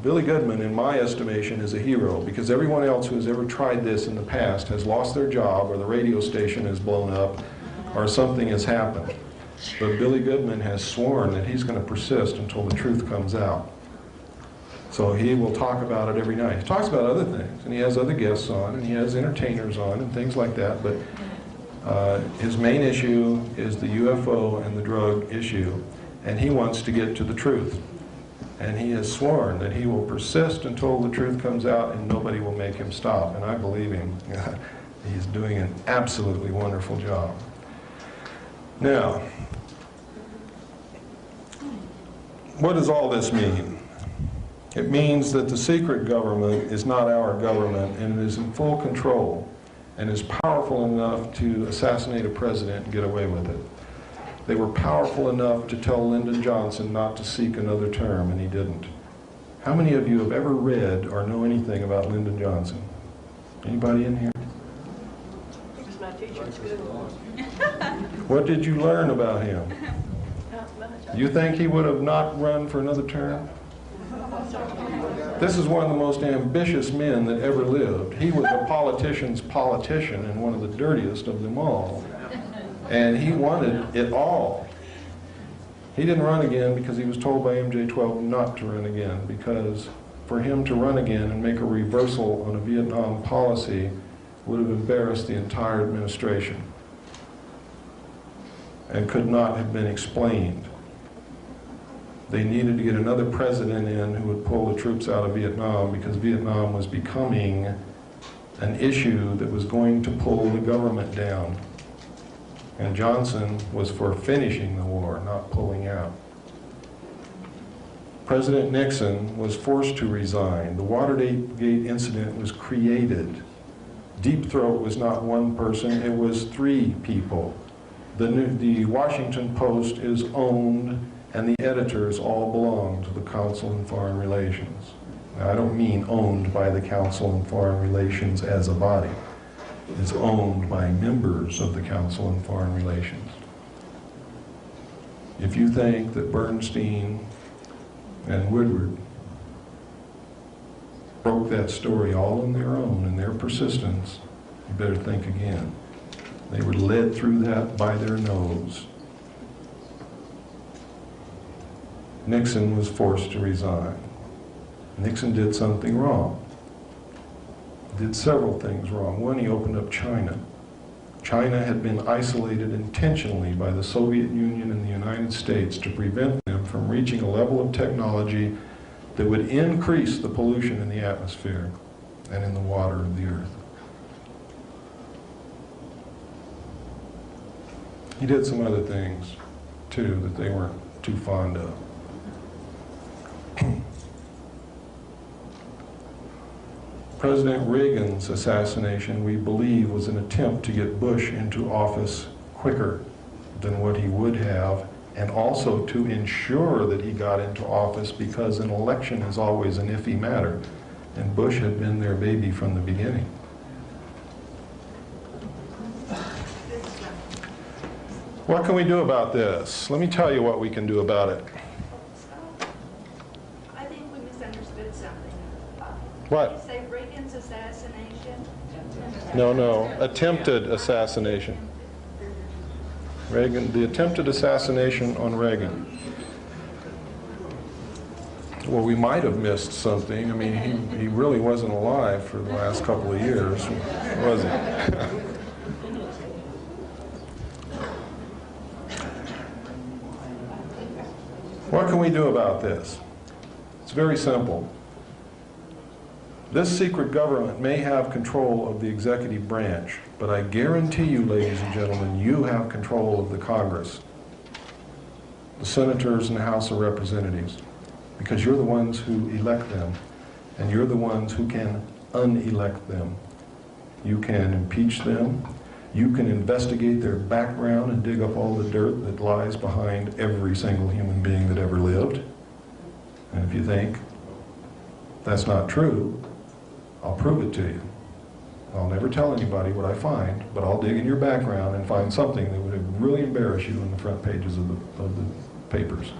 Billy Goodman, in my estimation, is a hero, because everyone else who has ever tried this in the past has lost their job, or the radio station has blown up, or something has happened. But Billy Goodman has sworn that he's going to persist until the truth comes out. So he will talk about it every night. He talks about other things, and he has other guests on, and he has entertainers on, and things like that, but his main issue is the UFO and the drug issue, and he wants to get to the truth. And he has sworn that he will persist until the truth comes out and nobody will make him stop. And I believe him. He's doing an absolutely wonderful job. Now, what does all this mean? It means that the secret government is not our government, and it is in full control and is powerful enough to assassinate a president and get away with it. They were powerful enough to tell Lyndon Johnson not to seek another term, and he didn't. How many of you have ever read or know anything about Lyndon Johnson? Anybody in here? He was my teacher at school. What did you learn about him? Not much. You think he would have not run for another term? This is one of the most ambitious men that ever lived. He was a politician's politician and one of the dirtiest of them all. And he wanted it all. He didn't run again because he was told by MJ-12 not to run again, because for him to run again and make a reversal on a Vietnam policy would have embarrassed the entire administration and could not have been explained. They needed to get another president in who would pull the troops out of Vietnam, because Vietnam was becoming an issue that was going to pull the government down. And Johnson was for finishing the war, not pulling out. President Nixon was forced to resign. The Watergate incident was created. Deep Throat was not one person, it was 3 people. The Washington Post is owned, and the editors all belong to the Council on Foreign Relations. Now, I don't mean owned by the Council on Foreign Relations as a body. It's owned by members of the Council on Foreign Relations. If you think that Bernstein and Woodward broke that story all on their own and their persistence, you better think again. They were led through that by their nose. Nixon was forced to resign. Nixon did something wrong. Did several things wrong. One, he opened up China. China had been isolated intentionally by the Soviet Union and the United States to prevent them from reaching a level of technology that would increase the pollution in the atmosphere and in the water of the earth. He did some other things, too, that they weren't too fond of. President Reagan's assassination, we believe, was an attempt to get Bush into office quicker than what he would have, and also to ensure that he got into office, because an election is always an iffy matter, and Bush had been their baby from the beginning. What can we do about this? Let me tell you what we can do about it. I think we misunderstood something. What? Did you say Reagan's assassination? No, attempted assassination. Reagan, the attempted assassination on Reagan. Well, we might have missed something. I mean, he really wasn't alive for the last couple of years, was he? What can we do about this? It's very simple. This secret government may have control of the executive branch, but I guarantee you, ladies and gentlemen, you have control of the Congress, the senators and the House of Representatives, because you're the ones who elect them, and you're the ones who can unelect them. You can impeach them. You can investigate their background and dig up all the dirt that lies behind every single human being that ever lived. And if you think that's not true, I'll prove it to you. I'll never tell anybody what I find, but I'll dig in your background and find something that would really embarrass you on the front pages of the papers.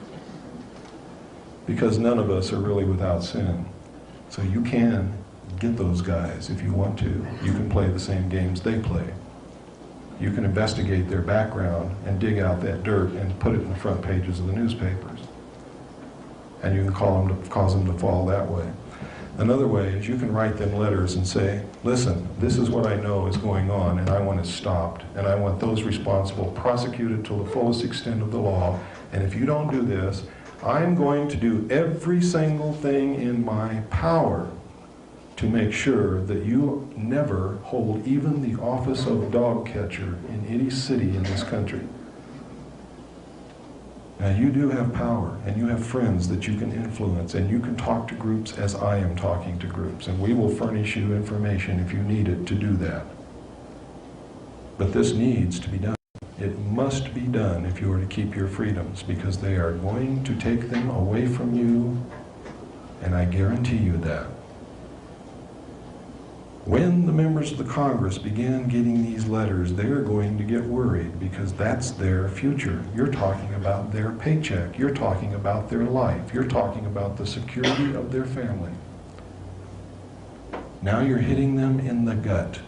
Because none of us are really without sin. So you can get those guys if you want to. You can play the same games they play. You can investigate their background and dig out that dirt and put it in the front pages of the newspapers. And you can cause them to fall that way. Another way is you can write them letters and say, listen, this is what I know is going on, and I want it stopped, and I want those responsible prosecuted to the fullest extent of the law, and if you don't do this, I'm going to do every single thing in my power to make sure that you never hold even the office of dog catcher in any city in this country. Now, you do have power, and you have friends that you can influence, and you can talk to groups as I am talking to groups, and we will furnish you information if you need it to do that. But this needs to be done. It must be done if you are to keep your freedoms, because they are going to take them away from you, and I guarantee you that. When the members of the Congress began getting these letters, they're going to get worried, because that's their future. You're talking about their paycheck. You're talking about their life. You're talking about the security of their family. Now you're hitting them in the gut.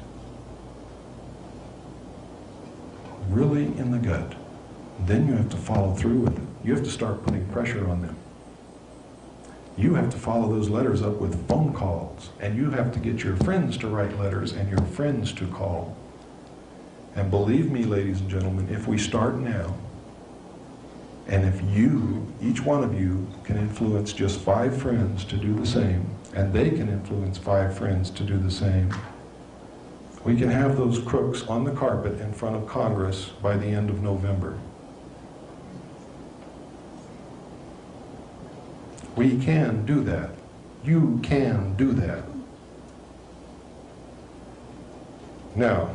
Really in the gut. Then you have to follow through with it. You have to start putting pressure on them. You have to follow those letters up with phone calls, and you have to get your friends to write letters and your friends to call. And believe me, ladies and gentlemen, if we start now, and if you, each one of you, can influence just 5 friends to do the same, and they can influence 5 friends to do the same, we can have those crooks on the carpet in front of Congress by the end of November. We can do that. You can do that. Now,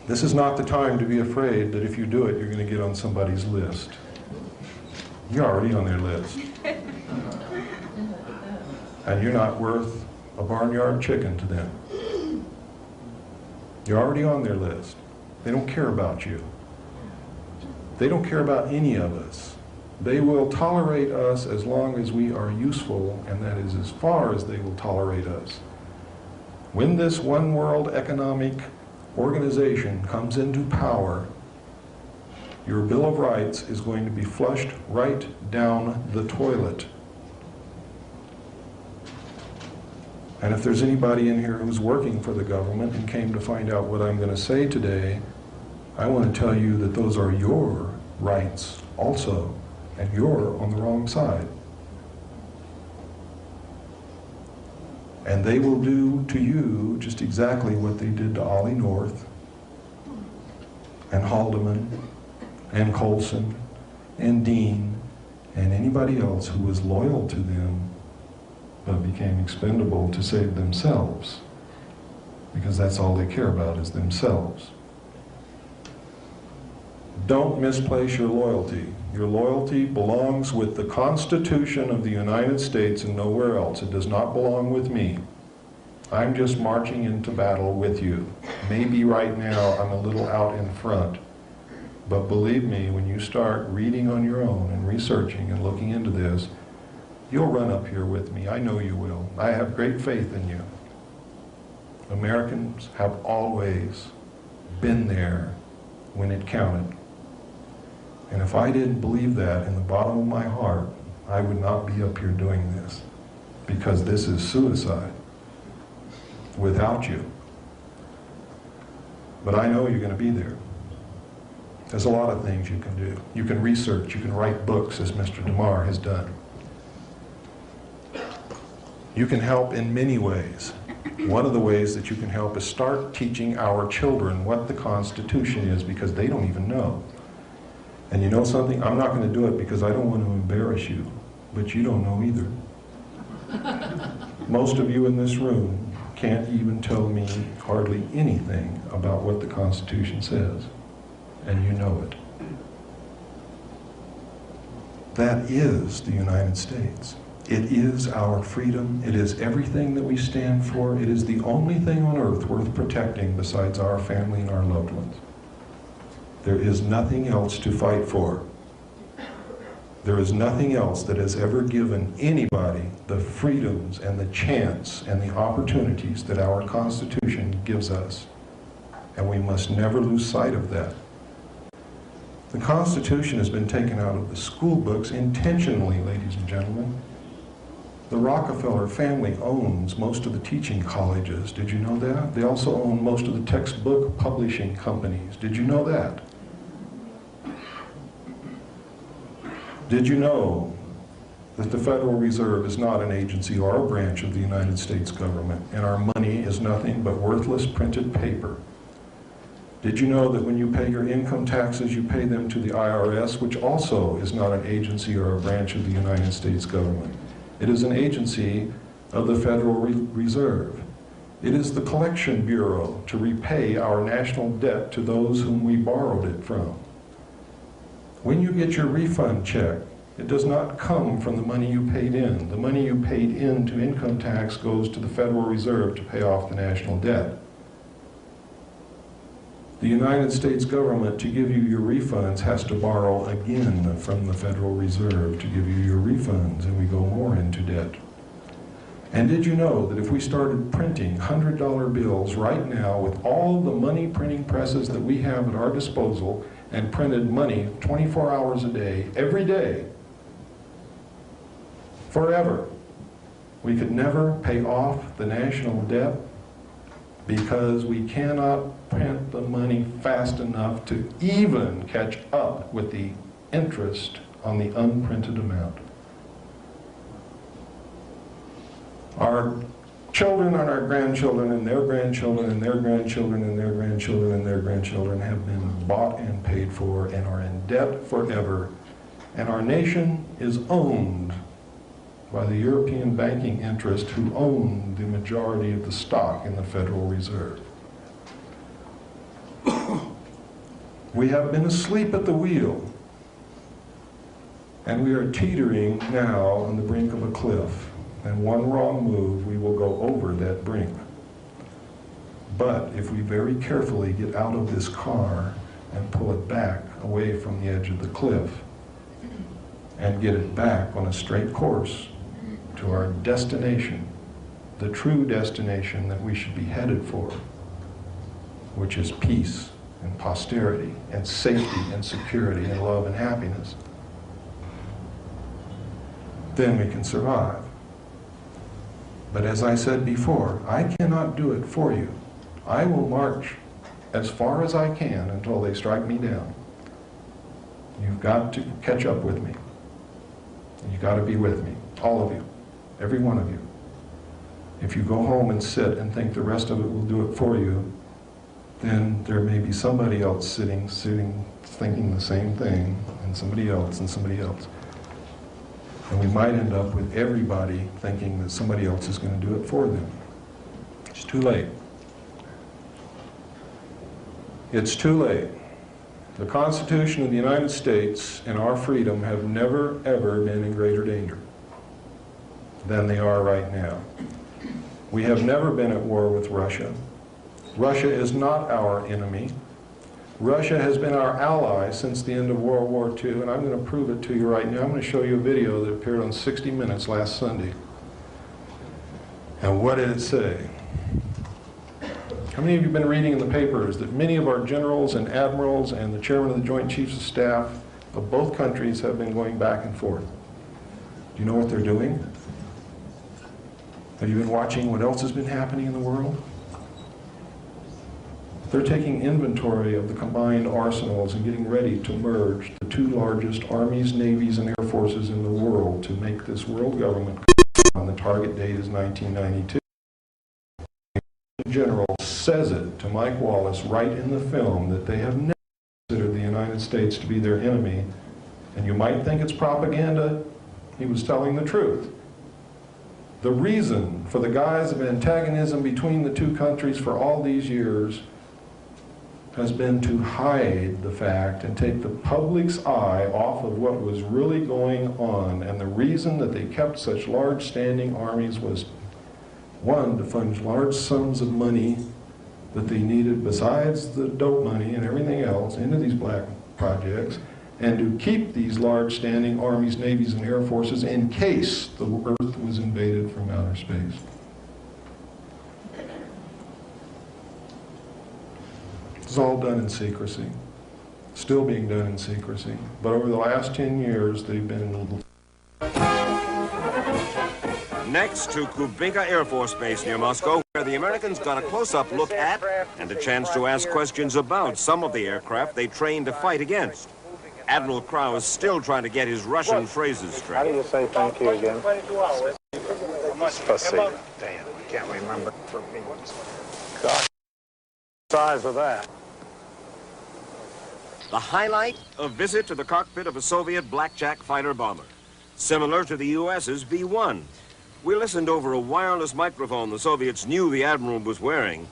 this is not the time to be afraid that if you do it, you're going to get on somebody's list. You're already on their list. And you're not worth a barnyard chicken to them. You're already on their list. They don't care about you. They don't care about any of us. They will tolerate us as long as we are useful, and that is as far as they will tolerate us. When this one world economic organization comes into power, your Bill of Rights is going to be flushed right down the toilet. And if there's anybody in here who's working for the government and came to find out what I'm going to say today, I want to tell you that those are your rights also, and you're on the wrong side. And they will do to you just exactly what they did to Ollie North, and Haldeman, and Colson, and Dean, and anybody else who was loyal to them but became expendable to save themselves, because that's all they care about is themselves. Don't misplace your loyalty. Your loyalty belongs with the Constitution of the United States and nowhere else. It does not belong with me. I'm just marching into battle with you. Maybe right now I'm a little out in front, but believe me, when you start reading on your own and researching and looking into this, you'll run up here with me. I know you will. I have great faith in you. Americans have always been there when it counted. And if I didn't believe that in the bottom of my heart, I would not be up here doing this, because this is suicide without you. But I know you're going to be there. There's a lot of things you can do. You can research, you can write books, as Mr. DeMar has done. You can help in many ways. One of the ways that you can help is start teaching our children what the Constitution is, because they don't even know. And you know something? I'm not going to do it because I don't want to embarrass you, but you don't know either. Most of you in this room can't even tell me hardly anything about what the Constitution says, and you know it. That is the United States. It is our freedom. It is everything that we stand for. It is the only thing on earth worth protecting besides our family and our loved ones. There is nothing else to fight for. There is nothing else that has ever given anybody the freedoms and the chance and the opportunities that our Constitution gives us. And we must never lose sight of that. The Constitution has been taken out of the school books intentionally, ladies and gentlemen. The Rockefeller family owns most of the teaching colleges. Did you know that? They also own most of the textbook publishing companies. Did you know that? Did you know that the Federal Reserve is not an agency or a branch of the United States government, and our money is nothing but worthless printed paper. Did you know that when you pay your income taxes, you pay them to the IRS, which also is not an agency or a branch of the United States government? It is an agency of the Federal Reserve. It is the collection bureau to repay our national debt to those whom we borrowed it from. When you get your refund check, it does not come from the money you paid in. The money you paid in to income tax goes to the Federal Reserve to pay off the national debt. The United States government, to give you your refunds, has to borrow again from the Federal Reserve to give you your refunds, and we go more into debt. And did you know that if we started printing $100 bills right now with all the money printing presses that we have at our disposal and printed money 24 hours a day, every day, forever, we could never pay off the national debt because we cannot print the money fast enough to even catch up with the interest on the unprinted amount. Our children and our grandchildren and their grandchildren and their grandchildren and their grandchildren and their grandchildren have been bought and paid for and are in debt forever. And our nation is owned by the European banking interest who own the majority of the stock in the Federal Reserve. We have been asleep at the wheel, and we are teetering now on the brink of a cliff. And one wrong move, we will go over that brink. But if we very carefully get out of this car and pull it back away from the edge of the cliff and get it back on a straight course to our destination, the true destination that we should be headed for, which is peace and posterity and safety and security and love and happiness, then we can survive. But as I said before, I cannot do it for you. I will march as far as I can until they strike me down. You've got to catch up with me. You've got to be with me, all of you, every one of you. If you go home and sit and think the rest of it will do it for you, then there may be somebody else sitting, thinking the same thing, and somebody else, and somebody else. And we might end up with everybody thinking that somebody else is going to do it for them. It's too late. It's too late. The Constitution of the United States and our freedom have never, ever been in greater danger than they are right now. We have never been at war with Russia. Russia is not our enemy. Russia has been our ally since the end of World War II, and I'm going to prove it to you right now. I'm going to show you a video that appeared on 60 Minutes last Sunday. And what did it say? How many of you have been reading in the papers that many of our generals and admirals and the chairman of the Joint Chiefs of Staff of both countries have been going back and forth? Do you know what they're doing? Have you been watching what else has been happening in the world? They're taking inventory of the combined arsenals and getting ready to merge the two largest armies, navies, and air forces in the world to make this world government. And the target date is 1992. The general says it to Mike Wallace right in the film that they have never considered the United States to be their enemy. And you might think it's propaganda. He was telling the truth. The reason for the guise of antagonism between the two countries for all these years has been to hide the fact and take the public's eye off of what was really going on. And the reason that they kept such large standing armies was, one, to fund large sums of money that they needed besides the dope money and everything else into these black projects, and to keep these large standing armies, navies, and air forces in case the Earth was invaded from outer space. It's all done in secrecy, still being done in secrecy. But over the last 10 years, they've been... Next to Kubinka Air Force Base near Moscow, where the Americans got a close-up look at and a chance to ask questions about some of the aircraft they trained to fight against. Admiral Crowe is still trying to get his Russian phrases How straight. do you say thank you again? 22 hours. Let's see. Damn, I can't remember. God, size of that. The highlight, a visit to the cockpit of a Soviet Blackjack fighter bomber, similar to the U.S.'s B-1. We listened over a wireless microphone the Soviets knew the Admiral was wearing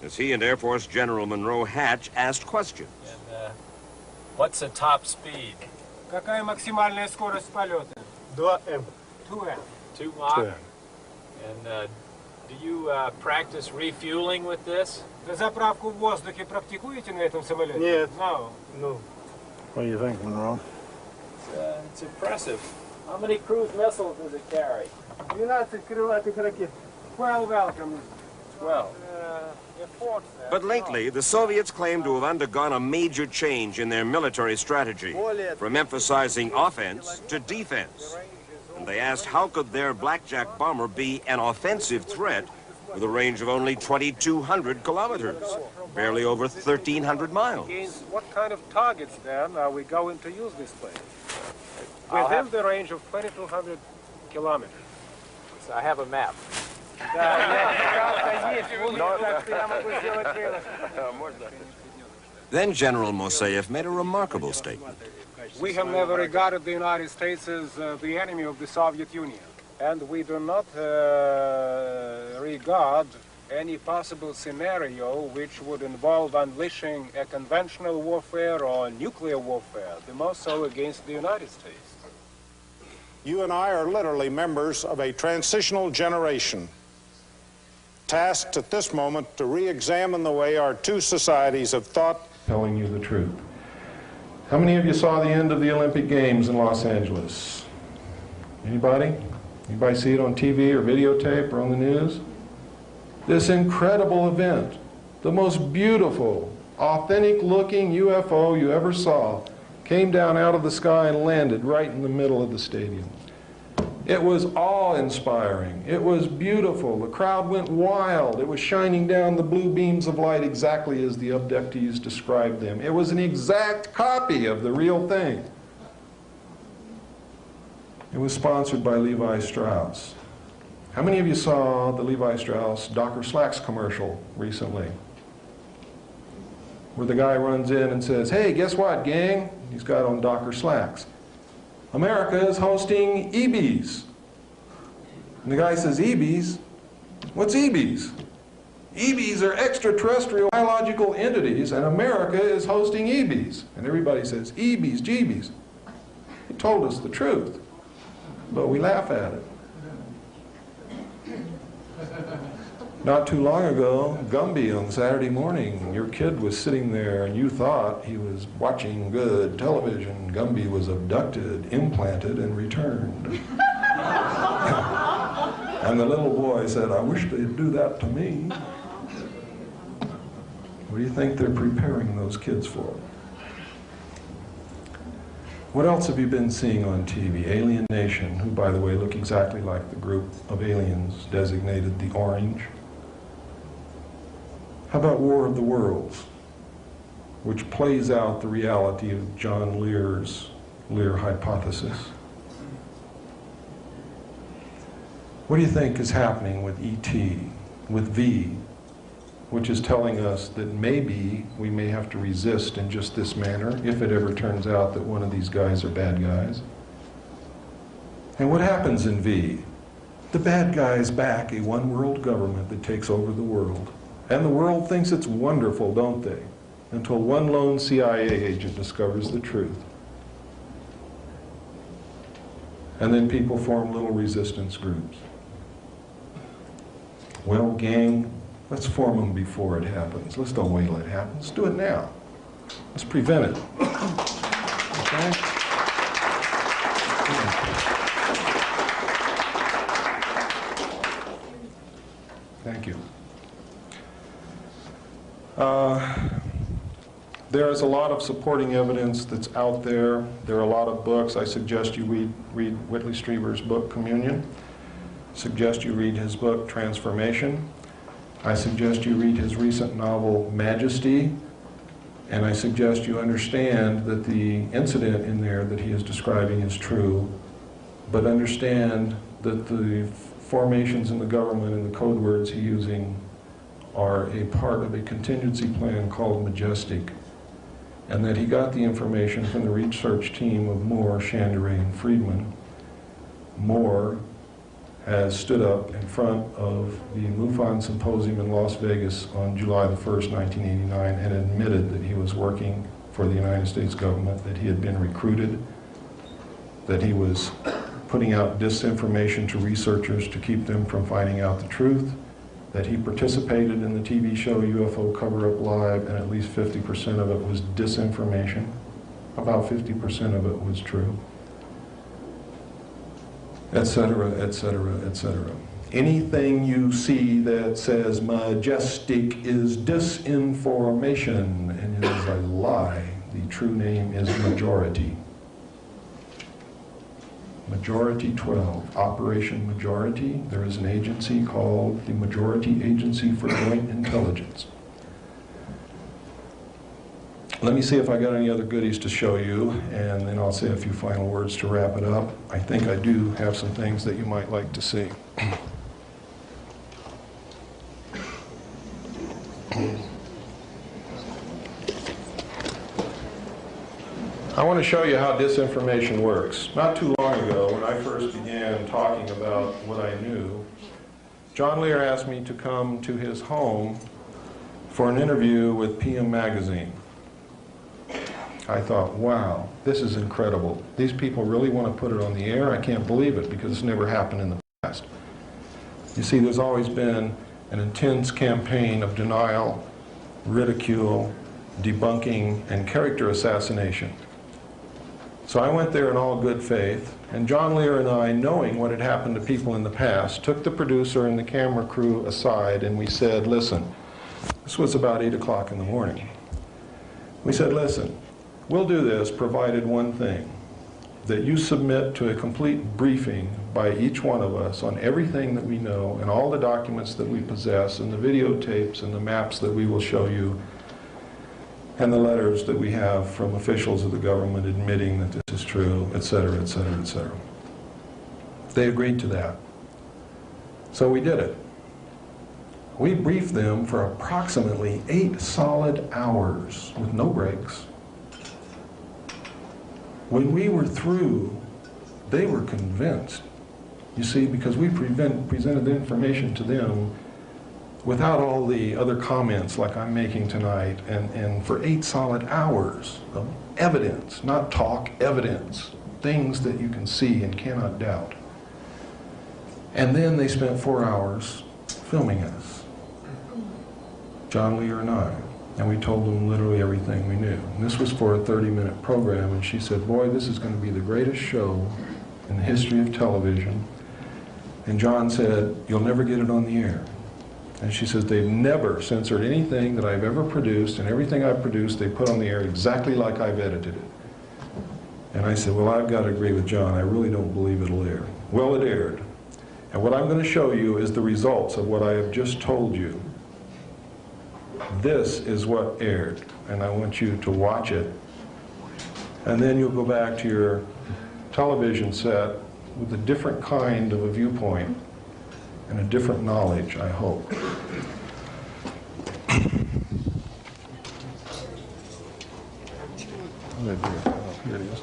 as he and Air Force General Monroe Hatch asked questions. And what's the top speed? Какая максимальная скорость полета? 2M. 2M. 2 Mach? 2M. And do you practice refueling with this? Заправку в воздухе практикуете на этом самолете? Нет. No. No. What do you think, Monroe? It's impressive. How many cruise missiles does it carry? 12 крылатых ракет. 12 Welcome. 12. But lately, the Soviets claim to have undergone a major change in their military strategy, from emphasizing offense to defense. And they asked how could their Blackjack bomber be an offensive threat with a range of only 2,200 kilometers, barely over 1,300 miles. Against what kind of targets, then, are we going to use this plane? Within the range of 2,200 kilometers. So I have a map. Then General Mosaev made a remarkable statement. We have never regarded the United States as the enemy of the Soviet Union, and we do not regard any possible scenario which would involve unleashing a conventional warfare or nuclear warfare, the most so against the United States. You and I are literally members of a transitional generation, tasked at this moment to re-examine the way our two societies have thought. Telling you the truth. How many of you saw the end of the Olympic Games in Los Angeles? Anybody? Anybody see it on TV or videotape or on the news? This incredible event, the most beautiful, authentic-looking UFO you ever saw, came down out of the sky and landed right in the middle of the stadium. It was awe-inspiring. It was beautiful. The crowd went wild. It was shining down the blue beams of light exactly as the abductees described them. It was an exact copy of the real thing. It was sponsored by Levi Strauss. How many of you saw the Levi Strauss Docker Slacks commercial recently? Where the guy runs in and says, "Hey, guess what, gang?" He's got on Docker Slacks. "America is hosting EBs." And the guy says, "EBs? What's EBs?" EBs are extraterrestrial biological entities, and America is hosting EBs. And everybody says, "EBs, jeebies." He told us the truth, but we laugh at it. Not too long ago, Gumby on Saturday morning, your kid was sitting there and you thought he was watching good television. Gumby was abducted, implanted, and returned. And the little boy said, "I wish they'd do that to me." What do you think they're preparing those kids for? What else have you been seeing on TV? Alien Nation, who, by the way, look exactly like the group of aliens designated the Orange. How about War of the Worlds, which plays out the reality of John Lear's Lear hypothesis? What do you think is happening with ET, with V, which is telling us that maybe we may have to resist in just this manner if it ever turns out that one of these guys are bad guys? And what happens in V? The bad guys back a one-world government that takes over the world. And the world thinks it's wonderful, don't they? Until one lone CIA agent discovers the truth. And then people form little resistance groups. Well, gang, let's form them before it happens. Let's don't wait till it happens. Let's do it now. Let's prevent it. Okay? Thank you. There is a lot of supporting evidence that's out there. There are a lot of books. I suggest you read Whitley Strieber's book, Communion. Suggest you read his book, Transformation. I suggest you read his recent novel, Majesty. And I suggest you understand that the incident in there that he is describing is true, but understand that the formations in the government and the code words he's using are a part of a contingency plan called Majestic, and that he got the information from the research team of Moore, Chandray, and Friedman. Moore has stood up in front of the MUFON Symposium in Las Vegas on July the 1st, 1989, and admitted that he was working for the United States government, that he had been recruited, that he was putting out disinformation to researchers to keep them from finding out the truth, that he participated in the TV show UFO Cover-Up Live, and at least 50% of it was disinformation. About 50% of it was true. Etc., etc., etc. Anything you see that says Majestic is disinformation, and it is a lie. The true name is Majority. Majority 12, Operation Majority. There is an agency called the Majority Agency for Joint Intelligence. Let me see if I got any other goodies to show you, and then I'll say a few final words to wrap it up. I think I do have some things that you might like to see. I want to show you how disinformation works. Not too long ago, when I first began talking about what I knew, John Lear asked me to come to his home for an interview with PM Magazine. I thought, wow, this is incredible. These people really want to put it on the air? I can't believe it, because it's never happened in the past. You see, there's always been an intense campaign of denial, ridicule, debunking, and character assassination. So I went there in all good faith, and John Lear and I, knowing what had happened to people in the past, took the producer and the camera crew aside, and we said, listen, this was about 8 o'clock in the morning. We said, listen, we'll do this provided one thing, that you submit to a complete briefing by each one of us on everything that we know and all the documents that we possess and the videotapes and the maps that we will show you and the letters that we have from officials of the government admitting that this is true, etc., etc., etc. They agreed to that. So we did it. We briefed them for approximately 8 solid hours with no breaks. When we were through, they were convinced. You see, because we presented the information to them without all the other comments like I'm making tonight, and for 8 solid hours of evidence, not talk, evidence, things that you can see and cannot doubt. And then they spent 4 hours filming us, John Lear and I, and we told them literally everything we knew. And this was for a 30-minute program, and she said, boy, this is going to be the greatest show in the history of television. And John said, you'll never get it on the air. And she says, they've never censored anything that I've ever produced, and everything I've produced they put on the air exactly like I've edited it. And I said, well, I've got to agree with John. I really don't believe it'll air. Well, it aired. And what I'm going to show you is the results of what I have just told you. This is what aired, and I want you to watch it. And then you'll go back to your television set with a different kind of a viewpoint and a different knowledge, I hope. Here it is.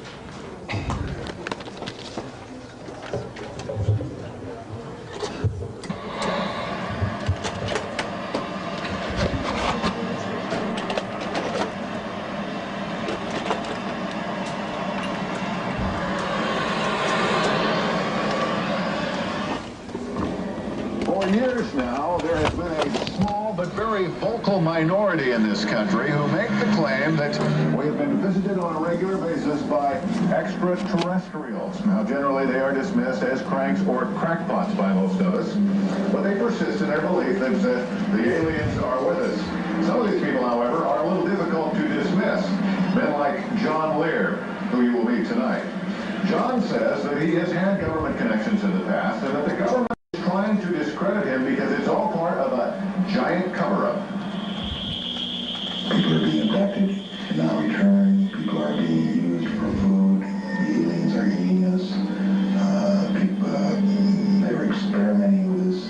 Years now, there has been a small but very vocal minority in this country who make the claim that we have been visited on a regular basis by extraterrestrials. Now, generally they are dismissed as cranks or crackpots by most of us, but they persist in their belief that the aliens are with us. Some of these people, however, are a little difficult to dismiss. Men like John Lear, who you will meet tonight. John says that he has had government connections in the past and that the government trying to discredit him because it's all part of a giant cover-up. People are being abducted. being used for food. The aliens are eating us. They're experimenting with us.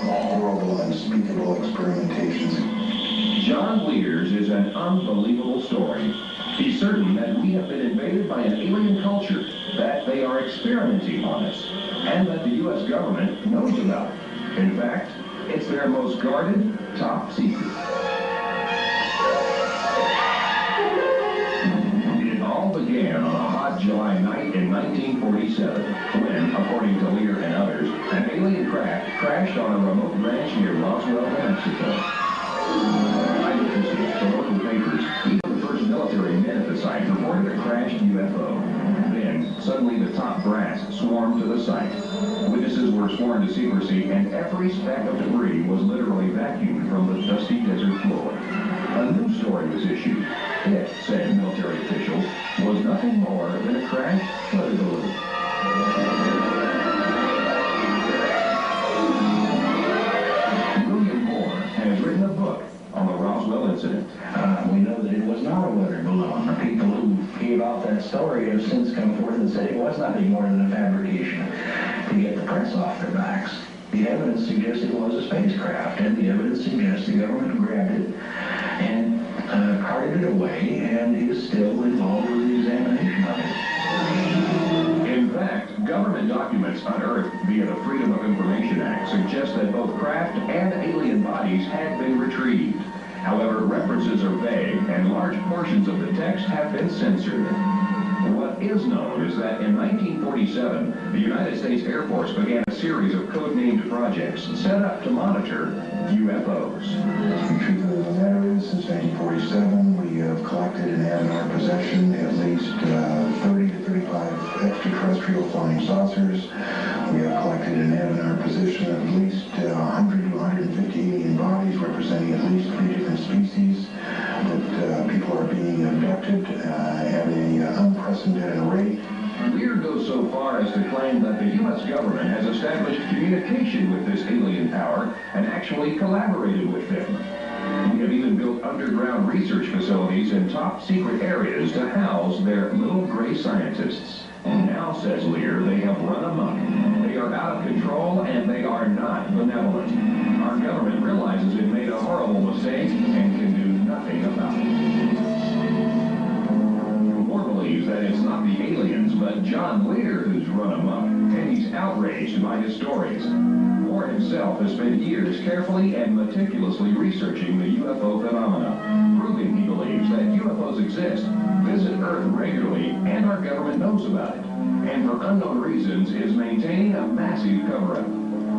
Horrible, unspeakable experimentations. John Lear's is an unbelievable story. He's certain that we have been invaded by an alien culture, that they are experimenting on us, and that the U.S. government knows about it. In fact, it's their most guarded, top secret. It all began on a hot July night in 1947, when, according to Lear and others, an alien craft crashed on a remote ranch near Roswell, New Mexico. Eyewitnesses, the local papers, even the first military men at the site reported a crashed UFO. Then, suddenly the top brass swarmed to the site. Witnesses were sworn to secrecy, and every speck of debris was literally vacuumed from the dusty desert floor. A new story was issued. It, said military officials, was nothing more than a crashed weather balloon. William Moore has written a book on the Roswell incident. We know that it was not a weather balloon. The people who gave out that story have since come forth and said it was nothing more than a fabrication to get the press off their backs. The evidence suggests it was a spacecraft, and the evidence suggests the government grabbed it and carted it away and is still involved with the examination of it. In fact, government documents unearthed via the Freedom of Information Act suggest that both craft and alien bodies had been retrieved. However, references are vague, and large portions of the text have been censored. What is known is that in 1947, the United States Air Force began a series of code-named projects set up to monitor UFOs. The truth of the matter is, since 1947, we have collected and had in our possession at least 30 to 35 extraterrestrial flying saucers. We have collected and had in our possession at least 100 to 150 alien bodies representing at least 3 different species that people are being abducted at an unprecedented rate. Lear goes so far as to claim that the U.S. government has established communication with this alien power and actually collaborated with them. We have even built underground research facilities in top secret areas to house their little gray scientists. Now, says Lear, they have run amok. They are out of control and they are not benevolent. Our government realizes it made a horrible mistake and can do nothing about it. Moore believes that it's not the aliens, but John Lear who's run amok, and he's outraged by his stories. Moore himself has spent years carefully and meticulously researching the UFO phenomena, proving, he believes, that UFOs exist, visit Earth regularly, and our government knows about it, and for unknown reasons is maintaining a massive cover-up.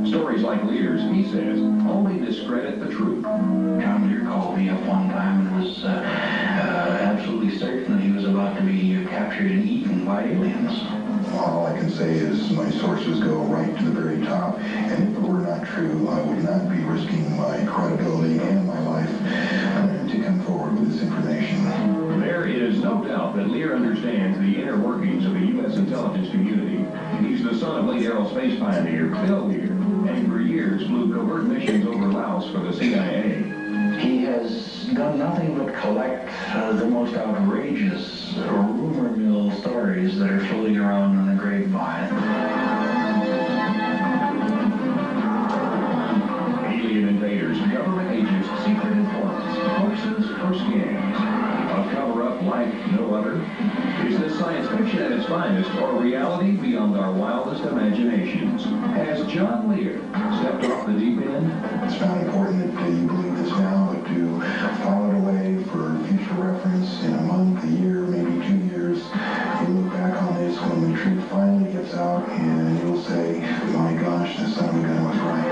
Stories like Lear's, he says, only discredit the truth. John Lear called me up one time and was absolutely certain that he was about to be captured and eaten by aliens. All I can say is my sources go right to the very top, and if it were not true, I would not be risking my credibility and my life to come forward with this information. There is no doubt that Lear understands the inner workings of the U.S. intelligence community. He's the son of late aerospace pioneer Bill Lear, and for years flew covert missions over Laos for the CIA. He has done nothing but collect the most outrageous rumor mill stories that are floating around on the grapevine. Alien invaders, government agents, secret informants, hoaxes, or scams. A cover-up like no other. Is this science fiction at its finest, or reality beyond our wildest imaginations? Has John Lear stepped off the deep end? It's not important that you believe this now, but to file it away for future reference in a month, a year, maybe 2 years. You look back on this when the truth finally gets out, and you'll say, my gosh, the son of a gun was right.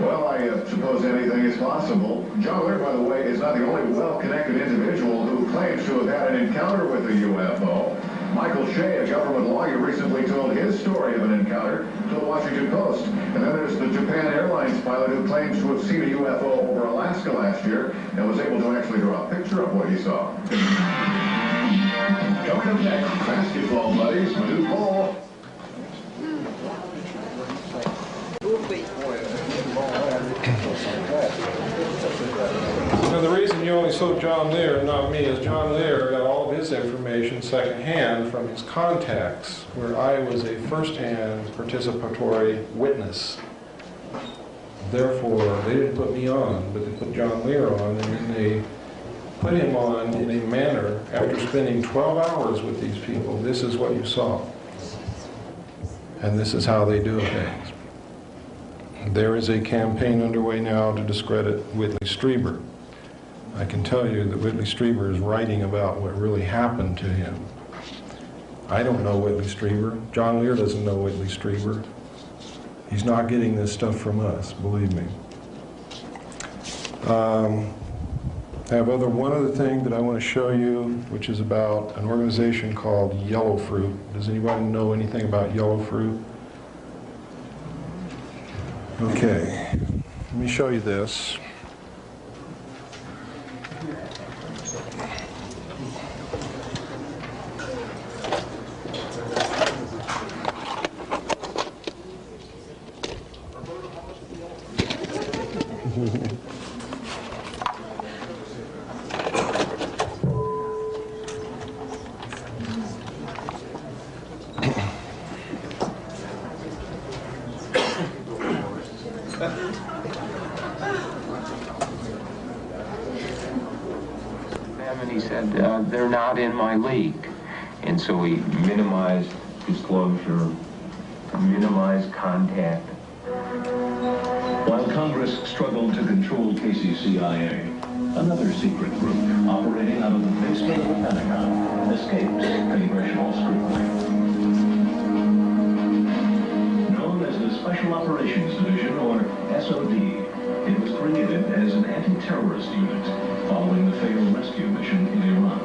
Well, I suppose anything is possible. John Lear, by the way, is not the only well-connected individual who claims to have had an encounter with a UFO. Michael Shea, a government lawyer, recently told his story of an encounter to the Washington Post. And then there's the Japan Airlines pilot who claims to have seen a UFO over Alaska last year and was able to actually draw a picture of what he saw. Coming up next, basketball buddies, new ball. The reason you only saw John Lear, not me, is John Lear got all of his information secondhand from his contacts, where I was a first-hand participatory witness. Therefore, they didn't put me on, but they put John Lear on, and then they put him on in a manner, after spending 12 hours with these people, this is what you saw. And this is how they do things. There is a campaign underway now to discredit Whitley Strieber. I can tell you that Whitley Strieber is writing about what really happened to him. I don't know Whitley Strieber. John Lear doesn't know Whitley Strieber. He's not getting this stuff from us, believe me. I have one other thing that I want to show you, which is about an organization called Yellow Fruit. Does anybody know anything about Yellow Fruit? Okay, let me show you this. And he said, they're not in my league. And so we minimized disclosure, minimized contact. While Congress struggled to control KCCIA, another secret group operating out of the basement of the Pentagon escaped congressional scrutiny. Known as the Special Operations Division, or SOD, it was created as an anti-terrorist unit following the failed rescue mission in Iran.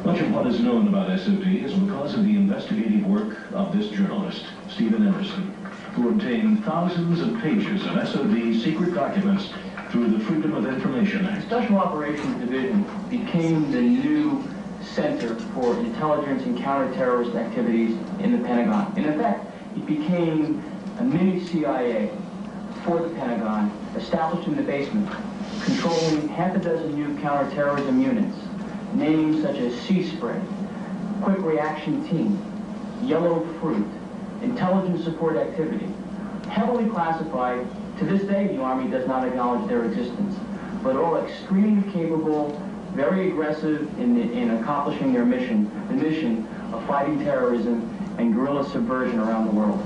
Much of what is known about SOD is because of the investigative work of this journalist, Stephen Emerson, who obtained thousands of pages of SOD secret documents through the Freedom of Information Act. Special Operations Division became the new center for intelligence and counterterrorist activities in the Pentagon. In effect, it became a mini CIA for the Pentagon, established in the basement, controlling half a dozen new counterterrorism units, names such as Sea Spray, Quick Reaction Team, Yellow Fruit, Intelligence Support Activity, heavily classified. To this day, the Army does not acknowledge their existence, but all extremely capable, very aggressive in accomplishing their mission, the mission of fighting terrorism and guerrilla subversion around the world.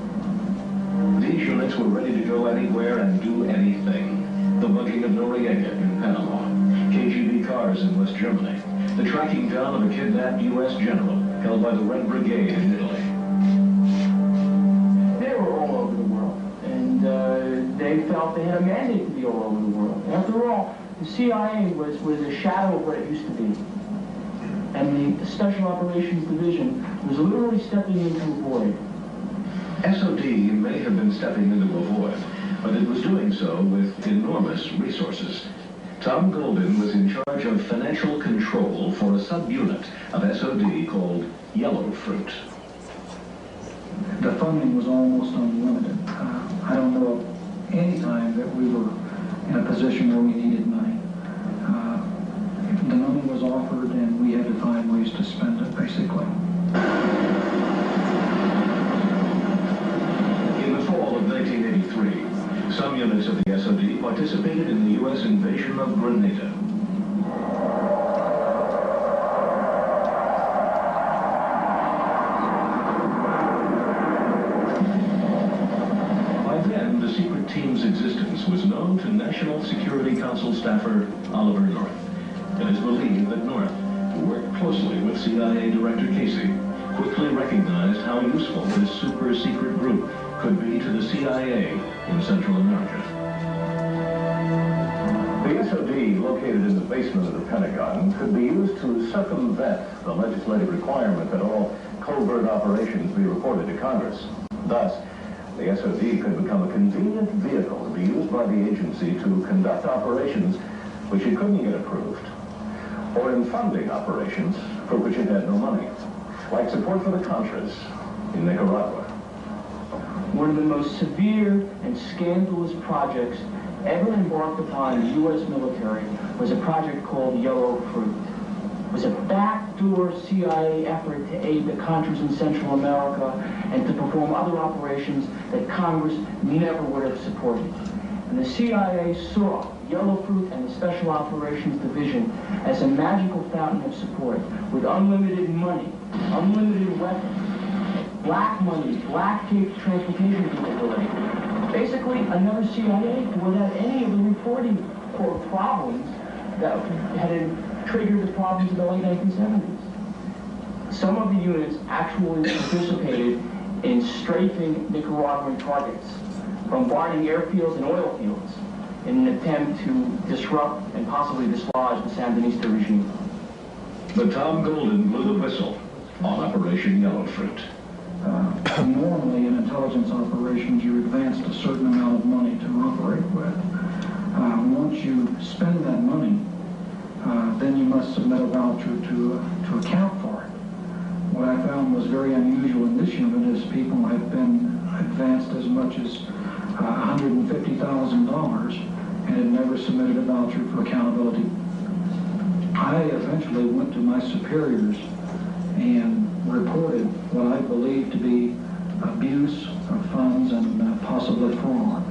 These units were ready to go anywhere and do anything. The bugging of Noriega in Panama, KGB cars in West Germany, the tracking down of a kidnapped U.S. general held by the Red Brigade in Italy. They were all over the world, and they felt they had a mandate to be all over the world. After all, the CIA was a shadow of what it used to be. And the Special Operations Division was literally stepping into a void. SOD may have been stepping into a void, but it was doing so with enormous resources. Tom Golden was in charge of financial control for a subunit of SOD called Yellow Fruit. The funding was almost unlimited. I don't know of any time that we were in a position where we needed money. The money was offered and we had to find ways to spend it, basically. In the fall of 1983, some units of the SOD participated in the U.S. invasion of Grenada. By then, the secret team's existence was known to National Security Council staffer Oliver North. It is believed that North, who worked closely with CIA Director Casey, quickly recognized how useful this super-secret group could be to the CIA in Central America. The SOD, located in the basement of the Pentagon, could be used to circumvent the legislative requirement that all covert operations be reported to Congress. Thus, the SOD could become a convenient vehicle to be used by the agency to conduct operations which it couldn't get approved, or in funding operations for which it had no money, like support for the Contras in Nicaragua. One of the most severe and scandalous projects ever embarked upon the U.S. military was a project called Yellow Fruit. It was a backdoor CIA effort to aid the Contras in Central America and to perform other operations that Congress never would have supported. And the CIA saw Yellow Fruit and the Special Operations Division as a magical fountain of support with unlimited money, unlimited weapons, black money, black tape transportation capability. Basically, another CIA without any of the reporting or problems that had triggered the problems of the late 1970s. Some of the units actually participated in strafing Nicaraguan targets, bombarding airfields and oil fields in an attempt to disrupt and possibly dislodge the Sandinista regime. But Tom Golden blew the whistle on Operation Yellow Fruit. Normally in intelligence operations, you're advanced a certain amount of money to operate with. Once you spend that money, then you must submit a voucher to account for it. What I found was very unusual in this unit is people have been advanced as much as $150,000 and had never submitted a voucher for accountability. I eventually went to my superiors and reported what I believed to be abuse of funds and possibly fraud.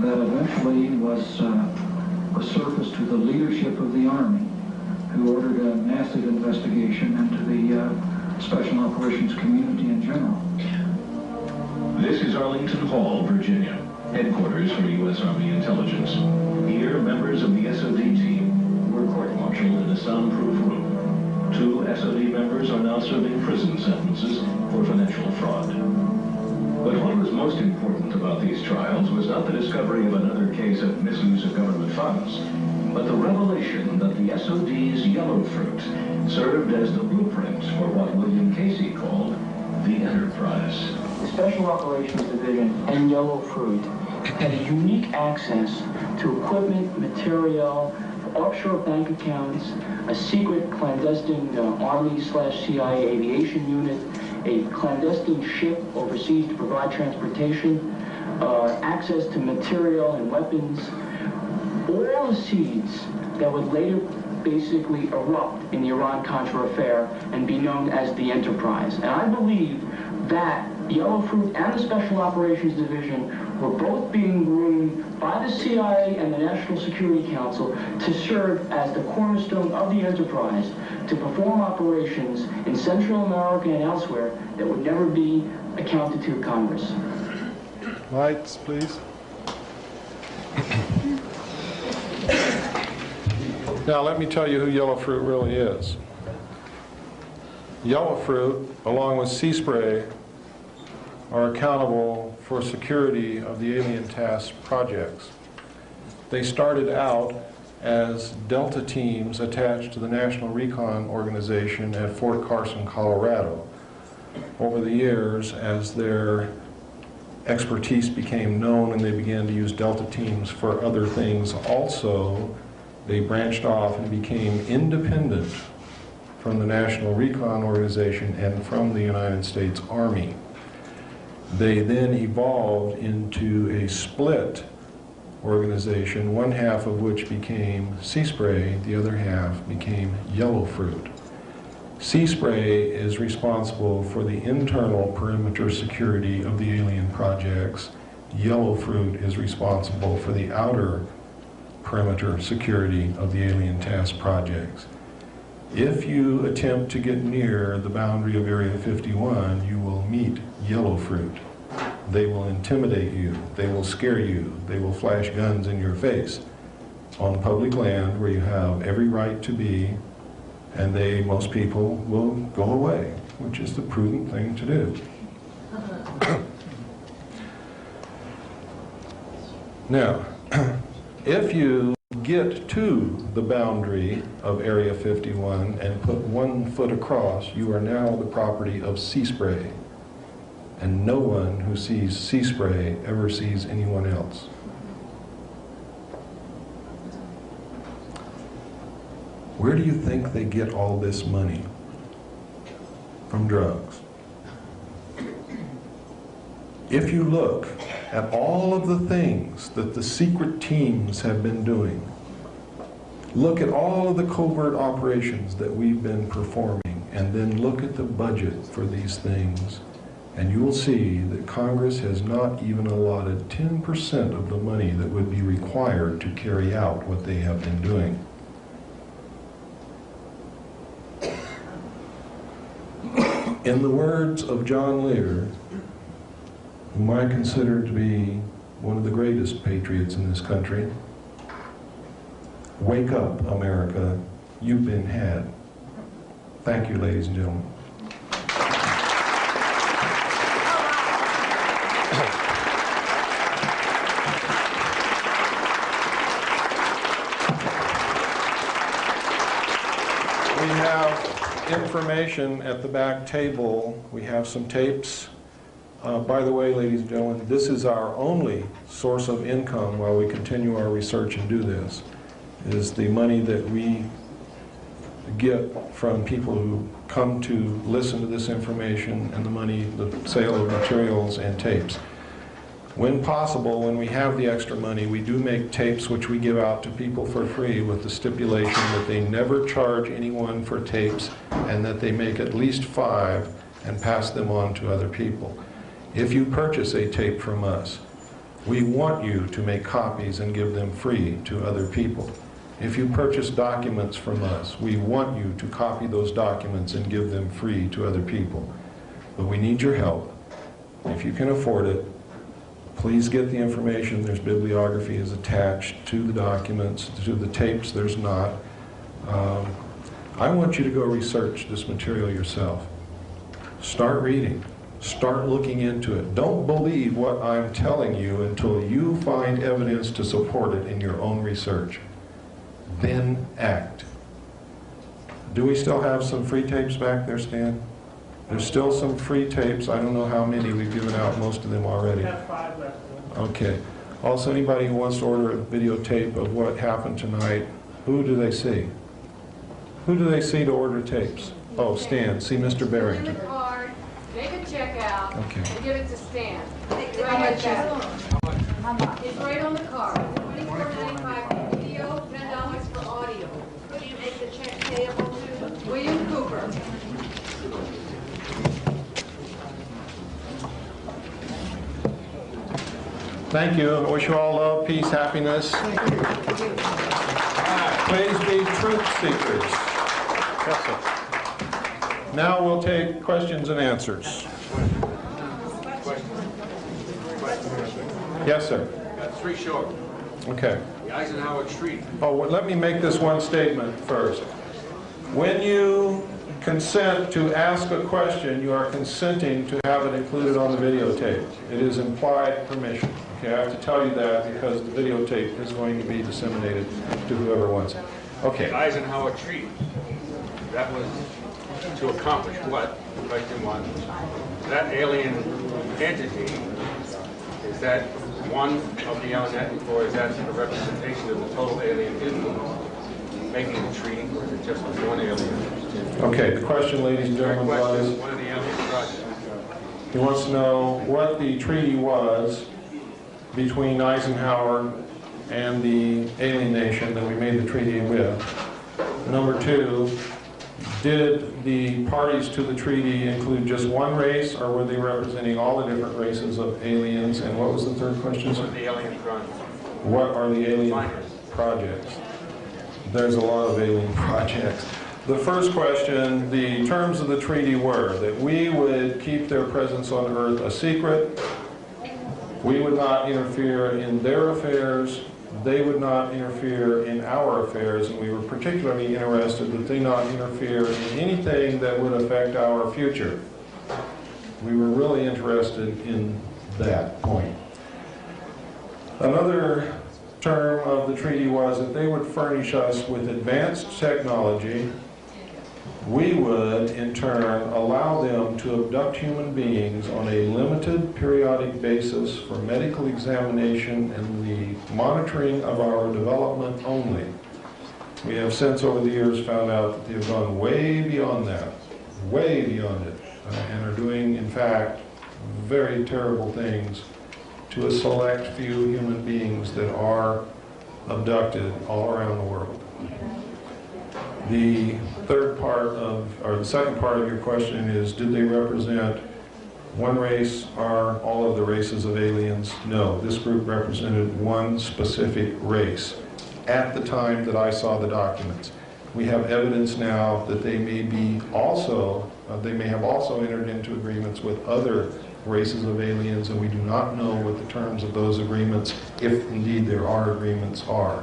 That eventually was surfaced to the leadership of the Army, who ordered a massive investigation into the Special Operations community in general. This is Arlington Hall, Virginia, headquarters for U.S. Army Intelligence. Here, members of the SOD team were court-martialed in a soundproof room. 2 SOD members are now serving prison sentences for financial fraud. But what was most important about these trials was not the discovery of another case of misuse of government funds, but the revelation that the SOD's Yellow Fruit served as the blueprint for what William Casey called the Enterprise. The Special Operations Division and Yellow Fruit had unique access to equipment, material, offshore bank accounts, a secret clandestine Army/CIA aviation unit, a clandestine ship overseas to provide transportation, access to material and weapons, all the seeds that would later basically erupt in the Iran-Contra affair and be known as the Enterprise. And I believe that Yellow Fruit and the Special Operations Division were both being groomed by the CIA and the National Security Council to serve as the cornerstone of the Enterprise to perform operations in Central America and elsewhere that would never be accounted to Congress. Lights, please. Now, let me tell you who Yellow Fruit really is. Yellow Fruit, along with Sea Spray, are accountable for security of the alien task projects. They started out as Delta teams attached to the National Recon Organization at Fort Carson, Colorado. Over the years, as their expertise became known and they began to use Delta teams for other things also, they branched off and became independent from the National Recon Organization and from the United States Army. They then evolved into a split organization, one half of which became Sea Spray, the other half became Yellow Fruit. Sea Spray is responsible for the internal perimeter security of the alien projects. Yellow Fruit is responsible for the outer perimeter security of the alien task projects. If you attempt to get near the boundary of Area 51, you will meet Yellow Fruit. They will intimidate you, they will scare you, they will flash guns in your face on public land where you have every right to be, and most people will go away, which is the prudent thing to do. Now, if you get to the boundary of Area 51 and put 1 foot across, you are now the property of Sea Spray. And no one who sees Sea Spray ever sees anyone else. Where do you think they get all this money? From drugs. If you look at all of the things that the secret teams have been doing, look at all of the covert operations that we've been performing, and then look at the budget for these things, and you will see that Congress has not even allotted 10% of the money that would be required to carry out what they have been doing. In the words of John Lear, whom I consider to be one of the greatest patriots in this country, wake up, America, you've been had. Thank you, ladies and gentlemen. We have information at the back table. We have some tapes. By the way, ladies and gentlemen, this is our only source of income while we continue our research and do this, is the money that we get from people who come to listen to this information, and the money, the sale of materials and tapes. When possible, when we have the extra money, we do make tapes which we give out to people for free with the stipulation that they never charge anyone for tapes and that they make at least 5 and pass them on to other people. If you purchase a tape from us, we want you to make copies and give them free to other people. If you purchase documents from us, we want you to copy those documents and give them free to other people. But we need your help. If you can afford it, please get the information. There's bibliography is attached to the documents. To the tapes, there's not. I want you to go research this material yourself. Start reading. Start looking into it. Don't believe what I'm telling you until you find evidence to support it in your own research. Then act. Do we still have some free tapes back there, Stan? There's still some free tapes. I don't know how many. We've given out most of them already. We have 5 left. Okay. Also, anybody who wants to order a videotape of what happened tonight, who do they see? Who do they see to order tapes? Oh, Stan. See Mr. Barrington. In the card, make a check out, Okay. and give it to Stan. How much is it? It's right on the card. $24.95 for video, $10 for audio. Who do you make the check payable to? William Cooper. Thank you. I wish you all love, peace, happiness. Please be truth seekers. Yes, sir. Now we'll take questions and answers. Yes, sir. Got 3 short. Okay. The Eisenhower Treaty. Oh, well, let me make this one statement first. When you consent to ask a question, you are consenting to have it included on the videotape. It is implied permission. Okay, I have to tell you that because the videotape is going to be disseminated to whoever wants it. Okay. The Eisenhower Treaty. That was to accomplish what? Question 1. That alien entity, is that one of the alien, or is that a representation of the total alien influence making the treaty, or is it just one alien? Okay, the question, ladies and gentlemen, was, One of the alien projects. he wants to know what the treaty was between Eisenhower and the alien nation that we made the treaty with. Number 2, did the parties to the treaty include just one race, or were they representing all the different races of aliens? And what was the third question, sir? What are the alien projects? What are the alien projects? There's a lot of alien projects. The first question, the terms of the treaty were that we would keep their presence on Earth a secret. We would not interfere in their affairs. They would not interfere in our affairs, and we were particularly interested that they not interfere in anything that would affect our future. We were really interested in that point. Another term of the treaty was that they would furnish us with advanced technology. We would, in turn, allow them to abduct human beings on a limited periodic basis for medical examination and the monitoring of our development only. We have since, over the years, found out that they have gone way beyond that, way beyond it, and are doing, in fact, very terrible things to a select few human beings that are abducted all around the world. The third part of, or the second part of your question is, did they represent one race or all of the races of aliens? No, this group represented one specific race at the time that I saw the documents. We have evidence now that they may be also, they may have also entered into agreements with other races of aliens, and we do not know what the terms of those agreements, if indeed there are agreements, are.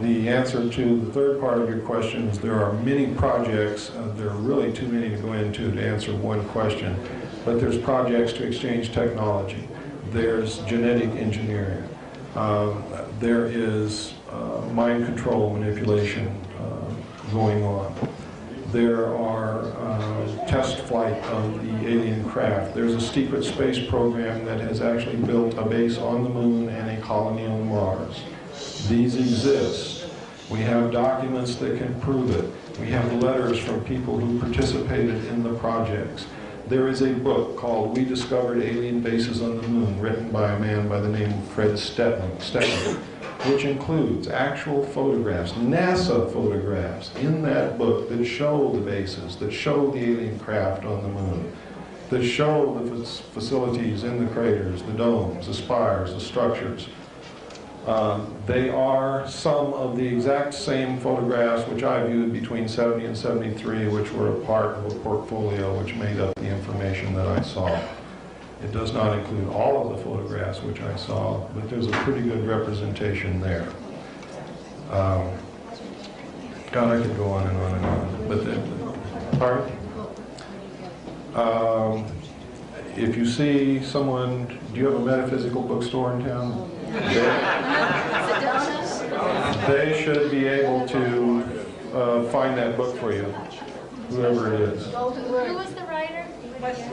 The answer to the third part of your question is there are many projects. There are really too many to go into to answer one question, but there's projects to exchange technology. There's genetic engineering. There is mind control manipulation going on. There are test flight of the alien craft. There's a secret space program that has actually built a base on the moon and a colony on Mars. These exist. We have documents that can prove it. We have letters from people who participated in the projects. There is a book called We Discovered Alien Bases on the Moon, written by a man by the name of Fred Stettling, which includes actual photographs, NASA photographs in that book that show the bases, that show the alien craft on the moon, that show the facilities in the craters, the domes, the spires, the structures. They are some of the exact same photographs which I viewed between 70 and 73, which were a part of a portfolio which made up the information that I saw. It does not include all of the photographs which I saw, but there's a pretty good representation there. God, I could go on and on and on. But then, pardon? If you see someone, do you have a metaphysical bookstore in town? They should be able to find that book for you, whoever it is. Who was the writer?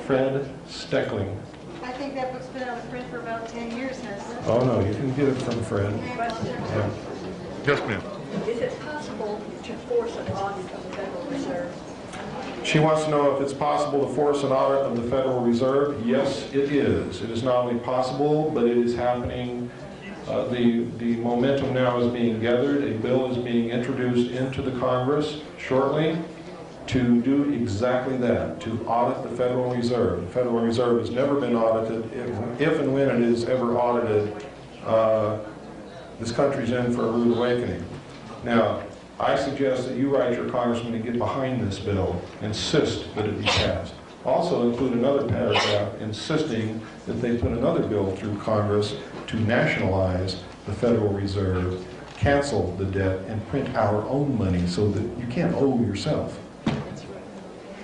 Fred Stettling. I think that book's been out of print for about 10 years, hasn't it? Oh no, you can get it from Fred. Yeah. Yes, ma'am. Is it possible to force an audit of the Federal Reserve? She wants to know if it's possible to force an audit of the Federal Reserve. Yes, it is. It is not only possible, but it is happening. The momentum now is being gathered. A bill is being introduced into the Congress shortly to do exactly that, to audit the Federal Reserve. The Federal Reserve has never been audited. If and when it is ever audited, this country's in for a rude awakening. Now, I suggest that you write your congressman to get behind this bill, insist that it be passed. Also include another paragraph insisting that they put another bill through Congress to nationalize the Federal Reserve, cancel the debt, and print our own money so that you can't owe yourself.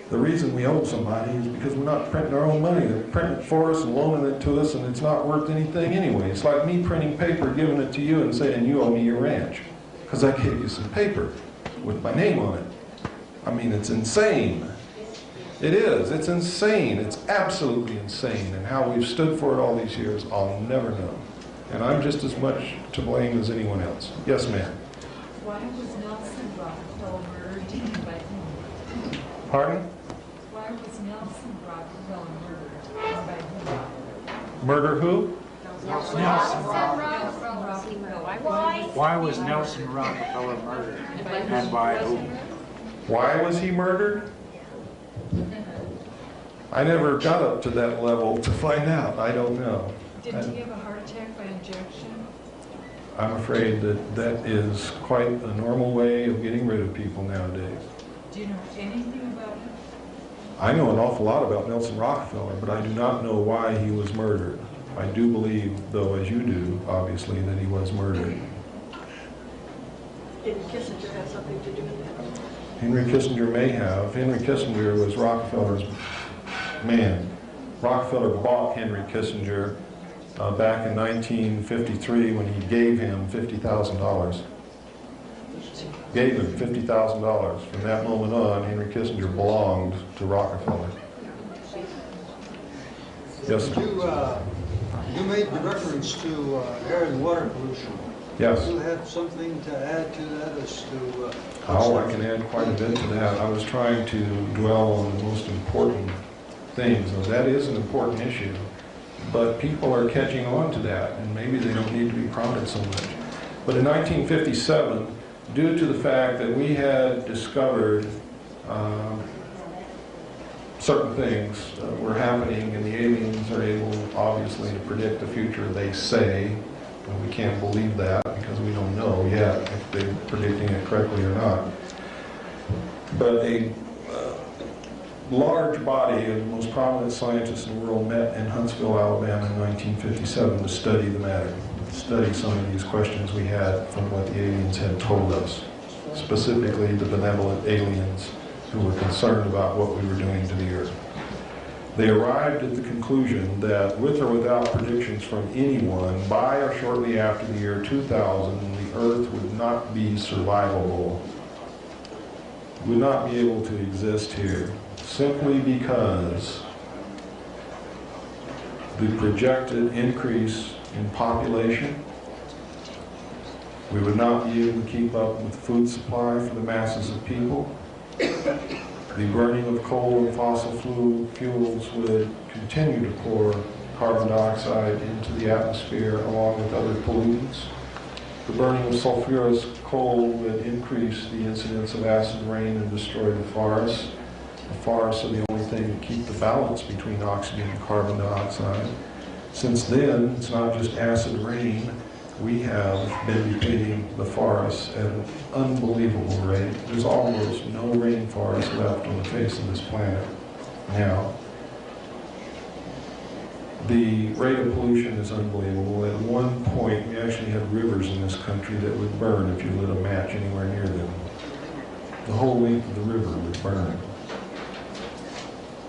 The reason we owe somebody is because we're not printing our own money. They're printing it for us and loaning it to us, and it's not worth anything anyway. It's like me printing paper, giving it to you, and saying you owe me your ranch because I gave you some paper with my name on it. I mean, it's insane. It is. It's insane. It's absolutely insane. And how we've stood for it all these years, I'll never know. And I'm just as much to blame as anyone else. Yes, ma'am. Why was Nelson Rockefeller murdered by whom? Pardon? Why was Nelson Rockefeller murdered and by whom? Murder who? Nelson Rockefeller. Why was Nelson Rockefeller murdered and by whom? Why was he murdered? I never got up to that level to find out. I don't know. Did he have a heart attack by injection? I'm afraid that that is quite a normal way of getting rid of people nowadays. Do you know anything about him? I know an awful lot about Nelson Rockefeller, but I do not know why he was murdered. I do believe, though, as you do, obviously, that he was murdered. Did Kissinger have something to do with that? Henry Kissinger may have. Henry Kissinger was Rockefeller's man. Rockefeller bought Henry Kissinger back in 1953 when he gave him $50,000. Gave him $50,000. From that moment on, Henry Kissinger belonged to Rockefeller. Yes, sir. You made the reference to air and water pollution. Yes. Do you have something to add to that as to... Oh, I can add quite a bit to that. I was trying to dwell on the most important things. Now, that is an important issue. But people are catching on to that, and maybe they don't need to be prodded so much. But in 1957, due to the fact that we had discovered certain things were happening, and the aliens are able, obviously, to predict the future, they say, and we can't believe that because we don't know yet if they're predicting it correctly or not. But a large body of the most prominent scientists in the world met in Huntsville, Alabama in 1957 to study the matter, to study some of these questions we had from what the aliens had told us, specifically the benevolent aliens who were concerned about what we were doing to the earth. They arrived at the conclusion that with or without predictions from anyone, by or shortly after the year 2000, the earth would not be survivable, would not be able to exist here, simply because the projected increase in population, we would not be able to keep up with food supply for the masses of people. The burning of coal and fossil fuels would continue to pour carbon dioxide into the atmosphere along with other pollutants. The burning of sulfurous coal would increase the incidence of acid rain and destroy the forests. The forests are the only thing to keep the balance between oxygen and carbon dioxide. Since then, it's not just acid rain. We have been depleting the forests at an unbelievable rate. There's almost no rainforest left on the face of this planet now. The rate of pollution is unbelievable. At one point, we actually had rivers in this country that would burn if you lit a match anywhere near them. The whole length of the river would burn.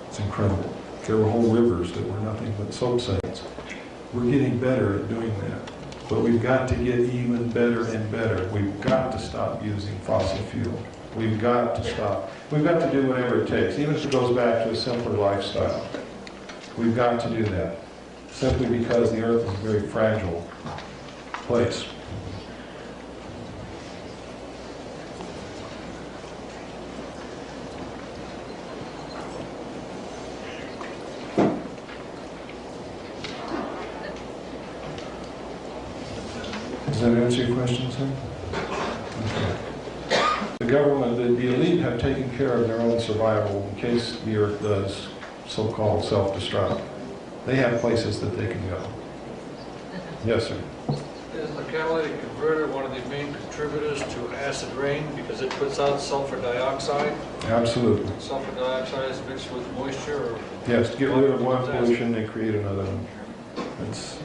It's incredible. There were whole rivers that were nothing but soap suds. We're getting better at doing that. But we've got to get even better and better. We've got to stop using fossil fuel. We've got to stop. We've got to do whatever it takes, even if it goes back to a simpler lifestyle. We've got to do that, simply because the earth is a very fragile place. Does that answer your question, sir? Okay. The government, the elite have taken care of their own survival in case the earth does so-called self-destruct. They have places that they can go. Yes, sir. Is the catalytic converter one of the main contributors to acid rain because it puts out sulfur dioxide? Absolutely. Sulfur dioxide is mixed with moisture? Or yes, to get rid of one pollution and create another one. It's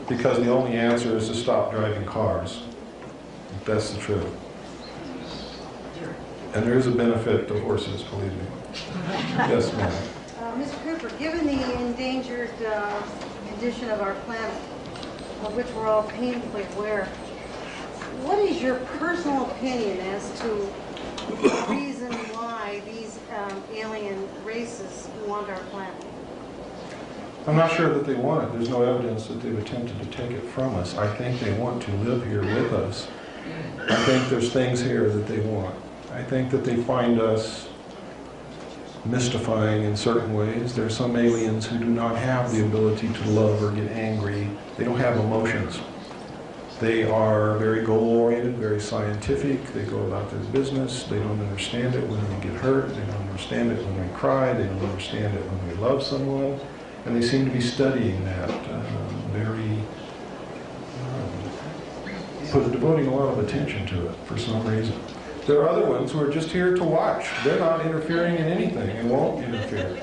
because the only answer is to stop driving cars. That's the truth. And there is a benefit to horses, believe me. Yes, ma'am. Mr. Cooper, given the endangered condition of our planet, of which we're all painfully aware, what is your personal opinion as to the reason why these alien races want our planet? I'm not sure that they want it. There's no evidence that they've attempted to take it from us. I think they want to live here with us. I think there's things here that they want. I think that they find us mystifying in certain ways. There are some aliens who do not have the ability to love or get angry. They don't have emotions. They are very goal-oriented, very scientific. They go about their business. They don't understand it when we get hurt. They don't understand it when we cry. They don't understand it when we love someone. And they seem to be studying that devoting a lot of attention to it for some reason. There are other ones who are just here to watch. They're not interfering in anything and won't interfere.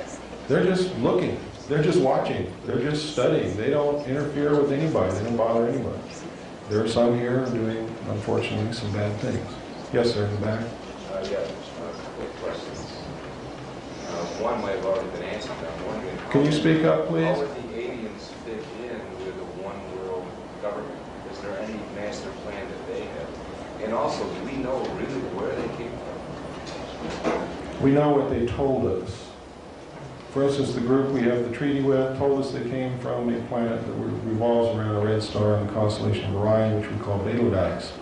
They're just looking. They're just watching. They're just studying. They don't interfere with anybody. They don't bother anybody. There are some here doing, unfortunately, some bad things. Yes, sir, in the back. Yes, quick questions. One might have already been answered. I'm wondering, can you speak up, please? How would the aliens fit in with a one-world government? Is there any master plan that they have? And also, do we know really where they came from? We know what they told us. For instance, the group we have the treaty with told us they came from a planet that revolves around a red star in the constellation of Orion, which we call Betelgeuse.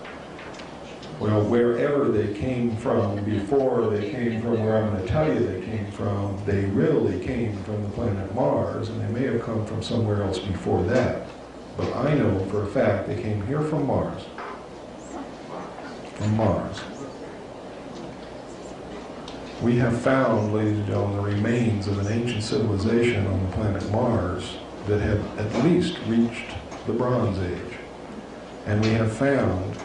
Well, wherever they came from before they came from where I'm going to tell you they came from, they really came from the planet Mars, and they may have come from somewhere else before that. But I know for a fact they came here from Mars. From Mars. We have found, ladies and gentlemen, the remains of an ancient civilization on the planet Mars that had at least reached the Bronze Age. And we have found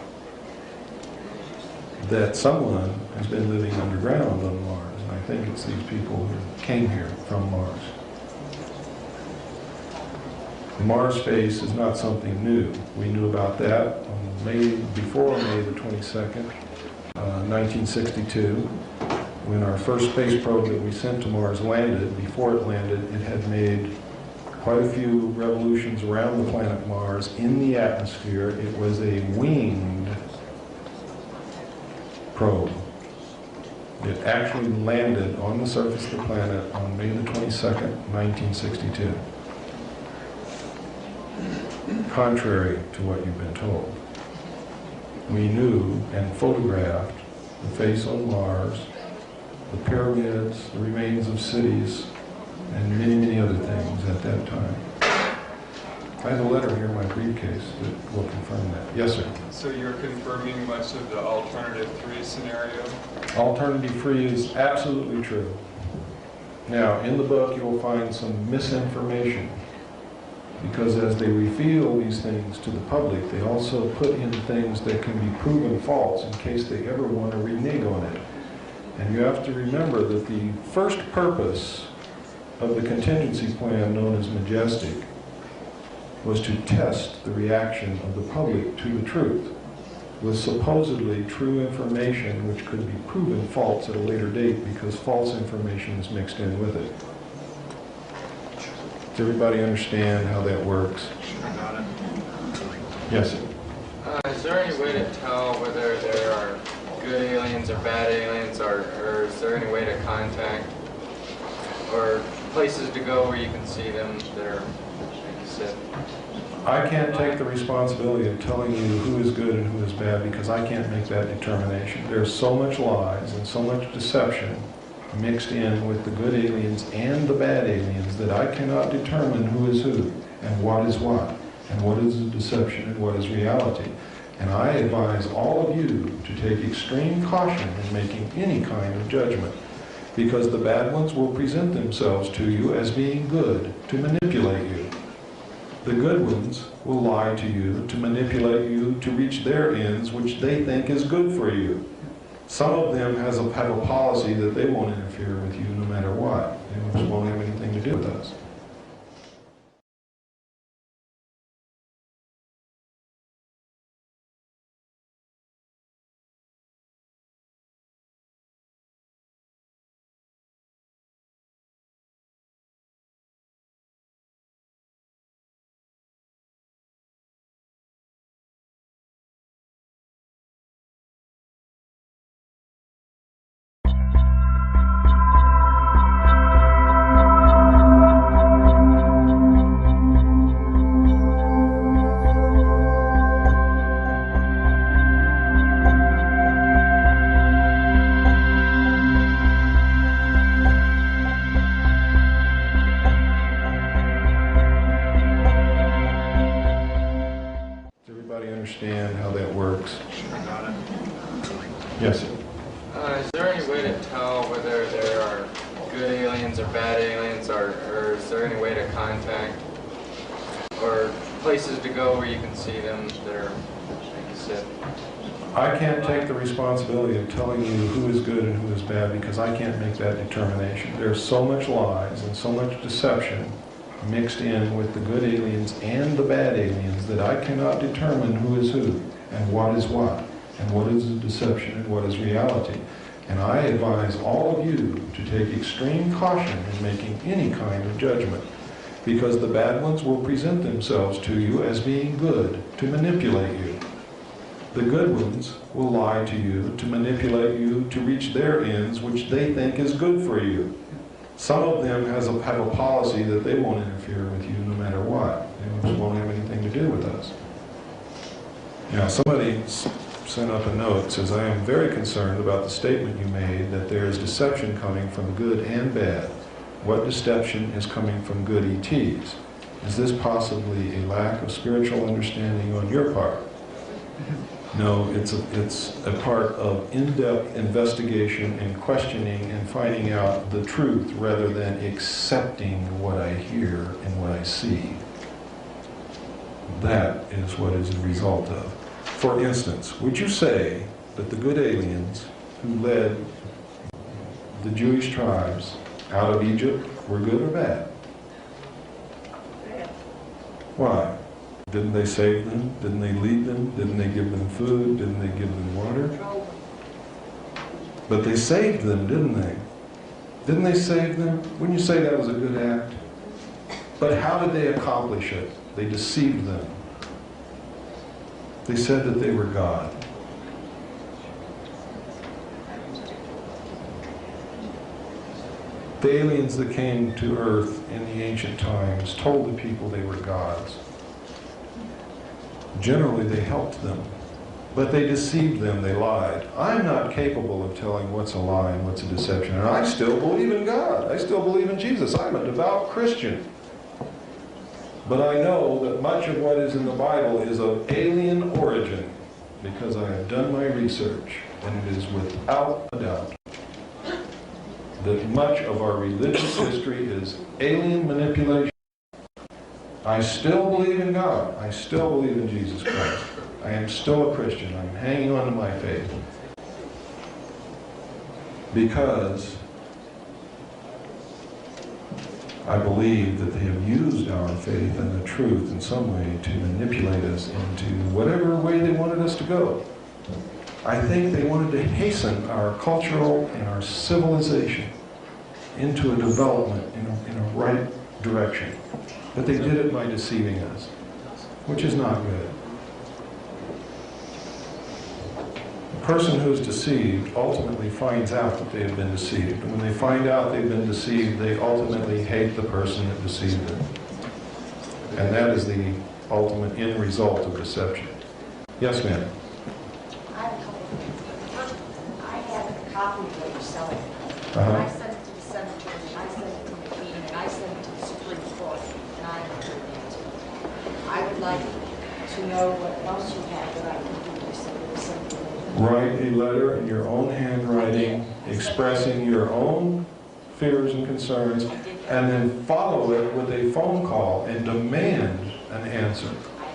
that someone has been living underground on Mars. And I think it's these people who came here from Mars. Mars space is not something new. We knew about that on before May the 22nd, 1962, when our first space probe that we sent to Mars landed. Before it landed, it had made quite a few revolutions around the planet Mars in the atmosphere. It was a winged probe. It actually landed on the surface of the planet on May the 22nd, 1962. Contrary to what you've been told. We knew and photographed the face on Mars, the pyramids, the remains of cities, and many, many other things at that time. I have a letter here in my briefcase that will confirm that. Yes, sir. So you're confirming much of the alternative 3 scenario? Alternative 3 is absolutely true. Now, in the book, you will find some misinformation, because as they reveal these things to the public, they also put in things that can be proven false in case they ever want to renege on it. And you have to remember that the first purpose of the contingency plan, known as Majestic, was to test the reaction of the public to the truth with supposedly true information which could be proven false at a later date because false information is mixed in with it. Does everybody understand how that works? I got it. Yes, sir. Is there any way to tell whether there are good aliens or bad aliens, or is there any way to contact or places to go where you can see them that are, like you said? I can't take the responsibility of telling you who is good and who is bad because I can't make that determination. There's so much lies and so much deception mixed in with the good aliens and the bad aliens that I cannot determine who is who and what is the deception and what is reality. And I advise all of you to take extreme caution in making any kind of judgment, because the bad ones will present themselves to you as being good to manipulate you. The good ones will lie to you to manipulate you to reach their ends, which they think is good for you. Some of them have a policy that they won't interfere with you no matter what. They just won't have anything to do with us. Understand how that works? I got it. Yes, sir. Is there any way to tell whether there are good aliens or bad aliens, or is there any way to contact or places to go where you can see them that are, like you said? I can't take the responsibility of telling you who is good and who is bad because I can't make that determination. There's so much lies and so much deception mixed in with the good aliens and the bad aliens that I cannot determine who is who and what is the deception and what is reality. And I advise all of you to take extreme caution in making any kind of judgment, because the bad ones will present themselves to you as being good to manipulate you. The good ones will lie to you to manipulate you to reach their ends, which they think is good for you. Some of them have a policy that they won't interfere with you no matter what. They just won't have anything to do with us. Now, somebody sent up a note, says, I am very concerned about the statement you made that there is deception coming from good and bad. What deception is coming from good ETs? Is this possibly a lack of spiritual understanding on your part? No, it's a part of in-depth investigation and questioning and finding out the truth rather than accepting what I hear and what I see. That is what is the result of. For instance, would you say that the good aliens who led the Jewish tribes out of Egypt were good or bad? Why? Didn't they save them? Didn't they lead them? Didn't they give them food? Didn't they give them water? But they saved them, didn't they? Didn't they save them? Wouldn't you say that was a good act? But how did they accomplish it? They deceived them. They said that they were God. The aliens that came to Earth in the ancient times told the people they were gods. Generally, they helped them, but they deceived them, they lied. I'm not capable of telling what's a lie and what's a deception, and I still believe in God. I still believe in Jesus. I'm a devout Christian. But I know that much of what is in the Bible is of alien origin because I have done my research, and it is without a doubt that much of our religious history is alien manipulation. I still believe in God. I still believe in Jesus Christ. I am still a Christian. I'm hanging on to my faith. Because I believe that they have used our faith and the truth in some way to manipulate us into whatever way they wanted us to go. I think they wanted to hasten our cultural and our civilization into a development in a right direction. But they did it by deceiving us, which is not good. The person who is deceived ultimately finds out that they have been deceived. And when they find out they've been deceived, they ultimately hate the person that deceived them. And that is the ultimate end result of deception. Yes, ma'am? I have a couple of things. First, I have a copy of what you're selling. Uh-huh. I sent it to the Senators, and I sent it to McCain, and I sent it to the Supreme Court, and I haven't heard an answer. I would like to know what else you have that I can do to send something. Write a letter in your own handwriting expressing your own fears and concerns, and then follow it with a phone call and demand an answer.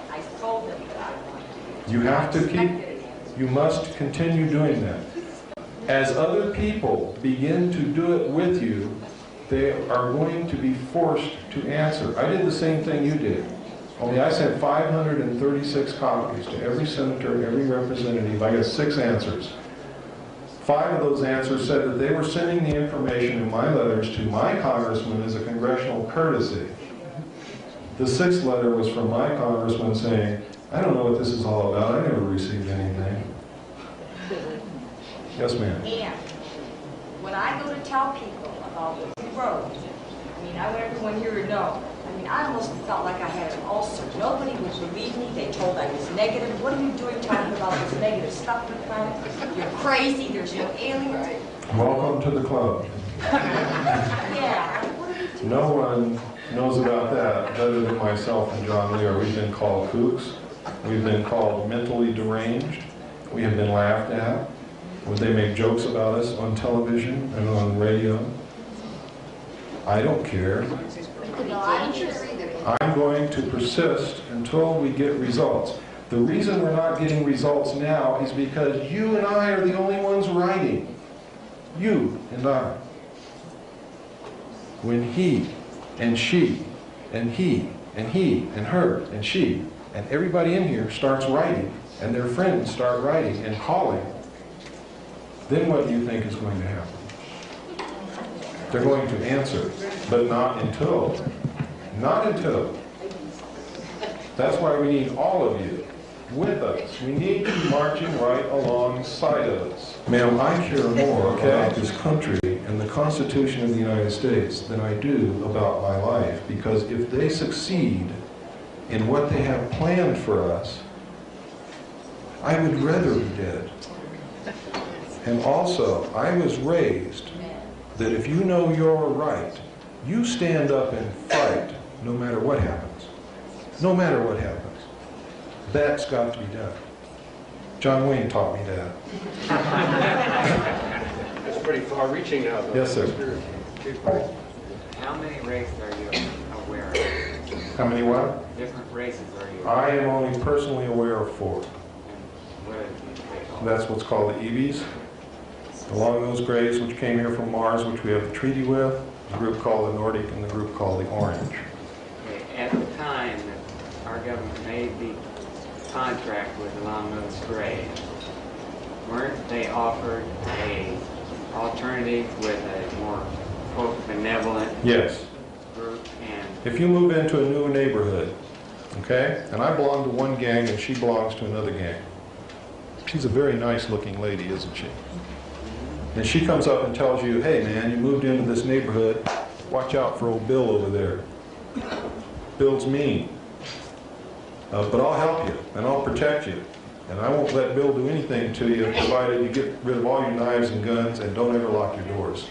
I told them that I wanted to. You have to you must continue doing that. As other people begin to do it with you, they are going to be forced to answer. I did the same thing you did. Only I sent 536 copies to every senator, every representative. I got 6 answers. 5 of those answers said that they were sending the information in my letters to my congressman as a congressional courtesy. The 6th letter was from my congressman saying, I don't know what this is all about. I never received anything. Yes, ma'am. And when I go to tell people about what you wrote, I mean, I want everyone here to know. I mean, I almost felt like I had an ulcer. Nobody would believe me. They told I was negative. What are you doing talking about this negative stuff in the planet? You're crazy. There's no aliens. Welcome to the club. Yeah. What are you doing? No one knows about that better than myself and John Lear. We've been called kooks. We've been called mentally deranged. We have been laughed at. Would they make jokes about us on television and on radio? I don't care. I'm going to persist until we get results. The reason we're not getting results now is because you and I are the only ones writing. You and I. When he and she and he and he and her and she and everybody in here starts writing and their friends start writing and calling, then what do you think is going to happen? They're going to answer, but not until. Not until. That's why we need all of you with us. We need you marching right alongside of us. Ma'am, I care more about this country and the Constitution of the United States than I do about my life, because if they succeed in what they have planned for us, I would rather be dead. And also, I was raised that if you know you're right, you stand up and fight no matter what happens. No matter what happens. That's got to be done. John Wayne taught me that. That's pretty far-reaching now, though. Yes, sir. How many races are you aware of? How many what? Different races are you aware I am only personally aware of 4. of? What are they called? That's what's called the Eevees. The Long-Nosed Greys, which came here from Mars, which we have the treaty with, the group called the Nordic, and the group called the Orange. Okay, at the time that our government made the contract with the Long-Nosed Greys, weren't they offered a alternative with a more, quote, benevolent Yes. group? And If you move into a new neighborhood, okay, and I belong to one gang and she belongs to another gang. She's a very nice looking lady, isn't she? And she comes up and tells you, hey man, you moved into this neighborhood, watch out for old Bill over there. Bill's mean. But I'll help you and I'll protect you. And I won't let Bill do anything to you provided you get rid of all your knives and guns and don't ever lock your doors.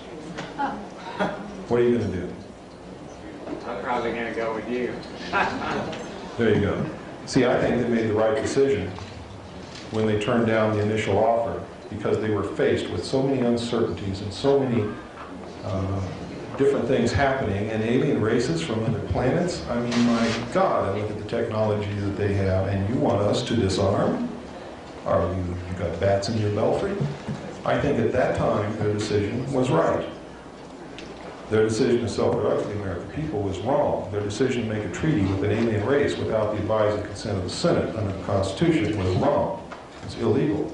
What are you going to do? I'm probably going to go with you. There you go. See, I think they made the right decision when they turned down the initial offer because they were faced with so many uncertainties and so many different things happening and alien races from other planets. I mean, my God, I look at the technology that they have and you want us to disarm? Are you got bats in your belfry? I think at that time their decision was right. Their decision to self-destruct the American people was wrong. Their decision to make a treaty with an alien race without the advice and consent of the Senate under the Constitution was wrong. It's illegal.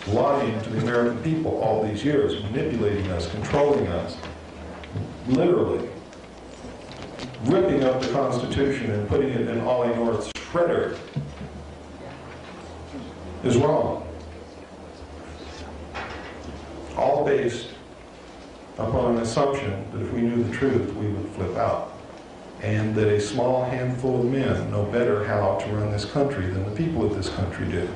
Lying to the American people all these years, manipulating us, controlling us, literally ripping up the Constitution and putting it in Ollie North's shredder is wrong. All based upon an assumption that if we knew the truth, we would flip out. And that a small handful of men know better how to run this country than the people of this country do.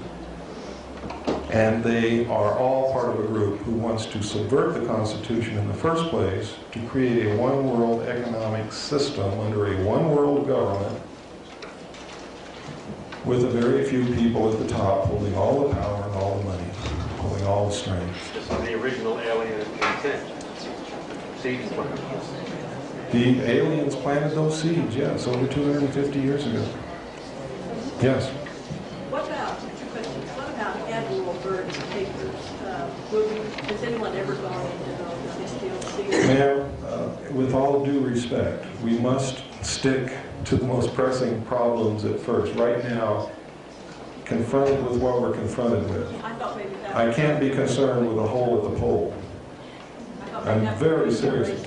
And they are all part of a group who wants to subvert the Constitution in the first place to create a one-world economic system under a one-world government with a very few people at the top holding all the power and all the money, holding all the strings. This is the original alien intent. Seeds planted. The aliens planted those seeds, yes, over 250 years ago. Yes? What about, what about Admiral Byrd's papers? Has anyone ever gone into those? Are they still sealed? Ma'am, with all due respect, we must stick to the most pressing problems at first. Right now, confronted with what we're confronted with. I thought maybe that I can't be concerned with a hole at the pole. I'm very serious.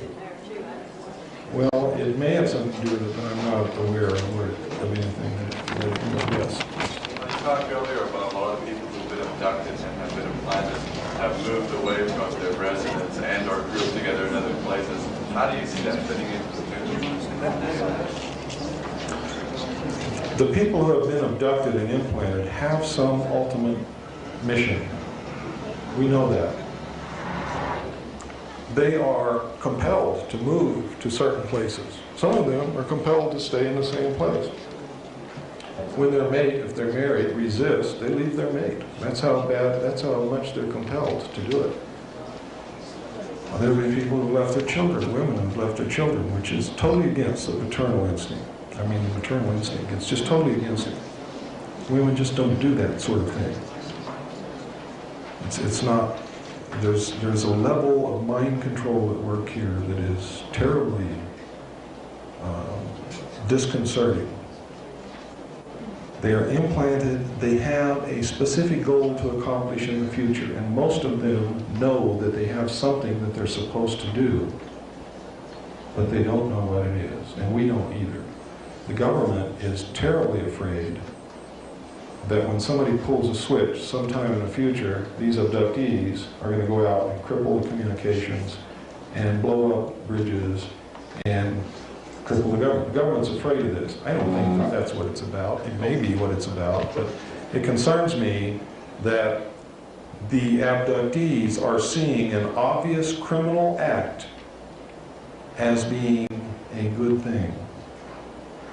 Well, it may have something to do with it, but I'm not aware of anything that yes. You talked earlier about a lot of people who've been abducted and have been implanted, have moved away from their residence and are grouped together in other places. How do you see that fitting into the picture? The people who have been abducted and implanted have some ultimate mission. We know that. They are compelled to move to certain places. Some of them are compelled to stay in the same place. When their mate, if they're married, resists, they leave their mate. That's how much they're compelled to do it. There have been people who left their children, women who've left their children, which is totally against the paternal instinct. I mean, the maternal instinct. It's just totally against it. Women just don't do that sort of thing. It's not. There's a level of mind control at work here that is terribly disconcerting. They are implanted, they have a specific goal to accomplish in the future, and most of them know that they have something that they're supposed to do, but they don't know what it is, and we don't either. The government is terribly afraid that when somebody pulls a switch sometime in the future, these abductees are going to go out and cripple the communications and blow up bridges and cripple the government. The government's afraid of this. I don't think that's what it's about. It may be what it's about, but It concerns me that the abductees are seeing an obvious criminal act as being a good thing.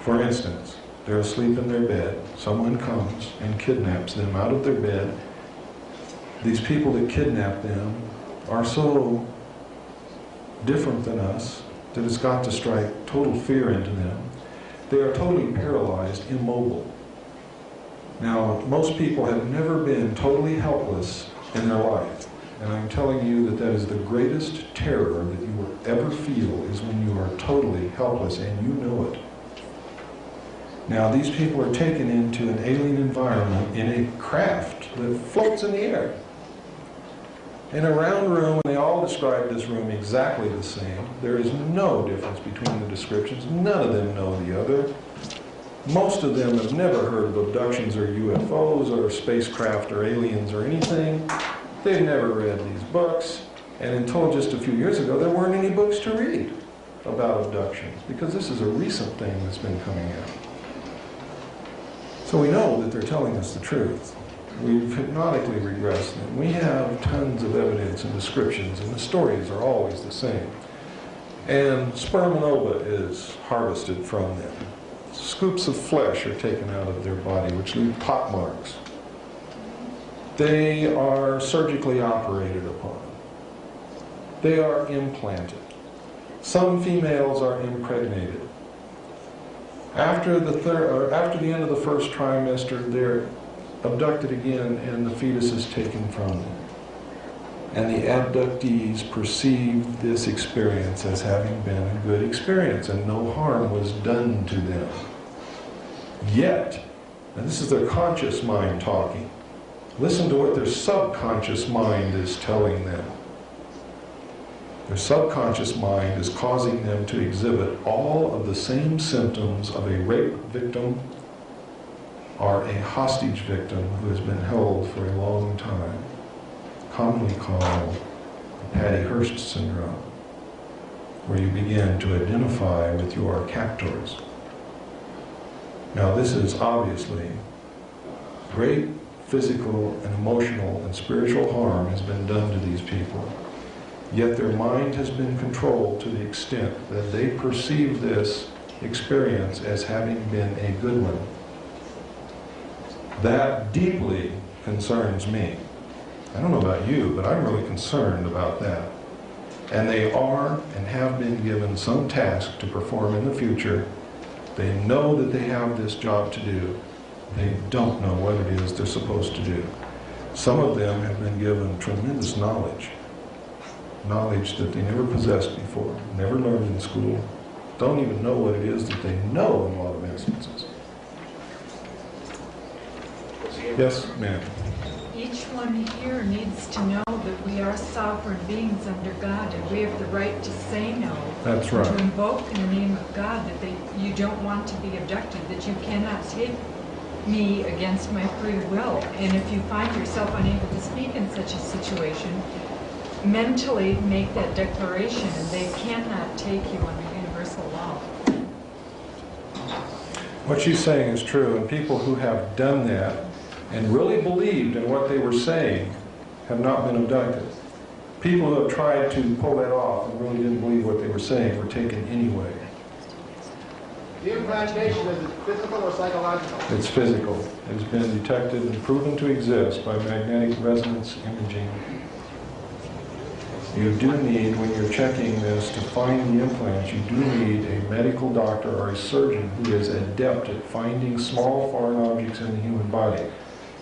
For instance, they're asleep in their bed. Someone comes and kidnaps them out of their bed. These people that kidnap them are so different than us that it's got to strike total fear into them. They are totally paralyzed, immobile. Now, most people have never been totally helpless in their life. And I'm telling you that that is the greatest terror that you will ever feel, is when you are totally helpless and you know it. Now, these people are taken into an alien environment in a craft that floats in the air. In a round room, and they all describe this room exactly the same. There is no difference between the descriptions. None of them know the other. Most of them have never heard of abductions or UFOs or spacecraft or aliens or anything. They've never read these books. And until just a few years ago, there weren't any books to read about abductions, because this is a recent thing that's been coming out. So we know that they're telling us the truth. We've hypnotically regressed them. We have tons of evidence and descriptions, and the stories are always the same. And sperm and ova is harvested from them. Scoops of flesh are taken out of their body, which leave pot marks. They are surgically operated upon. They are implanted. Some females are impregnated. After the end of the first trimester, they're abducted again, and the fetus is taken from them. And the abductees perceive this experience as having been a good experience, and no harm was done to them. Yet, and this is their conscious mind talking, listen to what their subconscious mind is telling them. Their subconscious mind is causing them to exhibit all of the same symptoms of a rape victim or a hostage victim who has been held for a long time, commonly called the Patty Hearst syndrome, where you begin to identify with your captors. Now, this is obviously great physical and emotional and spiritual harm has been done to these people. Yet their mind has been controlled to the extent that they perceive this experience as having been a good one. That deeply concerns me. I don't know about you, but I'm really concerned about that. And they are and have been given some task to perform in the future. They know that they have this job to do. They don't know what it is they're supposed to do. Some of them have been given tremendous knowledge that they never possessed before, never learned in school, don't even know what it is that they know in a lot of instances. Yes, ma'am. Each one here needs to know that we are sovereign beings under God, and we have the right to say no. That's right. To invoke in the name of God that you don't want to be abducted, that you cannot take me against my free will. And if you find yourself unable to speak in such a situation, mentally make that declaration, and they cannot take you under universal law. What she's saying is true, and people who have done that and really believed in what they were saying have not been abducted. People who have tried to pull that off and really didn't believe what they were saying were taken anyway. The implantation, is it physical or psychological? It's physical. It has been detected and proven to exist by magnetic resonance imaging. You do need, when you're checking this to find the implants, you do need a medical doctor or a surgeon who is adept at finding small foreign objects in the human body,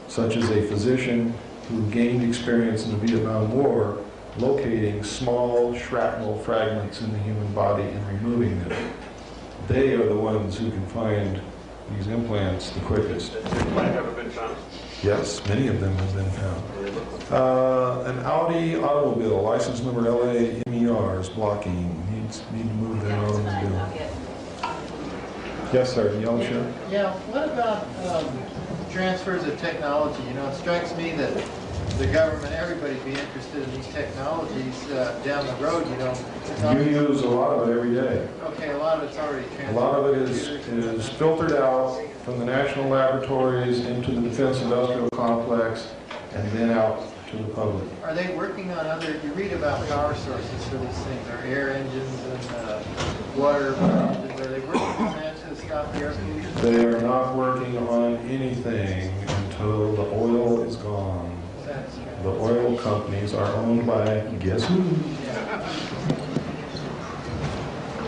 such as a physician who gained experience in the Vietnam War locating small shrapnel fragments in the human body and removing them. They are the ones who can find these implants the quickest. Has the implant ever been found? Yes, many of them have been found. An Audi automobile, license number LA MER, is blocking. Need to move their own bill. Yes, sir. Yellow shirt. Yeah, what about transfers of technology? You know, it strikes me that the government, everybody be interested in these technologies down the road, you know. You use a lot of it every day. Okay, a lot of it's already transferred. A lot of it is filtered out from the national laboratories into the defense industrial complex and then out to the public. Are they working on other, you read about power sources for these things, or air engines and water engines, are they working on that to stop air pollution? They are not working on anything until the oil is gone. The oil companies are owned by, guess who?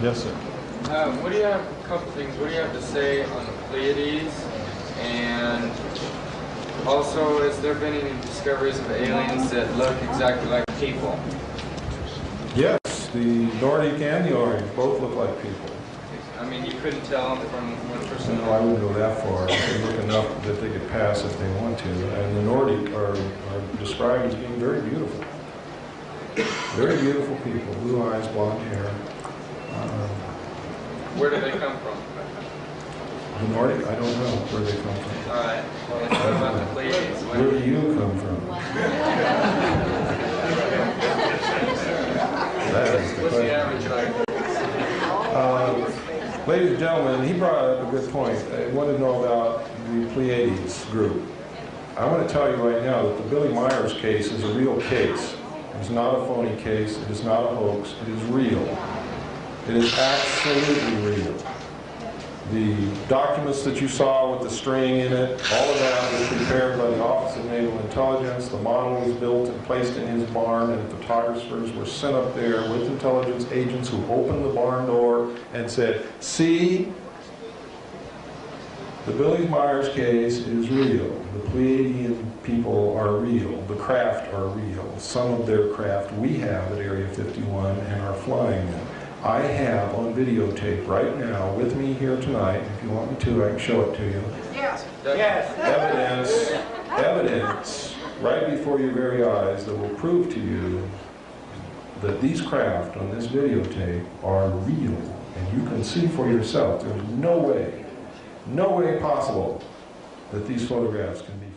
Yes, sir. What do you have, a couple things, what do you have to say on the Pleiades? And also, has there been any discoveries of aliens that look exactly like people? Yes, the Nordic and the Orange both look like people. I mean, you couldn't tell from one person. No, I wouldn't go that far. They look enough that they could pass if they want to. And the Nordic are described as being very beautiful. Very beautiful people, blue eyes, blonde hair. Where do they come from? The Nordic, I don't know where they come from. All right. Well, what about the Pleiades? Where do you come from? That is the What's question. the average height? Ladies and gentlemen, he brought up a good point. I wanted to know about the Pleiades group. I want to tell you right now that the Billy Myers case is a real case. It is not a phony case. It is not a hoax. It is real. It is absolutely real. The documents that you saw with the string in it, all of that was prepared by the Office of Naval Intelligence. The model was built and placed in his barn, and photographers were sent up there with intelligence agents who opened the barn door and said, see, the Billy Myers case is real. The Pleiadian people are real. The craft are real. Some of their craft we have at Area 51 and are flying them. I have on videotape right now with me here tonight, if you want me to, I can show it to you. Yes. Yes. Evidence right before your very eyes that will prove to you that these craft on this videotape are real. And you can see for yourself, there's no way possible that these photographs can be